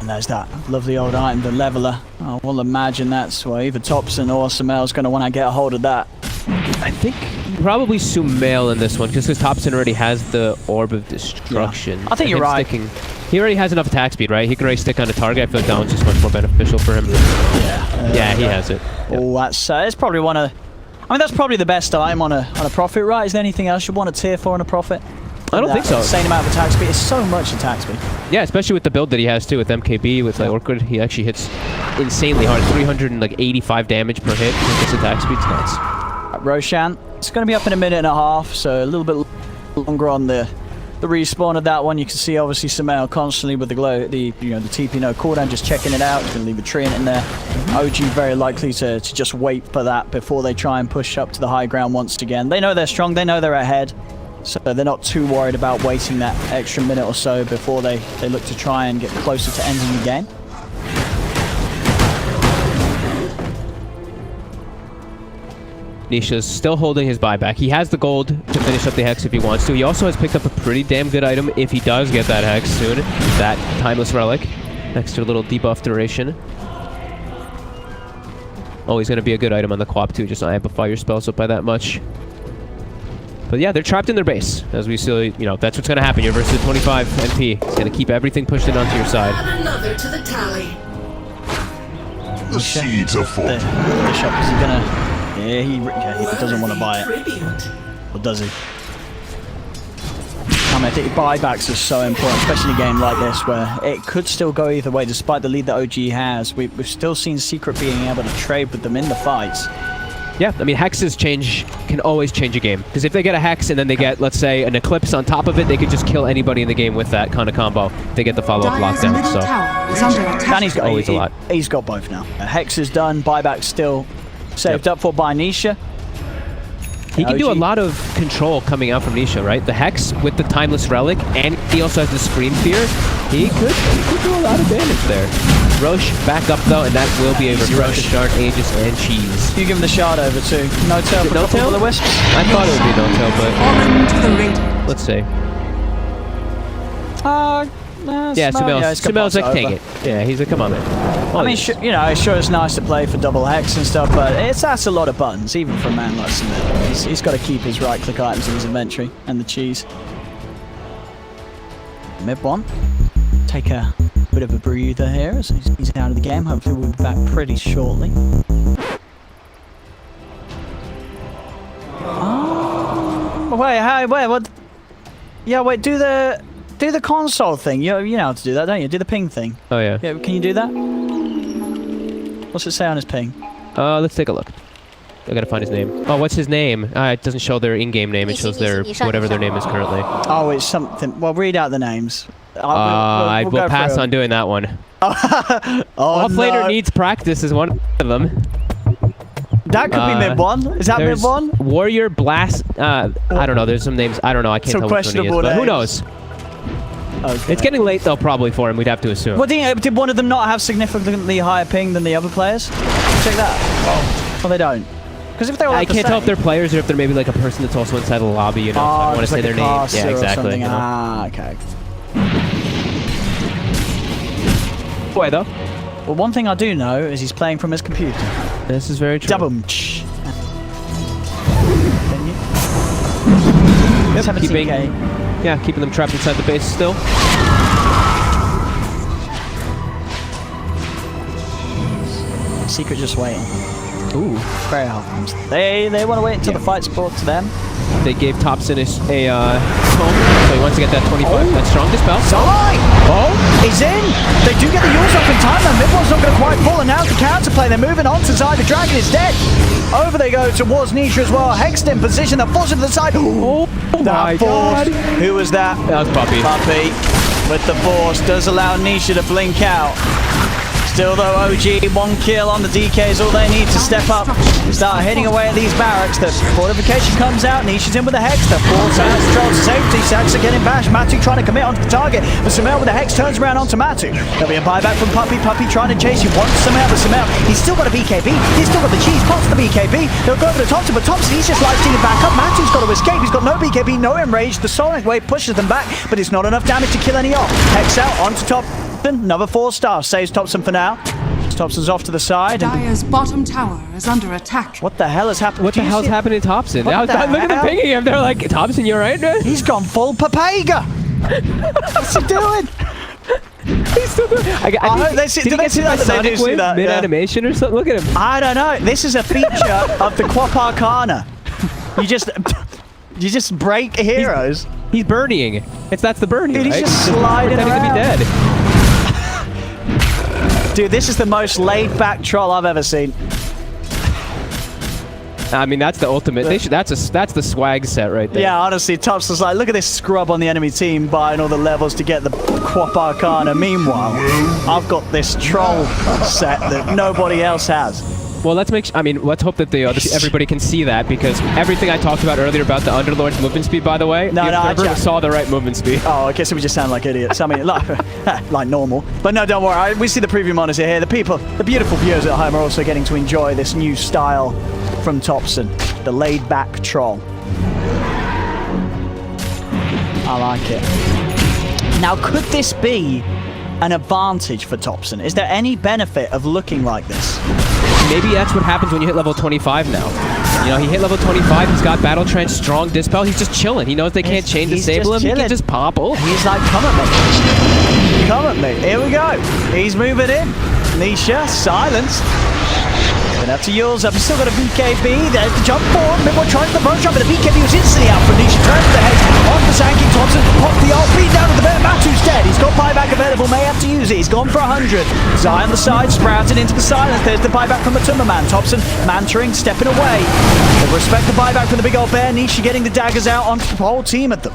And there's that lovely old item, the Leveler. I will imagine that's why either Topson or Sumail's going to want to get a hold of that.
I think probably Sumail in this one, just because Topson already has the Orb of Destruction.
Yeah. I think you're right.
He already has enough attack speed, right? He can already stick on a target. I feel like that one's just much more beneficial for him. Yeah, he has it. Yep.
Oh, that's it's probably one of... I mean, that's probably the best item on a Prophet, right? Is there anything else you want a tier 4 on a Prophet?
I don't think so.
Insane amount of attack speed. It's so much attack speed.
Yeah, especially with the build that he has too, with MKB, with like Orchid, he actually hits insanely hard. 385 damage per hit with this attack speed. It's nuts.
Roshan, it's going to be up in a minute and a half, so a little bit longer on the respawn of that one. You can see obviously Sumail constantly with the TP no cooldown, just checking it out. He's going to leave a tree in there. OG very likely to just wait for that before they try and push up to the high ground once again. They know they're strong, they know they're ahead, so they're not too worried about waiting that extra minute or so before they look to try and get closer to ending the game.
Nisha's still holding his buyback. He has the gold to finish up the Hex if he wants to. He also has picked up a pretty damn good item if he does get that Hex soon. That Timeless Relic. Extra little debuff duration. Always going to be a good item on the co-op too, just not amplify your spells up by that much. But yeah, they're trapped in their base. As we see, that's what's going to happen. You're versus 25 MP. It's going to keep everything pushed in onto your side.
Add another to the tally.
The seeds are falling.
Bishop, is he going to... Yeah, he doesn't want to buy it. Or does he? I mean, I think buybacks are so important, especially in a game like this where it could still go either way. Despite the lead that OG has, we've still seen Secret being able to trade with them in the fights.
Yeah, I mean, Hexes can always change a game. Because if they get a Hex and then they get, let's say, an Eclipse on top of it, they could just kill anybody in the game with that kind of combo. They get the follow-up lockdown, so...
And he's got,
always a lot.
He's got both now. Hex is done, buyback still saved up for by Nisha.
He can do a lot of control coming out from Nisha, right? The Hex with the Timeless Relic, and he also has the Scream Fear. He could do a lot of damage there. Roche back up though, and that will be a refresh start, Aegis, and Cheese.
You give him the shard over too. No tail for
no tail?
The Wisps?
I thought it would be no tail, but let's see. Yeah, Sumail's like, take it. Yeah, he's like, come on, man.
I mean, sure it's nice to play for double Hex and stuff, but that's a lot of buttons, even for a man like Sumail. He's got to keep his right-click items in his inventory, and the cheese. Mid one. Take a bit of a breather here as he's out of the game. Hopefully we'll be back pretty shortly. Oh, wait, what? Yeah, wait, do the console thing. You know how to do that, don't you? Do the ping thing.
Oh, yeah.
Yeah, can you do that? What's it say on his ping?
Let's take a look. I gotta find his name. Oh, what's his name? It doesn't show their in-game name. It shows their whatever their name is currently.
Oh, it's something. Well, read out the names.
I will pass on doing that one. Offlaner needs practice is one of them.
That could be mid one. Is that mid one?
Warrior Blast. I don't know. There's some names. I don't know. I can't tell which one he is. But who knows? Okay. It's getting late though, probably for him. We'd have to assume.
Well, did one of them not have significantly higher ping than the other players? Check that. Oh, they don't. Because if they were, I
can't tell if they're players or if they're maybe like a person that's also inside the lobby. You know, so I want to say their name. Yeah, exactly. You know?
Ah, okay.
Boy, though.
Well, one thing I do know is he's playing from his computer.
This is very true.
Double. 17k.
Keeping them trapped inside the base still.
Secret just waiting.
Ooh.
Very hard. They want to wait until the fight's brought to them.
They gave Topson a tome, so he wants to get that 25. That strong dispel.
Zai! Oh, he's in! They do get the Yules off in time, and Midwall's not going to quite fall, and now's the counterplay. They're moving on to Zai. The dragon is dead. Over they go towards Nisha as well. Hexed in position. They're forced to the side. Oh,
my God.
Who was that?
That was Puppey.
Puppey with the force does allow Nisha to blink out. Still though, OG, 1 kill on the DK is all they need to step up. Start heading away at these barracks. The fortification comes out. Nisha's in with the Hex. The force has control safety. Sax are getting bashed. Matu trying to commit onto the target. But Samel with the Hex turns around onto Matu. There'll be a buyback from Puppey. Puppey trying to chase you. Wants Samel, but Samel, he's still got a BKB. He's still got the cheese. Pops the BKB. They'll go over to Thompson, but Thompson, he's just life stealing back up. Matu's got to escape. He's got no BKB, no enrage. The Sonic Wave pushes them back, but it's not enough damage to kill any off. Hex out onto Thompson. Another 4-star. Saves Thompson for now. Thompson's off to the side.
Dire's bottom tower is under attack.
What the hell has happened?
What the hell's happening to Thompson? Look at them pinging him. They're like, Thompson, you alright, man?
He's gone full Papega. What's he doing?
He's still doing. I hope
they see. Do they see that? They do see that.
Mid animation or something. Look at him.
I don't know. This is a feature of the Quap Arcana. You just break heroes.
He's burning. That's the burning.
Dude,
right?
He's just sliding around.
To be dead.
Dude, this is the most laid-back troll I've ever seen.
I mean, that's the ultimate. That's the swag set right there.
Yeah, honestly, Thompson's like, look at this scrub on the enemy team buying all the levels to get the Quap Arcana. Meanwhile, I've got this troll set that nobody else has.
Well, let's hope that everybody can see that, because everything I talked about earlier about the Underlord's movement speed, by the way, I saw the right movement speed.
Oh, I guess we just sound like idiots. I mean, like normal. But no, don't worry. We see the preview monitor here. The beautiful viewers at home are also getting to enjoy this new style from Thompson, the laid-back troll. I like it. Now, could this be an advantage for Thompson? Is there any benefit of looking like this?
Maybe that's what happens when you hit level 25 now. You know, he hit level 25, he's got Battle Trench, strong Dispel, he's just chilling. He knows they can't chain disable him, he can just pop. Oh.
He's like, come at me. Come at me. Here we go. He's moving in. Nisha, silence. Going up to Yules up. He's still got a BKB. There's the jump forward. Midway tries the burst jump, but the BKB was instantly out from Nisha. Turns the head on the Sanking Thompson. Pops the ult. Beat down to the bear. Matu's dead. He's got buyback available. May have to use it. He's gone for 100. Zai on the side. Sprouted into the silence. There's the buyback from the Timberman. Thompson mantering, stepping away. They respect the buyback from the big old bear. Nisha getting the daggers out on the whole team at them.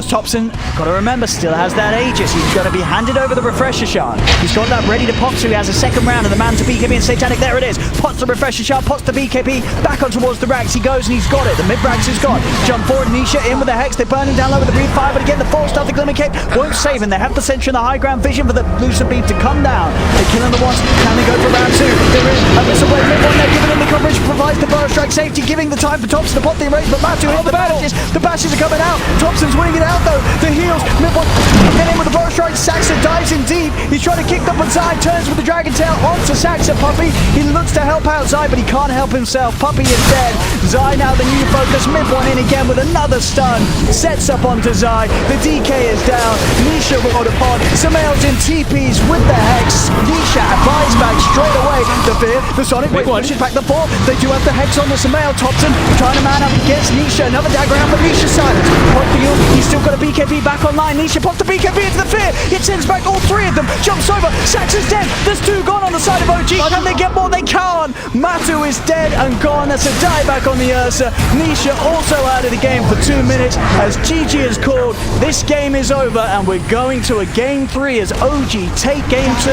Thompson, got to remember, still has that Aegis. He's got to be handed over the Refresher Shard. He's got that ready to pop, so he has a second round of the man to BKB and Satanic. There it is. Pots the Refresher Shard, pots the BKB. Back on towards the racks. He goes and he's got it. The mid-racks is gone. Jump forward, Nisha in with the Hex. They're burning down low with the Breathe Fire, but again, the False Start, the Glimmer Cape won't save him. They have the Sentry and the high ground vision for the Lucid Beam to come down. They're killing the ones. Can they go for round 2? There is a missile wave. Mid-one, they're giving him the coverage, provides the Burrow Strike safety, giving the time for Thompson to pop the erase, but Matu hit the bashes. The bashes are coming out. Thompson's winning it out though. The heals. Mid-one, get in with the Burrow Strike. Saxa dives in deep. He's trying to kick up on Zai, turns with the Dragon Tail onto Saxa. Puppey, he looks to help out Zai, but he can't help himself. Puppey is dead. Zai now the new focus. Mid-one in again with another stun. Sets up onto Zai. The DK is down. Nisha rolled upon. Samael's in TPs with the Hex. Nisha buys back straight away. The Fear, the Sonic Wave pushes back the 4. They do have the Hex on the Samael. Thompson trying to man up against Nisha. Another dagger out for Nisha silence. Point for you. He's still got a BKB back online. Nisha pops the BKB into the Fear. It sends back all 3 of them. Jumps over. Sax is dead. There's 2 gone on the side of OG. Can they get more? They can't. Matu is dead and gone. That's a dieback on the Ursa. Nisha also out of the game for 2 minutes as GG is called. This game is over and we're going to a game 3 as OG take game 2.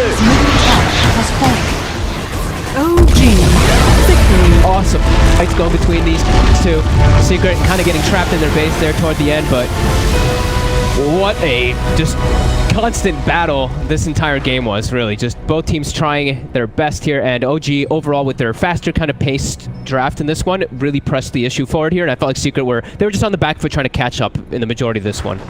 OG victory.
Awesome. Fights going between these two. Secret kind of getting trapped in their base there toward the end, but what a just constant battle this entire game was, really. Just both teams trying their best here, and OG overall with their faster kind of paced draft in this one really pressed the issue forward here, and I felt like Secret they were just on the back foot trying to catch up in the majority of this one.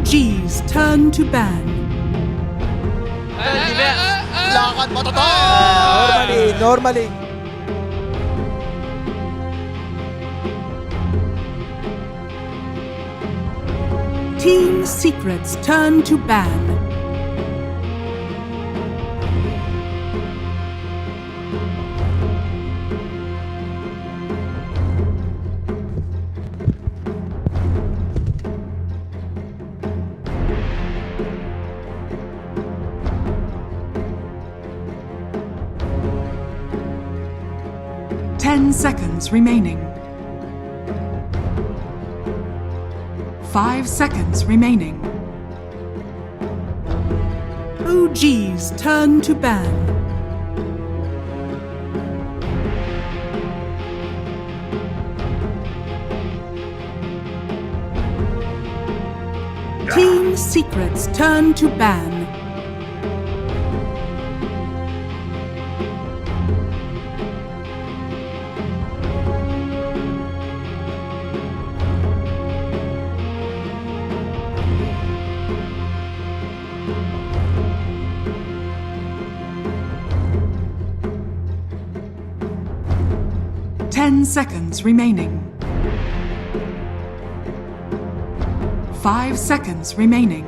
OG's turn to ban.
Lakad mo, totoo! Normally.
Team Secret's turn to ban. Ten seconds remaining. 5 seconds remaining. OG's turn to ban. Team Secret's turn to ban. Ten seconds remaining. 5 seconds remaining.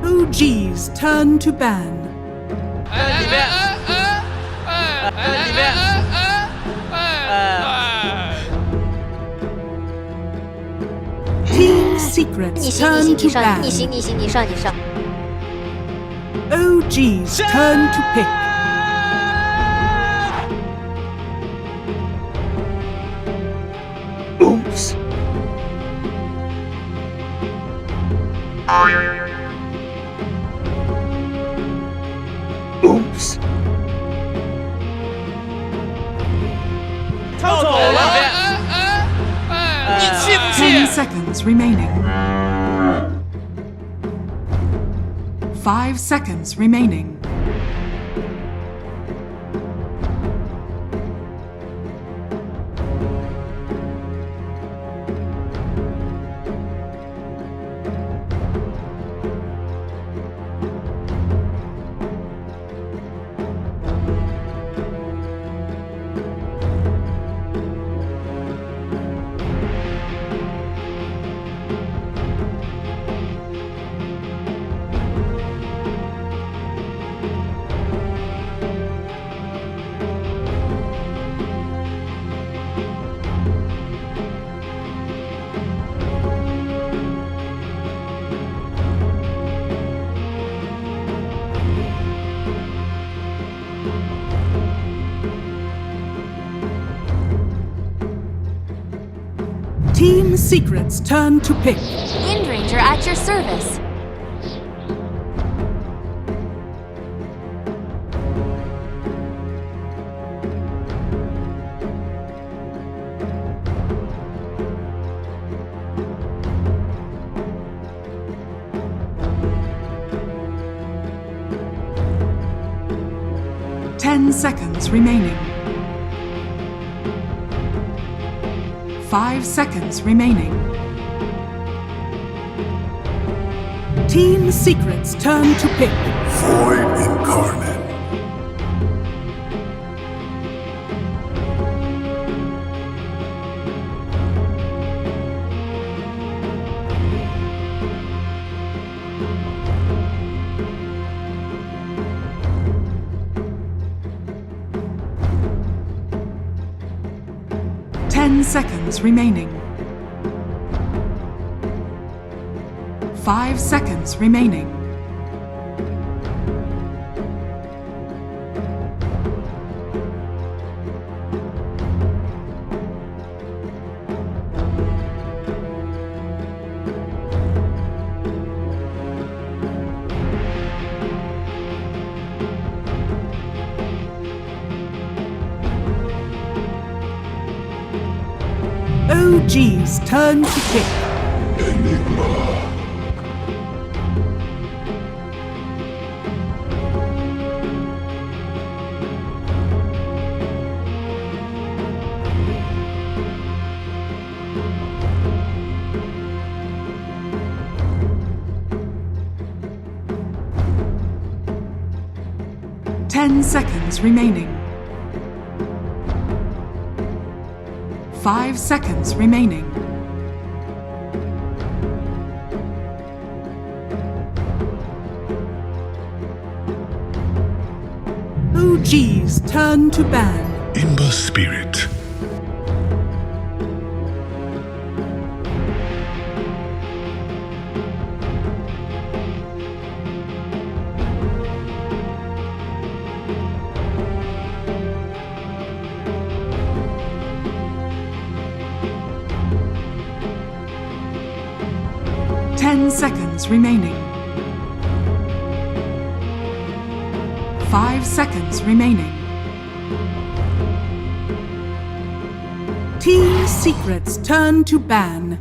OG's turn to ban. Team Secret's turn to ban. OG's turn to pick.
Oops. Oops.
Total.
10 seconds remaining. 5 seconds remaining. Team Secret's turn to pick.
Wind Ranger at your service.
Ten seconds remaining. 5 seconds remaining. Team Secret's turn to pick.
Void incarnate.
10 seconds remaining. 5 seconds remaining. OG's turn to pick.
Enigma.
10 seconds remaining. 5 seconds remaining. OG's turn to ban.
Imba Spirit.
10 seconds remaining. 5 seconds remaining. Team Secret's turn to ban.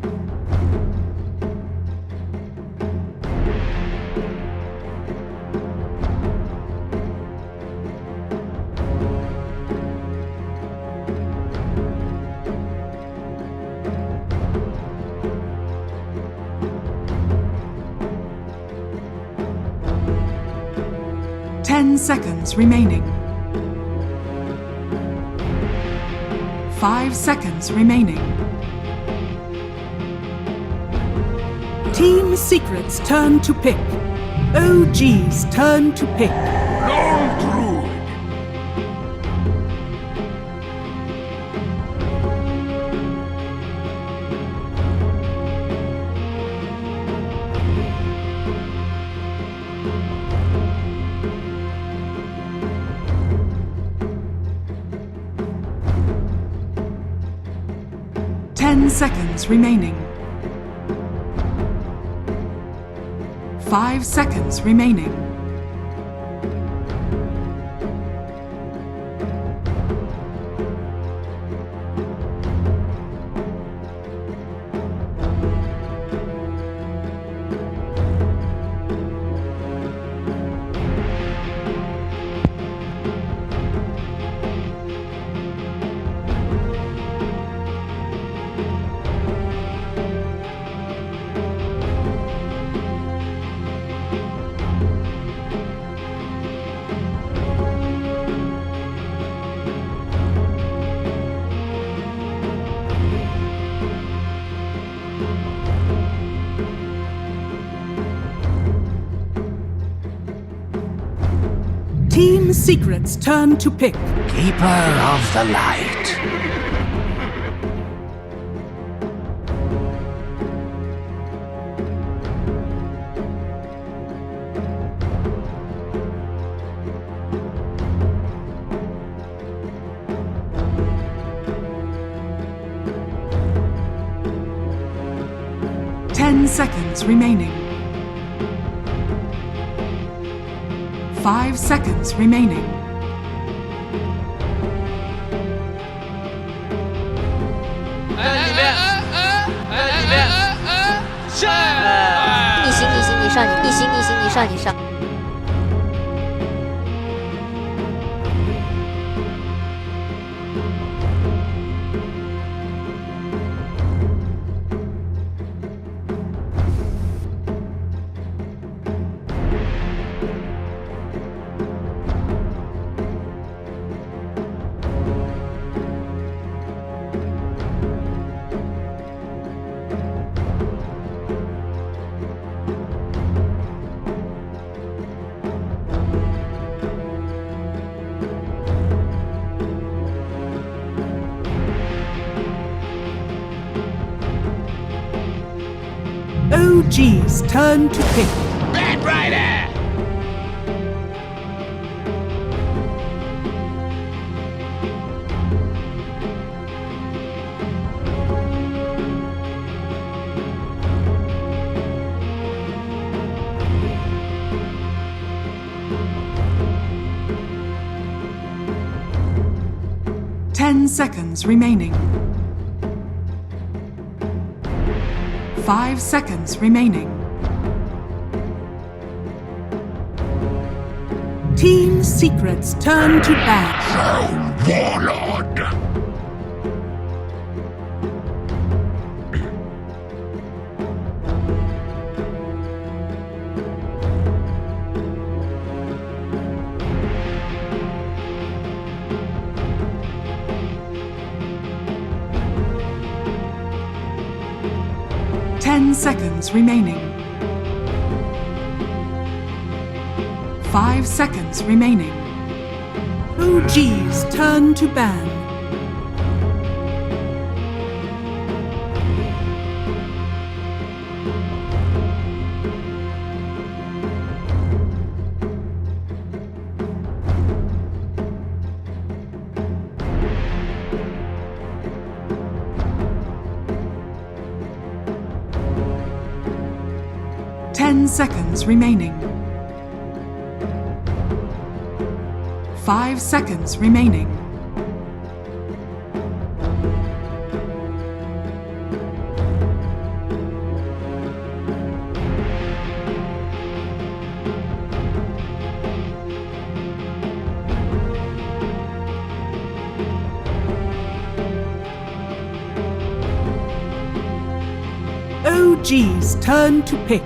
Seconds remaining. 5 seconds remaining. Team Secret's turn to pick. OG's turn to pick.
Long Druid.
10 seconds remaining. 5 seconds remaining. Team Secret's turn to pick.
Keeper of the Light.
10 seconds remaining. 5 seconds remaining.
逆行，你上。
OG's turn to pick.
Bad Rider!
10 seconds remaining. 5 seconds remaining. Team Secret's turn to ban.
Warlord!
10 seconds remaining. 5 seconds remaining. OG's turn to ban. Seconds remaining. 5 seconds remaining. OG's turn to pick.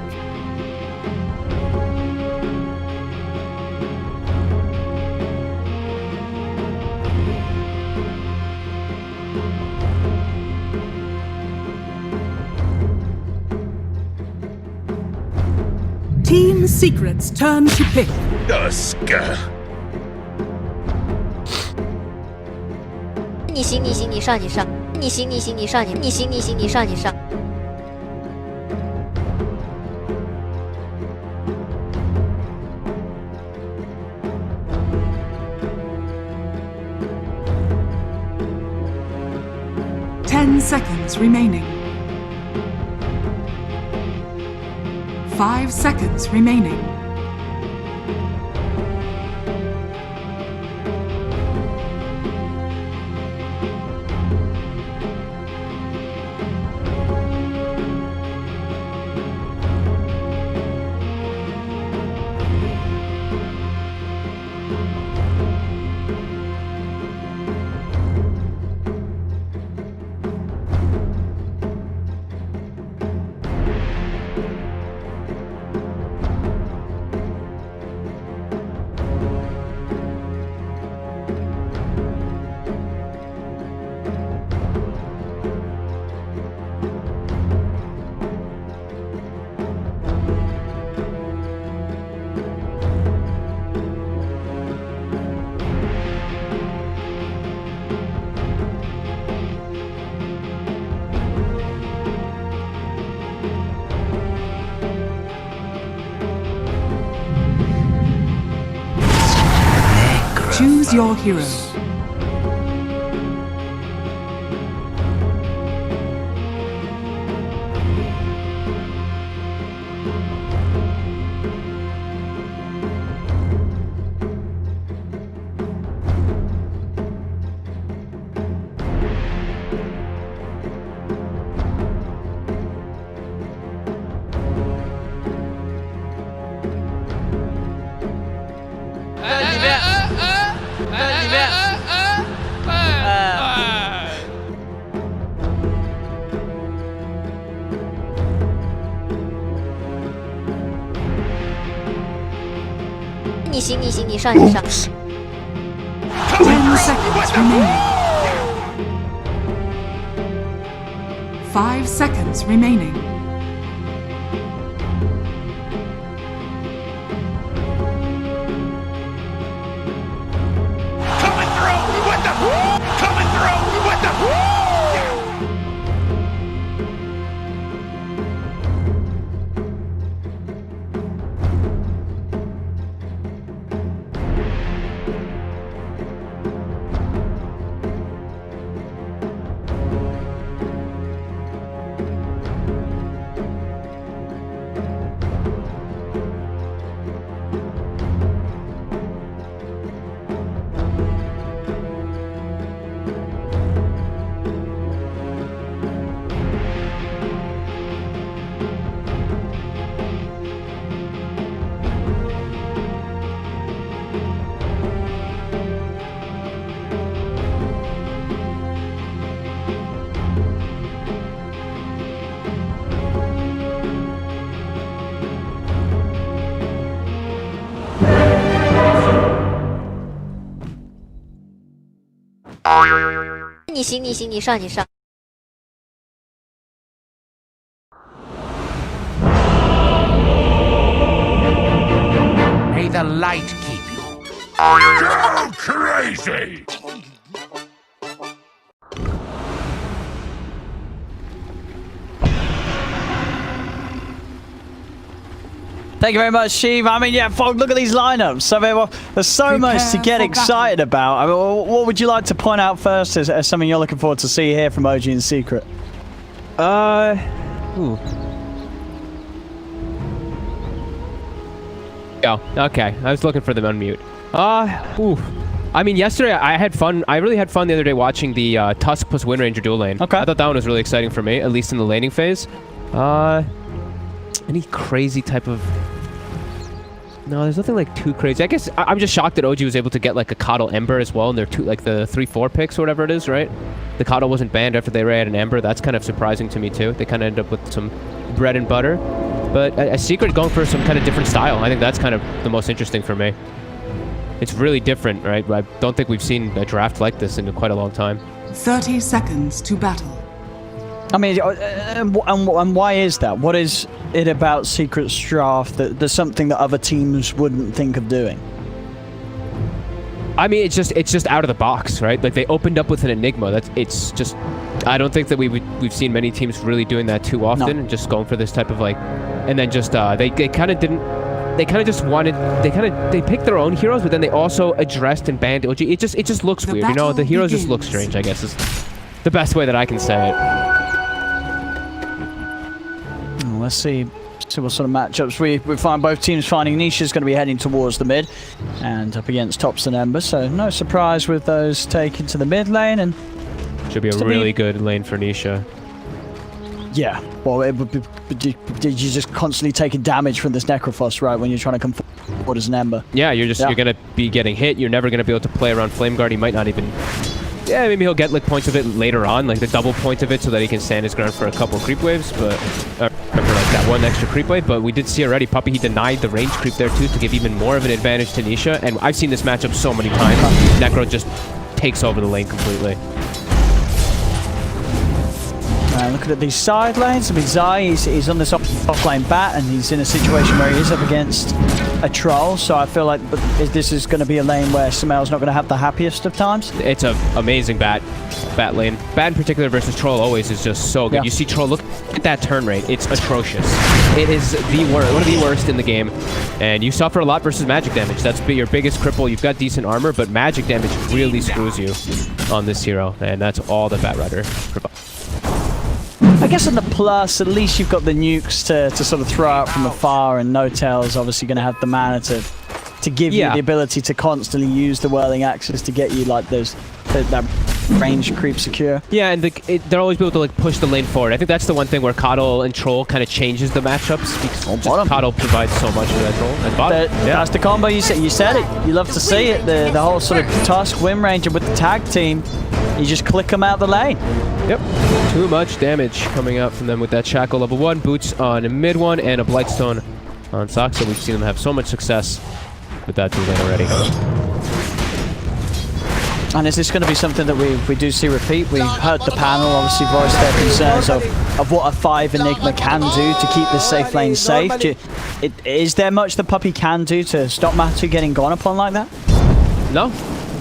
Team Secret's turn to pick.
Dusk!
你行你行你上你上，你行你行你上你行你行你上你上。
10 seconds remaining. 5 seconds remaining. Choose your hero.
你行你行你上你上。
10 seconds remaining. 5 seconds remaining.
Coming through! What the? Coming through! What the?
你逆袭逆袭，你上你上。
May the light keep you. Go crazy!
Thank you very much, Sheev. I mean, yeah, look at these lineups. So there's so much to get excited about. I mean, what would you like to point out first as something you're looking forward to see here from OG in Secret?
Oh, okay. I was looking for them unmute. I mean, yesterday I had fun. I really had fun the other day watching the Tusk plus Wind Ranger dual lane.
Okay.
I thought that one was really exciting for me, at least in the laning phase. Any crazy type of... No, there's nothing like too crazy. I guess I'm just shocked that OG was able to get like a Coddle Ember as well, and they're like the 3-4 picks or whatever it is, right? The Coddle wasn't banned after they ran an Ember. That's kind of surprising to me too. They kind of end up with some bread and butter. But a Secret going for some kind of different style. I think that's kind of the most interesting for me. It's really different, right? I don't think we've seen a draft like this in quite a long time.
30 seconds to battle.
I mean, and why is that? What is it about Secret's draft that there's something that other teams wouldn't think of doing?
I mean, it's just out of the box, right? Like they opened up with an Enigma. It's just, I don't think that we've seen many teams really doing that too often, and just going for this type of like, and then just they kind of didn't. They kind of just wanted. They picked their own heroes, but then they also addressed and banned OG. It just looks weird, you know. The heroes just look strange, I guess, is the best way that I can say it.
Let's see what sort of matchups we find. Both teams finding Nisha's going to be heading towards the mid and up against Tops and Ember, so no surprise with those taken to the mid lane. And
should be a really good lane for Nisha.
Yeah, well, did you just constantly taking damage from this Necrophos, right, when you're trying to come forward as an Ember?
Yeah, you're going to be getting hit. You're never going to be able to play around Flame Guard. He might not even... Yeah, maybe he'll get like points of it later on, like the double point of it, so that he can stand his ground for a couple creep waves, but for like that one extra creep wave. But we did see already, Puppey, he denied the range creep there too to give even more of an advantage to Nisha. And I've seen this matchup so many times. Necro just takes over the lane completely.
Looking at these side lanes, I mean, Zai, he's on this off-lane bat, and he's in a situation where he is up against a troll, so I feel like this is going to be a lane where Sumail's not going to have the happiest of times.
It's an amazing bat lane. Bat in particular versus troll always is just so good. Yeah. You see troll, look at that turn rate. It's atrocious. It is the worst, one of the worst in the game, and you suffer a lot versus magic damage. That's your biggest cripple. You've got decent armor, but magic damage really screws you on this hero, and that's all the Bat Rider provides.
I guess on the plus, at least you've got the nukes to sort of throw out from afar, and No-Tail's obviously going to have the mana to give you the ability to constantly use the whirling axes to get you like that range creep secure.
Yeah, and they're always able to like push the lane forward. I think that's the one thing where Coddle and Troll kind of changes the matchups, because Coddle provides so much for that Troll. And bottom.
That's the combo. You said it. You love to see it. The whole sort of Tusk Wind Ranger with the tag team. You just click them out the lane.
Yep. Too much damage coming out from them with that Shackle level 1, boots on mid 1, and a Blightstone on Sox. So we've seen them have so much success with that dual lane already.
And is this going to be something that we do see repeat? We heard the panel obviously voice their concerns of what a 5 Enigma can do to keep this safe lane safe. Is there much that Puppey can do to stop Matu getting gone upon like that?
No,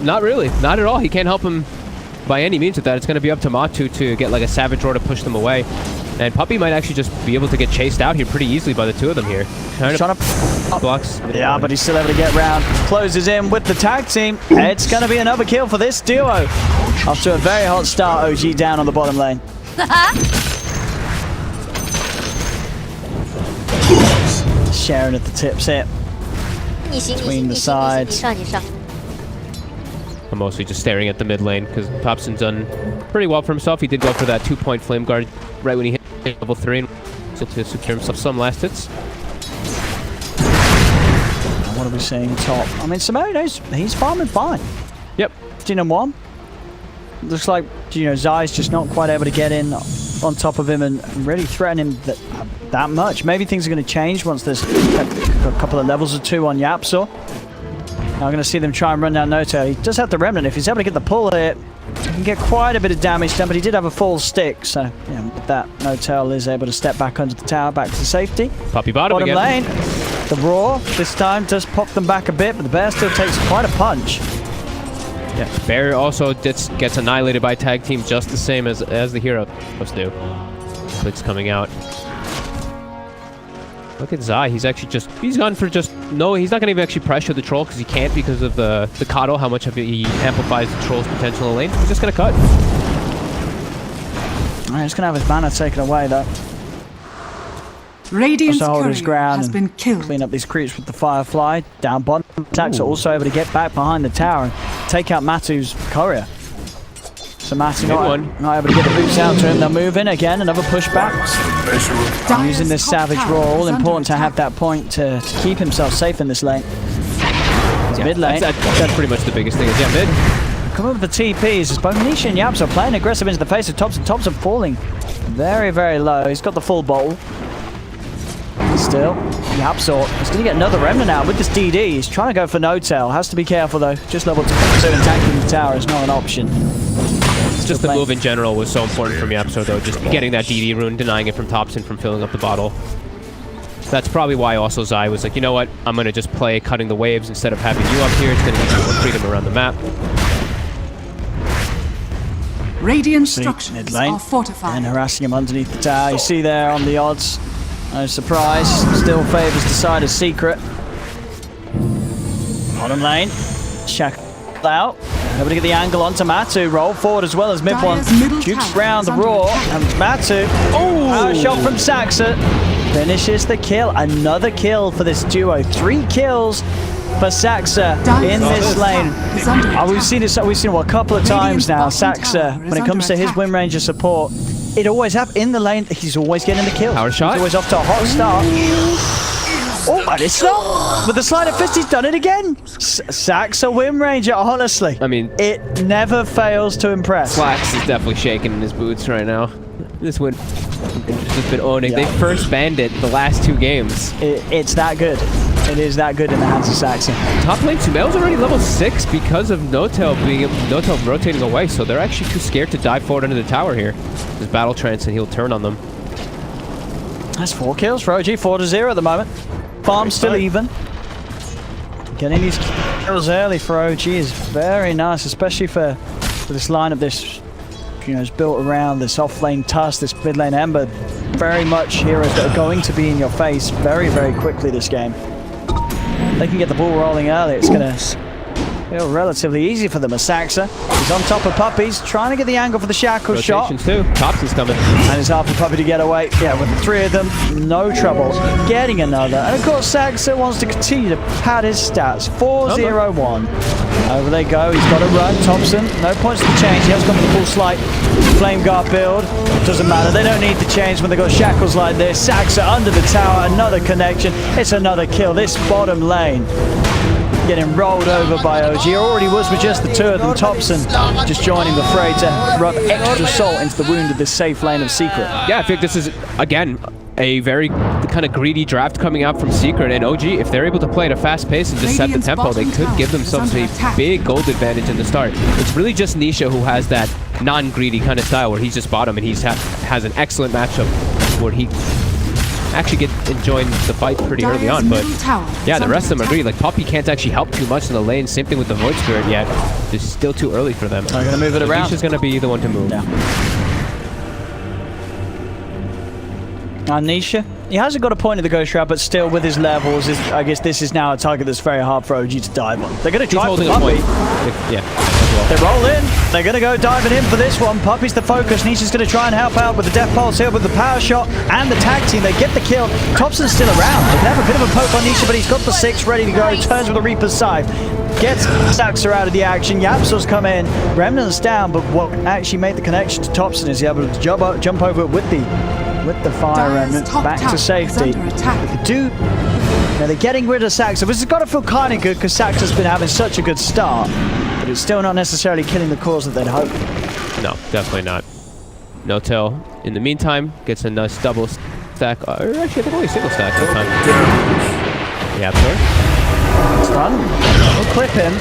not really. Not at all. He can't help him by any means with that. It's going to be up to Matu to get like a Savage Roar to push them away. And Puppey might actually just be able to get chased out here pretty easly by the two of them here. Trying to blocks.
Yeah, but he's still able to get round. Closes in with the tag team. It's going to be another kill for this duo. After a very hot start, OG down on the bottom lane. Sharon at the tips here. Between the sides.
I'm mostly just staring at the mid lane because Thompson's done pretty well for himself. He did go for that 2-point Flame Guard right when he hit level 3 and to secure himself some last hits.
What are we seeing top? I mean, Sumail, he's farming fine.
Yep.
15-1. Looks like, Zai's just not quite able to get in on top of him and really threaten him that much. Maybe things are going to change once there's a couple of levels or two on Yapsor. Now I'm going to see them try and run down Noto. He does have the Remnant. If he's able to get the pull here, he can get quite a bit of damage done, but he did have a full stick. So, yeah, with that, Notel is able to step back under the tower, back to safety.
Puppy bottom again.
Lane. The Roar this time does pop them back a bit, but the Bear still takes quite a punch.
Yeah, Bear also gets annihilated by tag team just the same as the heroes do. Clicks coming out. Look at Zai. He's actually he's gone for he's not going to actually pressure the troll because he can't because of the Kato, how much of it he amplifies the troll's potential in the lane. He's just going to cut.
Alright, he's going to have his mana taken away though.
Radiant's
also hold his
courier
ground
has been killed.
Clean up these creeps with the Firefly. Down bottom. Attacks are also able to get back behind the tower and take out Matu's courier. So Matu not able to get the boots out to him. They'll move in again. Another pushback. Using this Savage Roar. All important to have that point to keep himself safe in this lane.
Yeah,
mid lane.
That's pretty much the biggest thing. Is mid.
Come up with the TPs as both Nisha and Yaps are playing aggressive into the face of Thompson. Thompson falling very, very low. He's got the full bowl. Still, Yapsor is going to get another Remnant out with this DD. He's trying to go for no-tail. Has to be careful though. Just level 2 and tanking the tower is not an option.
Just the move in general was so important from Yapsor though. Just getting that DD rune, denying it from Thompson from filling up the bottle. That's probably why also Zai was like, you know what? I'm going to just play cutting the waves instead of having you up here. It's going to give you more freedom around the map.
Radiant structures are fortified.
And harassing him underneath the tower. You see there on the odds. No surprise, still favours the side of Secret. Bottom lane, Shack out. Able to get the angle onto Matu. Roll forward as well as mid one. Jukes round the Roar. And Matu. Oh! Shot from Saxa. Finishes the kill. Another kill for this duo. 3 kills for Saxa in this lane. We've seen it a couple of times now. Saxa, when it comes to his Wind Ranger support, it always happens in the lane. He's always getting the kill.
Power shot.
He's always off to a hot start. Oh, and it's not. With the sleight of fist, he's done it again. Saxa Wind Ranger, honestly.
I mean,
it never fails to impress.
Slacks is definitely shaking in his boots right now. This Wind has been owning. Yeah. They first banned it the last 2 games.
It's that good. It is that good in the hands of Saxon.
Top lane, Sumail's already level 6 because of Notel rotating away, so they're actually too scared to dive forward into the tower here. There's Battle Trance and he'll turn on them.
That's 4 kills for OG, 4-0 at the moment. Farm still even. Getting these kills early for OG is very nice, especially for this lineup. This is built around this off-lane Tusk, this mid-lane Ember. Very much heroes that are going to be in your face very, very quickly this game. They can get the ball rolling early. It's going to feel relatively easy for them. As Saxa is on top of Puppies, trying to get the angle for the shackle shot.
Too. Thompson's coming.
And it's hard for Puppy to get away. Yeah, with the 3 of them, no trouble getting another. And of course, Saxa wants to continue to pad his stats. 4-0-1. Over they go. He's got to run. Thompson, no points to change. He has gone for the full slight Flame Guard build. Doesn't matter. They don't need to change when they've got shackles like this. Saxa under the tower. Another connection. It's another kill. This bottom lane getting rolled over by OG. Already was with just the 2 of them. Thompson just joining the fray to rub extra salt into the wound of this safe lane of Secret.
Yeah, I think this is, again, a very kind of greedy draft coming out from Secret, and OG, if they're able to play at a fast pace and just set the tempo, they could give themselves a big gold advantage in the start. It's really just Nisha who has that non-greedy kind of style where he's just bottom and he has an excellent matchup where he actually enjoying the fight pretty early on, but yeah, the rest of them agree. Like, Poppy can't actually help too much in the lane. Same thing with the Void Spirit yet. It's still too early for them.
They're going to move it around.
Nisha's going to be the one to move.
Yeah. Nisha, he hasn't got a point of the Ghost Shroud, but still with his levels, I guess this is now a target that's very hard for OG to dive on. They're going to try for Puppy.
Yeah, well.
They roll in. They're going to go diving in for this one. Puppy's the focus. Nisha's going to try and help out with the Death Pulse here with the Power Shot and the tag team. They get the kill. Thompson's still around. They can have a bit of a poke on Nisha, but he's got the 6 ready to go. Turns with a Reaper's Scythe. Gets Saxa out of the action. Yapsor's come in. Remnant's down, but what actually made the connection to Thompson is he able to jump over it with the Fire Remnant back to safety. Now they're getting rid of Saxa. This has got to feel kind of good because Saxa's been having such a good start, but it's still not necessarily killing the cause that they'd hoped.
No, definitely not. Notel, in the meantime, gets a nice double stack. Or actually, I think only single stack this time. Yeah, sure.
Stun. We'll clip him.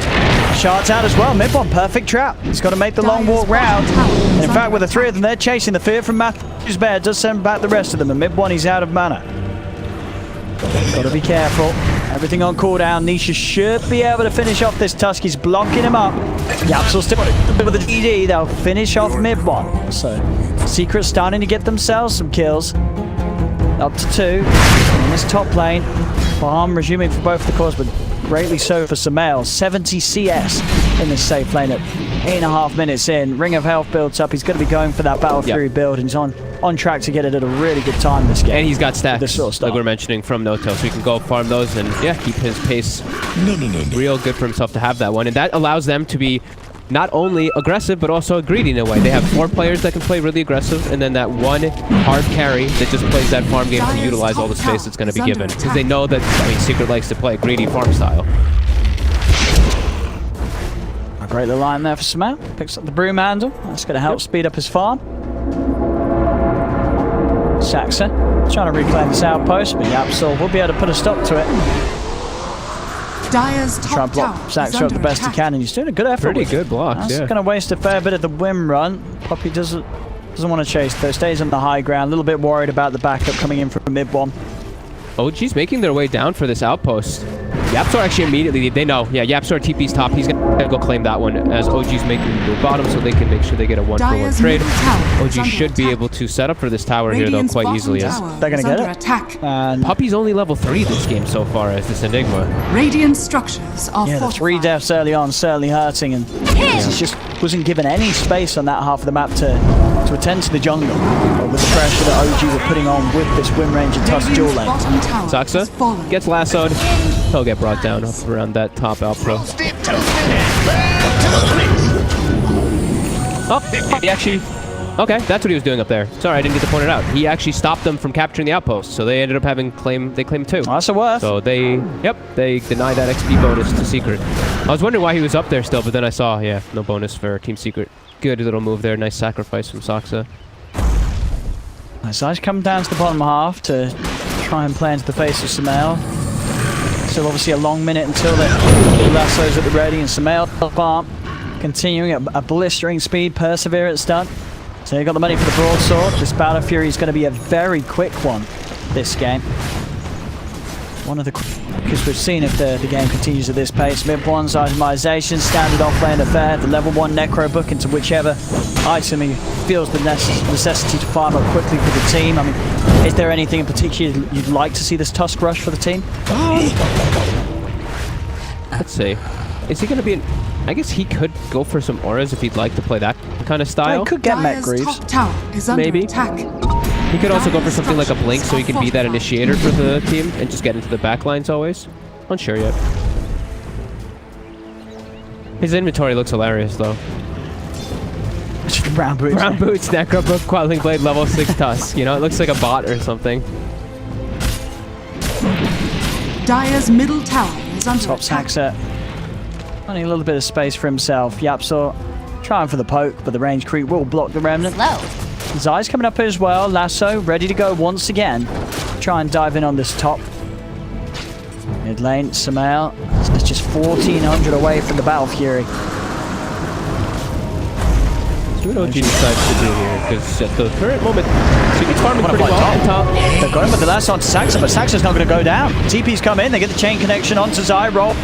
Shards out as well. Mid one, perfect trap. He's got to make the long walk round. And in fact, with the three of them, they're chasing the fear from Matthew's bear. Does send back the rest of them. And mid one, he's out of mana. Got to be careful. Everything on cooldown. Nisha should be able to finish off this Tusk. He's blocking him up. Yapsel still with the DD. They'll finish off mid one. So Secret starting to get themselves some kills. Up to 2 in this top lane. Farm resuming for both the cores, but greatly so for Sumail. 70 CS in this safe lane at 8.5 minutes in. Ring of Health builds up. He's going to be going for that Battle Fury build, and he's on track to get it at a really good time this game.
And he's got stacks,
this sort of stuff.
like we're mentioning, from Noto, so he can go farm those and, yeah, keep his pace real good for himself to have that one. And that allows them to be not only aggressive, but also greedy in a way. They have 4 players that can play really aggressive, and then that one hard carry that just plays that farm game to utilize all the space that's going to be given. Because they know that, I mean, Secret likes to play greedy farm style.
A great little line there for Sumail. Picks up the broom handle. That's going to help speed up his farm. Saxon trying to reclaim this outpost, but Yapsel will be able to put a stop to it.
Dire's
Try
top
and block
tower
Saxon up the best he can, and he's doing a good effort.
Pretty good blocks,
That's
yeah.
going to waste a fair bit of the whim run. Poppy doesn't want to chase though. Stays on the high ground. A little bit worried about the backup coming in from mid one.
OG's making their way down for this outpost. Yapsor actually immediately, they know, yeah, Yapsor TP's top. He's going to go claim that one as OG's making the bottom so they can make sure they get a 1-for-1 trade. OG should be able to set up for this tower here, though, quite easily. As
they're going to get it. And
Puppy's only level 3 this game so far as this Enigma.
Radiant structures are
yeah, the 3 deaths early on certainly hurting, and he just wasn't given any space on that half of the map to attend to the jungle with the pressure that OG were putting on with this Wind Ranger Tusk dual lane.
Saxa gets lassoed. He'll get brought down up around that top outro. Oh, he actually... Okay, that's what he was doing up there. Sorry, I didn't get to point it out. He actually stopped them from capturing the outpost, so they ended up having they claimed 2.
Oh, that's a worth.
So they denied that XP bonus to Secret. I was wondering why he was up there still, but then I saw, yeah, no bonus for Team Secret. Good little move there, nice sacrifice from Saxa.
Nice eyes come down to the bottom half to try and play into the face of Sumail. Still obviously a long minute until the lasso's at the ready, and Sumail farm continuing at a blistering speed, perseverance done. So you got the money for the broadsword. This Battle Fury is going to be a very quick one this game. One of the quickest we've seen if the game continues at this pace. Mid one's itemization, standard offlane affair, the level 1 necro book into whichever item he feels the necessity to farm up quickly for the team. I mean, is there anything in particular you'd like to see this Tusk rush for the team?
Let's see. Is he going to be I guess he could go for some auras if he'd like to play that kind of style.
He could get Met Greaves.
Maybe. He could also go for something like a Blink so he can be that initiator for the team and just get into the back lines always. Unsure yet. His inventory looks hilarious though.
Brown boots.
Brown boots, Necro Book, Quelling Blade, level 6 Tusk. You know, it looks like a bot or something.
Dire's middle tower is under
Top
attack.
Saxa. Only a little bit of space for himself. Yapsor trying for the poke, but the range creep will block the remnant. Zai's coming up as well. Lasso ready to go once again. Try and dive in on this top. Mid lane, Sumail. It's just 1,400 away from the Battle Fury.
So what OG decides to do here, because at the current moment, Secret's farming pretty well on top.
They're going with the last on Saxa, but Saxa's not going to go down. TP's come in, they get the chain connection onto Zai, roll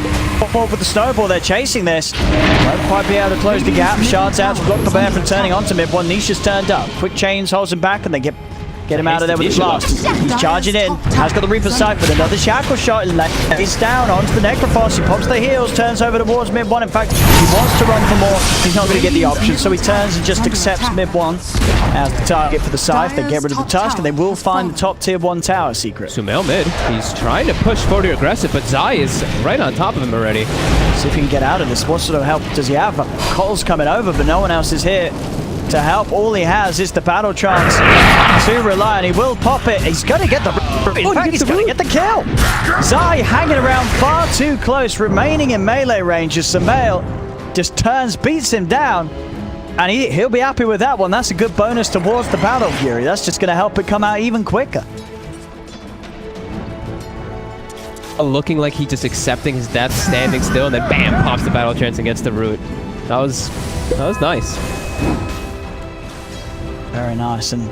forward with the snowball, they're chasing this. Won't quite be able to close the gap. Shards out to block the bear from turning onto mid. One Nisha's turned up. Quick chains holds him back, and they get him out of there with the blast. He's charging in. Has got the Reaper's Sight, but another shackle shot. He's down onto the Necrophos. He pops the heals, turns over towards mid one. In fact, he wants to run for more. He's not going to get the option, so he turns and just accepts mid one as the target for the Scythe. They get rid of the Tusk, and they will find the top tier 1 tower Secret.
Sumail mid. He's trying to push forward aggressive, but Zai is right on top of him already.
See if he can get out of this. What sort of help does he have? Cole's coming over, but no one else is here to help. All he has is the battle chance to rely, and he will pop it. He's going to get the... In fact, he's going to get the kill. Zai hanging around far too close, remaining in melee range as Sumail just turns, beats him down, and he'll be happy with that one. That's a good bonus towards the Battle Fury. That's just going to help it come out even quicker.
looking like he just accepting his death, standing still, and then bam, pops the battle trance and gets the root. That was nice.
Very nice. And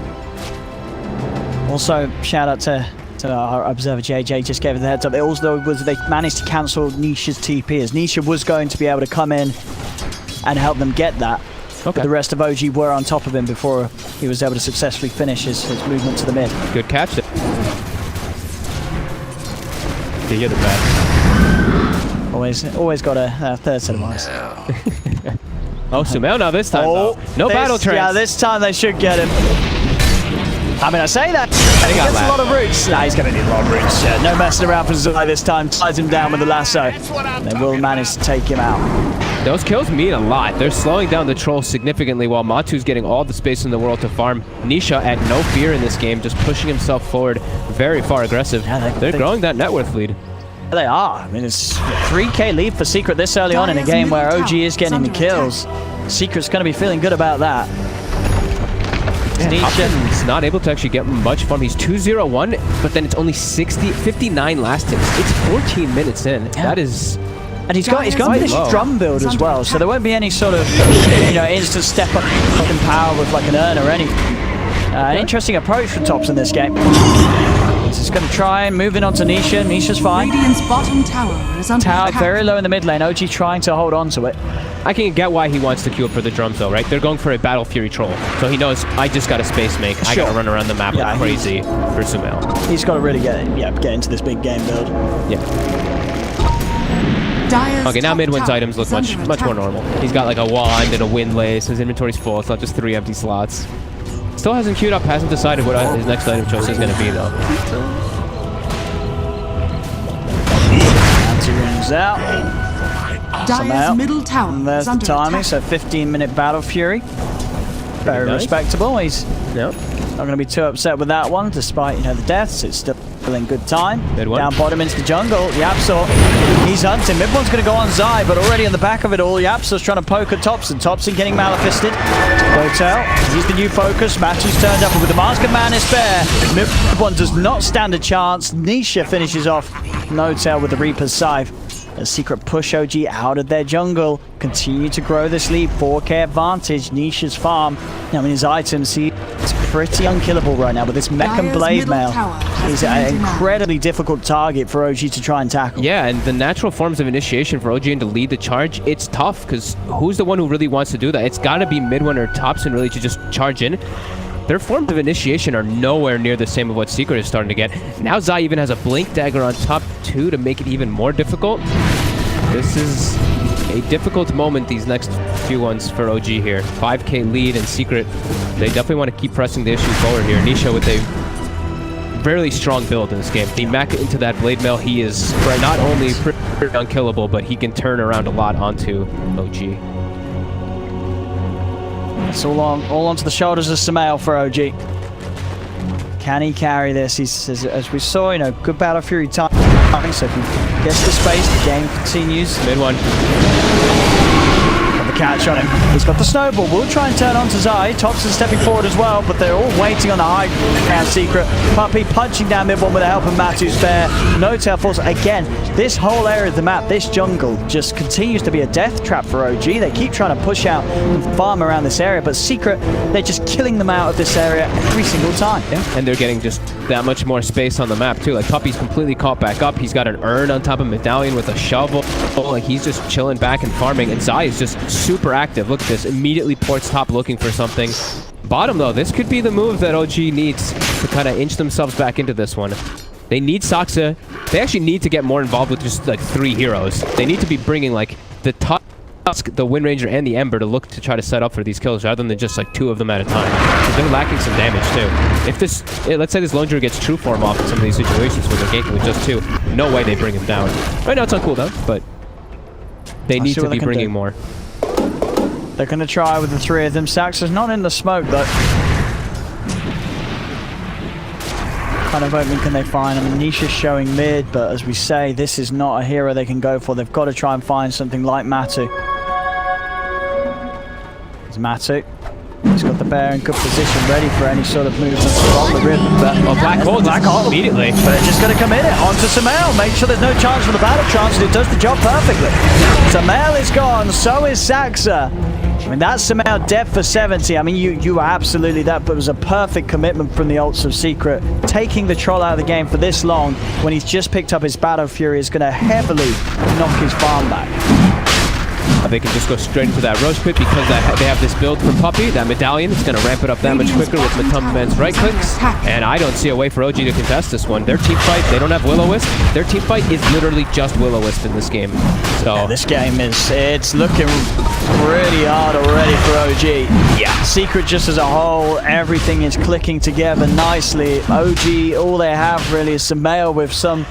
also shout out to our observer JJ, just gave it the heads up. It also was they managed to cancel Nisha's TP, as Nisha was going to be able to come in and help them get that.
Okay.
But the rest of OG were on top of him before he was able to successfully finish his movement to the mid.
Good catch there. You're the best.
Always got a third set of eyes.
Oh, Sumail now this time. Oh, no battle trance.
Yeah, this time they should get him. I mean, I say that. He gets a lot of roots. Nah, he's going to need a lot of roots. No messing around for Zai this time. Ties him down with the lasso. They will manage to take him out.
Those kills mean a lot. They're slowing down the troll significantly while Matu's getting all the space in the world to farm. Nisha at no fear in this game, just pushing himself forward, very far aggressive. Yeah, they're growing that net worth lead.
They are. I mean, it's a 3k lead for Secret this early on in a game where OG is getting the kills. Secret's going to be feeling good about that.
Nisha's not able to actually get much farm. He's 2-0-1, but then it's only 59 last hits. It's 14 minutes in. Yeah. That is...
And he's got this drum build as well, so there won't be any sort of instant step up in power with like an urn or anything. An interesting approach from Tops in this game. He's just going to try and move in onto Nisha. Nisha's fine.
Radiant's bottom tower is under attack.
Very low in the mid lane. OG trying to hold on to it.
I can get why he wants to queue up for the drums though, right? They're going for a Battle Fury troll. So he knows, I just got a space make. I got to run around the map like crazy for Sumail.
He's got to really get into this big game build.
Yeah. Okay, now Midwind's items look much more normal. He's got like a wand and a windlace. His inventory's full. It's not just 3 empty slots. Still hasn't queued up, hasn't decided what his next item choice is going to be though.
Rings out.
Dire's middle tower.
And there's the timing, so 15-minute Battle Fury. Very respectable. He's not going to be too upset with that one, despite the deaths. It's still in good time. Down bottom into the jungle. Yapsor, he's hunting. Mid-one's going to go on Zai, but already on the back of it all, Yapsor's trying to poke at Topson. Topson getting Malefisted. Hotel, he's the new focus. Matches turned up, but with the Mask of Man is spare. Mid-one does not stand a chance. Nisha finishes off No-Tail with the Reaper's Scythe. A Secret push OG out of their jungle. Continue to grow this lead. 4k advantage. Nisha's farm. I mean, his items, it's pretty unkillable right now, but this Mech and Blade Mail is an incredibly difficult target for OG to try and tackle.
Yeah, and the natural forms of initiation for OG and to lead the charge, it's tough, because who's the one who really wants to do that? It's got to be Midwin or Topson really to just charge in. Their forms of initiation are nowhere near the same of what Secret is starting to get. Now Zai even has a Blink Dagger on top too to make it even more difficult. This is a difficult moment, these next few ones for OG here. 5k lead and Secret, they definitely want to keep pressing the issue forward here. Nisha with a very strong build in this game. The mech into that Blade Mail, he is not only pretty unkillable, but he can turn around a lot onto OG.
It's all onto the shoulders of Sumail for OG. Can he carry this? He's, as we saw, good Battle Fury time. So if he gets the space, the game continues.
Mid-one.
Got the catch on him. He's got the snowball. We'll try and turn on to Zai. Topson stepping forward as well, but they're all waiting on the high ground. Secret. Puppey punching down mid-one with the help of Matu's Bear. No-Tail force. Again, this whole area of the map, this jungle, just continues to be a death trap for OG. They keep trying to push out and farm around this area, but Secret, they're just killing them out of this area every single time.
Yeah, and they're getting just that much more space on the map too. Like Puppey's completely caught back up. He's got an urn on top of Medallion with a shovel. Like he's just chilling back and farming, and Zai is just super active. Look at this. Immediately ports top looking for something. Bottom though, this could be the move that OG needs to kind of inch themselves back into this one. They need Saksa. They actually need to get more involved with just like 3 heroes. They need to be bringing like the Tusk, the Wind Ranger, and the Ember to look to try to set up for these kills rather than just like 2 of them at a time. Because they're lacking some damage too. If this, let's say this Lone Druid gets true form off in some of these situations where they're ganking with just 2, no way they bring him down. Right now it's on cooldown, but they need to be bringing more.
They're going to try with the 3 of them. Saxa's not in the smoke though. Kind of opening can they find? I mean, Nisha's showing mid, but as we say, this is not a hero they can go for. They've got to try and find something like Matu. It's Matu. He's got the bear in good position, ready for any sort of movement from the river. But
Black Hole immediately.
But they're just going to come in it onto Sumail. Make sure there's no chance for the battle trance, and it does the job perfectly. Sumail is gone, so is Saxa. I mean, that's Sumail dead for 70. I mean, you are absolutely that, but it was a perfect commitment from the ults of Secret. Taking the troll out of the game for this long, when he's just picked up his Battle Fury, is going to heavily knock his farm back.
They can just go straight into that Roche Pit because they have this build from Puppey. That medallion is going to ramp it up that much quicker with Matumben's right clicks. And I don't see a way for OG to contest this one. Their team fight, they don't have Will-O-Wisp. Their team fight is literally just Will-O-Wisp in this game. So
yeah, this game it's looking really hard already for OG. Yeah. Secret just as a whole, everything is clicking together nicely. OG, all they have really is Sumail with some,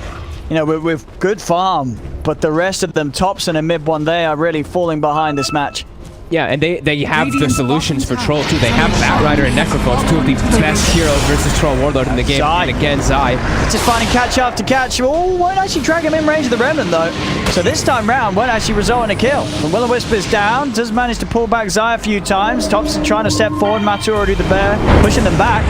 you know, with good farm. But the rest of them, Topson and mid one, they are really falling behind this match.
Yeah, and they have the solutions for Troll too. They have Batrider and Necrophos, two of the best heroes versus Troll Warlord in the game. And again, Zai
just finding catch after catch. Oh, won't actually drag him in range of the Remnant though. So this time round, won't actually result in a kill. The Will-O-Wisp is down, does manage to pull back Zai a few times. Topson trying to step forward, Matu already the bear, pushing them back.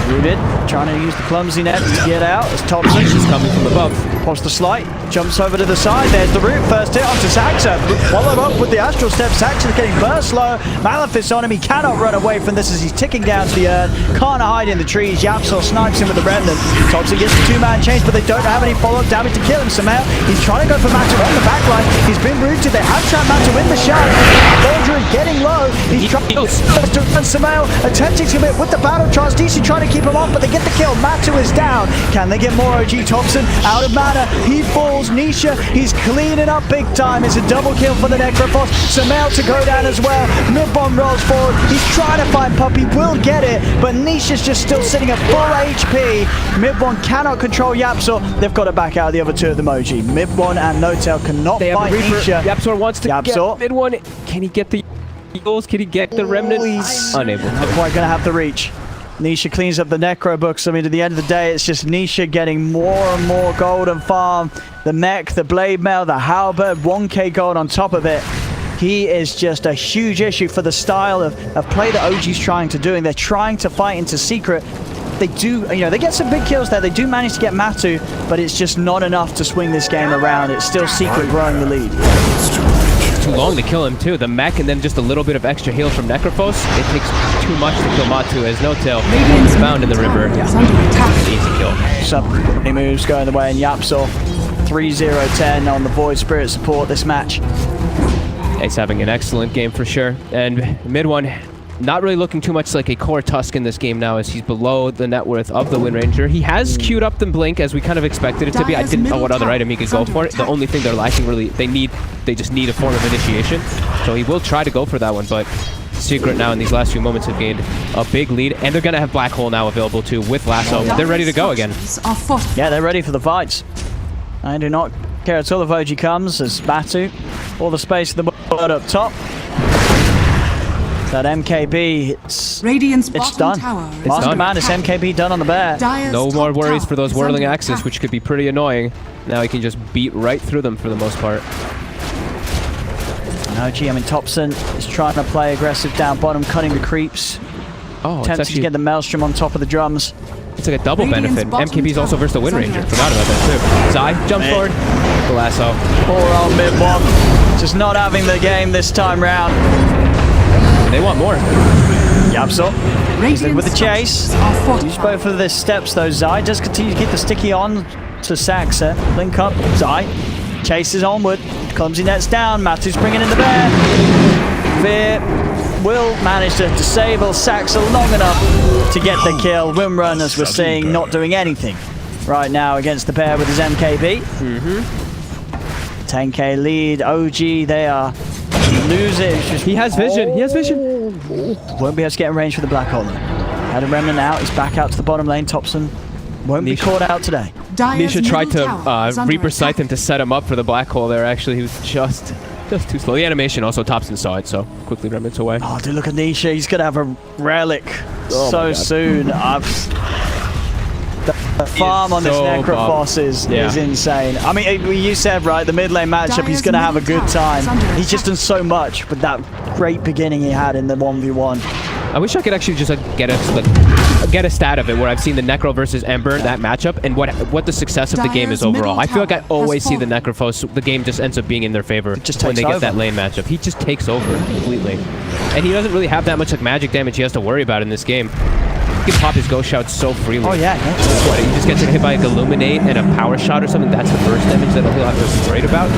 Rooted, trying to use the clumsy net to get out as Topson is coming from above. Pops the slight, jumps over to the side. There's the root, first hit onto Saxa. Followed up with the Astral Step. Saxa's getting burst slow. Malefice on him. He cannot run away from this as he's ticking down to the earth. Can't hide in the trees. Yapsor snipes him with the Remnant. Topson gets the two-man change, but they don't have any follow-up damage to kill him somehow. He's trying to go for Matu on the backline. He's been rooted. They have trapped Matu in the shot. Baldra is getting low. He's trying to run Sumail, attempting to hit with the battle trance. DC trying to keep him off, but they get the kill. Matu is down. Can they get more? OG Topson out of mana. He falls. Nisha, he's cleaning up big time. It's a double kill for the Necrophos. Sumail to go down as well. Midbomb rolls forward. He's trying to find Puppey. Will get it, but Nisha's just still sitting at full HP. Midbomb cannot control Yapsor. They've got to back out the other two of them, OG. Midbomb and Notel cannot fight Nisha.
Yapsor wants to get mid one. Can he get the Eagles? Can he get the Remnant?
He's
unable.
Not quite going to have the reach. Nisha cleans up the Necro books. I mean, at the end of the day, it's just Nisha getting more and more gold and farm. The mech, the blade mail, the halberd, 1k gold on top of it. He is just a huge issue for the style of play that OG's trying to do, and they're trying to fight into Secret. They do, you know, they get some big kills there. They do manage to get Matu, but it's just not enough to swing this game around. It's still Secret growing the lead.
Too long to kill him too. The mech and then just a little bit of extra heal from Necrophos. It takes too much to kill Matu as Notel is found in the river. Easy kill.
Some moves going the way in Yapsor. 3-0-10 on the Void Spirit support this match.
He's having an excellent game for sure. And mid one, not really looking too much like a core Tusk in this game now as he's below the net worth of the Wind Ranger. He has queued up the Blink as we kind of expected it to be. I didn't know what other item he could go for. The only thing they're lacking really, they just need a form of initiation. So he will try to go for that one, but Secret now in these last few moments have gained a big lead, and they're going to have Black Hole now available too with Lasso. They're ready to go again.
Yeah, they're ready for the fights. I do not care at all if OG comes as Matu. All the space in the world up top. That MKB, it's done. Master Man, it's MKB done on the bear.
No more worries for those whirling axes, which could be pretty annoying. Now he can just beat right through them for the most part.
OG, I mean, Topson is trying to play aggressive down bottom, cutting the creeps.
Oh,
attempting to get the Maelstrom on top of the drums.
It's like a double benefit. MKB's also versus the Wind Ranger. Forgot about that too. Zai, jump forward. The lasso.
Poor old mid-one. Just not having the game this time round.
They want more.
Yapsor. He's in with the chase. Use both of the steps though. Zai does continue to get the sticky on to Saxa. Link up. Zai chases onward. Clumsy nets down. Matu's bringing in the bear. Veer will manage to disable Saxa long enough to get the kill. Wimrun, as we're seeing, not doing anything right now against the bear with his MKB. 10k lead. OG, they are losing.
He has vision. He has vision.
Won't be able to get in range for the Black Hole. Had a Remnant out. He's back out to the bottom lane. Topson won't be caught out today.
Nisha tried to Reaper Scythe him to set him up for the Black Hole there. Actually, he was just too slow. The animation also Topson saw it, so quickly Remnant's away.
Oh, dude, look at Nisha. He's going to have a relic so soon. The farm on this Necrophos is insane. I mean, you said, right, the mid lane matchup, he's going to have a good time. He's just done so much with that great beginning he had in the 1v1.
I wish I could actually just get a stat of it where I've seen the Necro versus Ember, that matchup, and what the success of the game is overall. I feel like I always see the Necro, so the game just ends up being in their favor when they get that lane matchup. He just takes over completely. And he doesn't really have that much like magic damage he has to worry about in this game. He can pop his ghost shout so freely.
Oh yeah.
What, he just gets hit by like Illuminate and a power shot or something. That's the burst damage that he'll have to be worried about.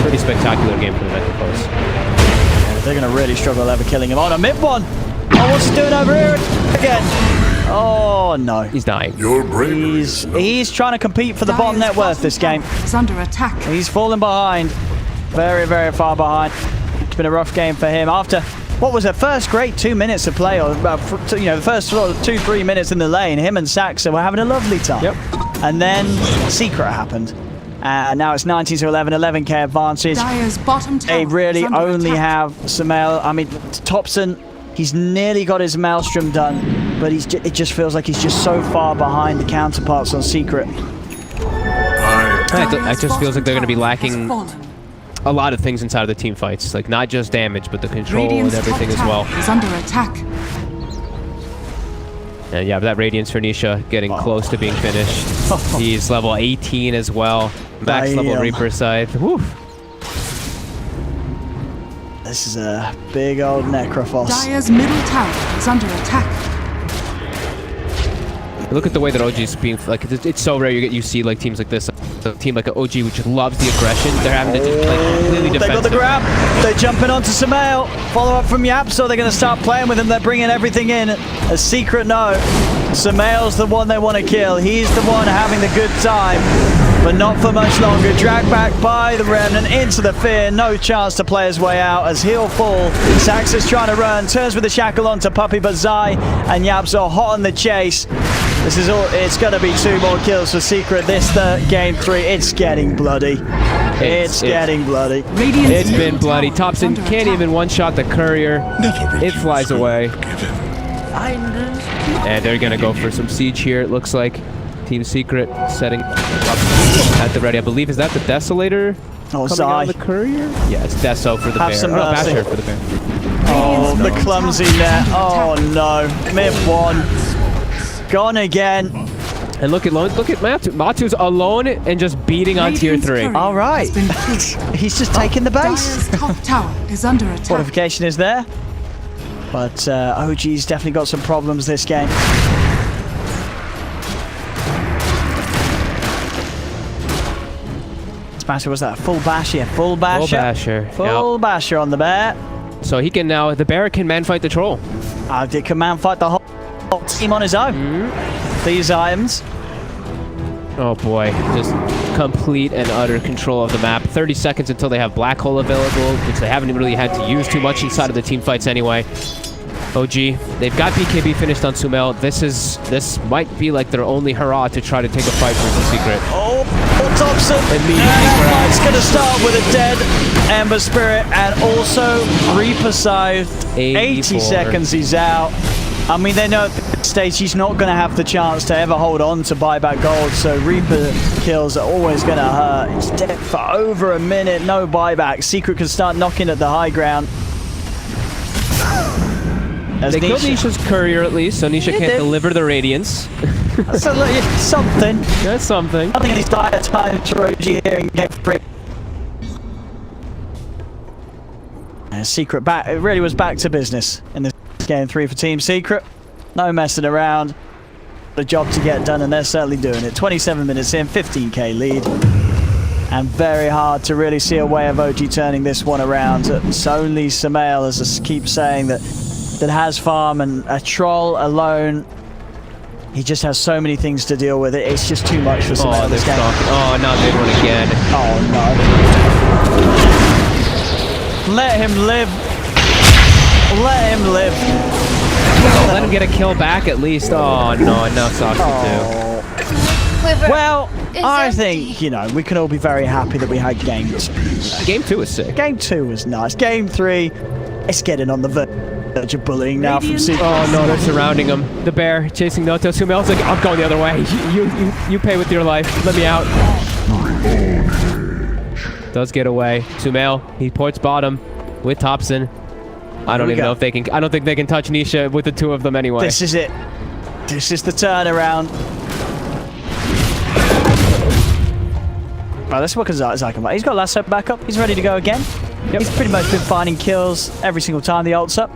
Pretty spectacular game for the Necrophones.
Yeah, they're going to really struggle ever killing him. Oh, no, mid one. Oh, what's he doing over here again? Oh no.
He's dying.
He's trying to compete for the bottom net worth this game.
Is under attack.
He's fallen behind. Very, very far behind. It's been a rough game for him. After what was their first great 2 minutes of play, or the first sort of 2-3 minutes in the lane, him and Saxa were having a lovely time.
Yep.
And then Secret happened. And now it's 19-11, 11k advantage.
Dire's bottom tower.
They really
is under
only
attack.
have Sumail. I mean, Thompson, he's nearly got his Maelstrom done, but it just feels like he's just so far behind the counterparts on Secret.
It just feels like they're going to be lacking a lot of things inside of the team fights, like not just damage, but the control and everything as well.
Is under attack.
And yeah, that Radiance for Nisha getting close to being finished. He's level 18 as well. Max level Reaper Scythe. Woo.
This is a big old Necrophos.
Dire's middle tower is under attack.
Look at the way that OG's being, like, it's so rare you see like teams like this. A team like an OG which loves the aggression. They're having to just play completely defensive.
They got the grab. They're jumping onto Sumail. Follow up from Yap, so they're going to start playing with him. They're bringing everything in. A Secret no. Sumail's the one they want to kill. He's the one having the good time, but not for much longer. Dragged back by the Remnant into the Fear. No chance to play his way out as he'll fall. Saxa's trying to run. Turns with the Shackle onto Puppy, but Zai and Yaps are hot on the chase. This is all. It's going to be 2 more kills for Secret. This game 3. It's getting bloody. It's getting bloody.
It's been bloody. Thompson can't even one-shot the Courier. It flies away. And they're going to go for some siege here, it looks like. Team Secret setting up at the ready. I believe, is that the Desolator?
Oh,
coming out of the Courier? Yeah, it's Deso for the Bear.
Some
Basher for the Bear.
Oh, the clumsy net. Oh no. Mid 1. Gone again.
And look at Matu. Matu's alone and just beating on tier 3.
All right. He's just taking the base.
Dire's top tower is under attack.
Fortification is there. But OG's definitely got some problems this game. Basher, was that a full bash? Yeah, full basher.
Full basher.
Full basher on the bear.
So he can now, the bear can man fight the troll.
He can man fight the whole team on his own. These items.
Oh boy, just complete and utter control of the map. 30 seconds until they have Black Hole available, which they haven't really had to use too much inside of the team fights anyway. OG, they've got BKB finished on Sumail. This might be like their only hurrah to try to take a fight for the Secret.
Oh, Thompson. Fight's going to start with a dead Ember Spirit and also Reaper Scythe. 80 seconds he's out. I mean, they know at this stage he's not going to have the chance to ever hold on to buyback gold, so Reaper kills are always going to hurt. He's dead for over a minute, no buyback. Secret can start knocking at the high ground.
They killed Nisha's Courier at least, so Nisha can't deliver the Radiance.
That's something.
That's something.
Nothing in his dire time to OG here in game 3. Secret back. It really was back to business in this game 3 for Team Secret. No messing around. The job to get done, and they're certainly doing it. 27 minutes in, 15k lead. And very hard to really see a way of OG turning this one around. It's only Sumail, as I keep saying, that has farm, and a troll alone. He just has so many things to deal with. It's just too much for Sumail this game.
Oh, not good one again.
Oh no. Let him live. Let him live.
Let him get a kill back at least. Oh no, now Soxy too.
Well, I think, we can all be very happy that we had game 2.
Game 2 was sick.
Game 2 was nice. Game 3, it's getting on the verge of bullying now from Secret.
Oh no, they're surrounding him. The bear chasing Noto. Sumail's like, I'm going the other way. You pay with your life. Let me out. Does get away. Sumail, he ports bottom with Thompson. I don't even know if they can. I don't think they can touch Nisha with the two of them anyway.
This is it. This is the turnaround. Right, let's look at Zykan. He's got lasso back up. He's ready to go again. Yep. He's pretty much been finding kills every single time the ult's up.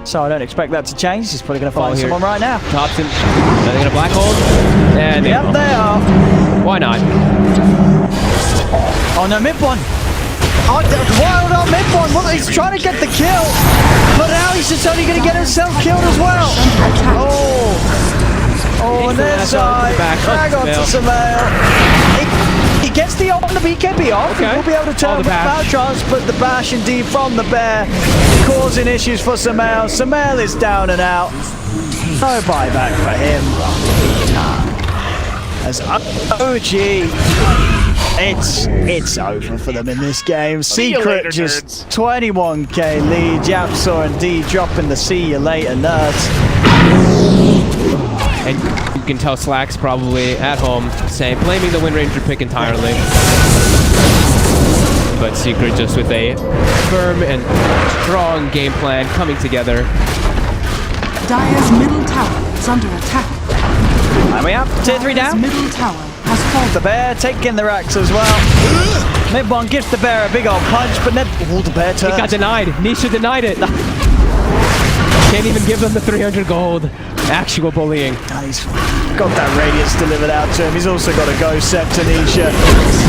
So I don't expect that to change. He's probably going to find someone right now.
Thompson. Are they going to black hold? And
yep, they are.
Why not?
Oh no, mid one. Oh, wild on mid one. Well, he's trying to get the kill, but now he's just only going to get himself killed as well. Oh, and there's drag on to Sumail. He gets the ult on the BKB off. Okay. He will be able to turn the Battletrons, but the bash indeed from the bear causing issues for Sumail. Sumail is down and out. No buyback for him. As OG, it's over for them in this game. Secret just 21k lead. Yapsaw and D dropping the see you later, nerds.
And you can tell Slack's probably at home saying, blaming the Wind Ranger pick entirely. But Secret just with a firm and strong game plan coming together.
Dire's middle tower is under attack.
And we have tier 3 down.
Middle tower has fallen.
The bear taking the racks as well. Mid one gives the bear a big old punch, but then the bear turns.
It got denied. Nisha denied it. Can't even give them the 300 gold. Actual bullying.
And he's got that radiance delivered out to him. He's also got a Ghost Scepter, Nisha.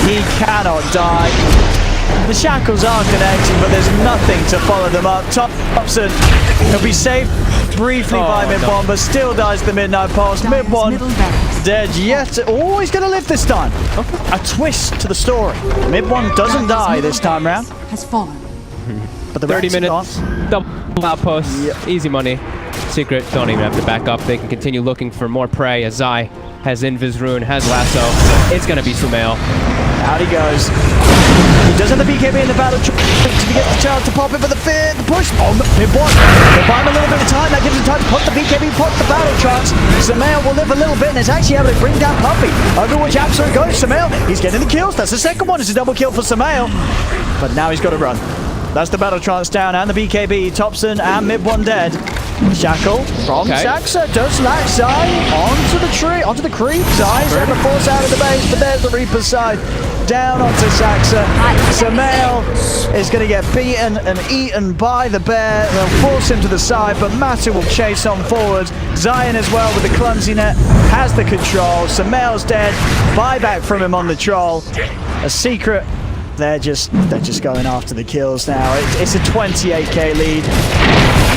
He cannot die. The shackles are connecting, but there's nothing to follow them up. Thompson, he'll be saved briefly by Mid-One, but still dies the Midnight Pulse. Mid-One dead yet. Oh, he's going to live this time. A twist to the story. Mid-One doesn't die this time round.
Has fallen.
But the
30 minutes, double outpost, easy money. Secret don't even have to back up. They can continue looking for more prey as Zai has Invis Rune, has Lasso. It's going to be Sumail.
Out he goes. He does have the BKB in the battle. He gets the chance to pop it, but the push. Oh, Mid-One. They buy him a little bit of time. That gives him time to put the BKB, put the battle trance. Sumail will live a little bit and is actually able to bring down Puppy. Overwatch absolute goes. Sumail, he's getting the kills. That's the second one. It's a double kill for Sumail. But now he's got to run. That's the battle trance down and the BKB. Thompson and Mid-One dead. Shackle from Saxa does lack Zai onto the tree, onto the creep. Zai's able to force out of the base, but there's the Reaper's side. Down onto Saxa. Sumail is going to get beaten and eaten by the bear. They'll force him to the side, but Matu will chase on forward. Zion as well with the clumsy net has the control. Sumail's dead. Buyback from him on the troll. A Secret. They're just going after the kills now. It's a 28k lead.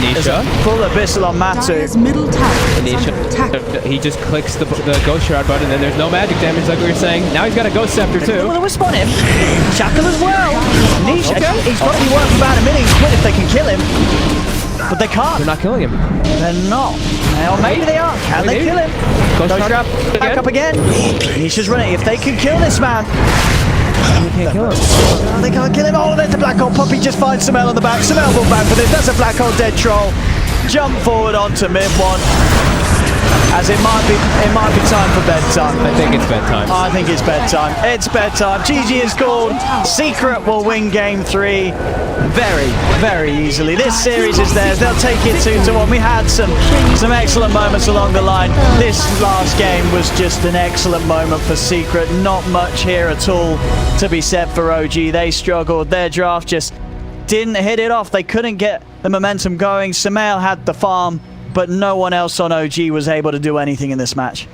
Nisha.
Full abyssal on Matu.
Middle tower
Nisha, he just clicks the Ghost Shroud button and there's no magic damage like we were saying. Now he's got a Ghost Scepter too.
Well, they'll spawn him. Shackle as well. Nisha, he's got to be worth about a minute. He's quit if they can kill him. But they can't.
They're not killing him.
They're not. Or maybe they are. Can they kill him? Ghost Shroud back up again. Nisha's running. If they can kill this man.
You can't kill him.
Oh, they can't kill him. Oh, there's the Black Hole Puppy. Just finds Sumail on the back. Sumail will back for this. That's a Black Hole dead troll. Jump forward onto Mid-One. As it might be time for bedtime.
I think it's bedtime.
I think it's bedtime. It's bedtime. GG is called. Secret will win game 3 very, very easily. This series is theirs. They'll take it 2-1. We had some excellent moments along the line. This last game was just an excellent moment for Secret. Not much here at all to be said for OG. They struggled. Their draft just didn't hit it off. They couldn't get the momentum going. Sumail had the farm, but no one else on OG was able to do anything in this match.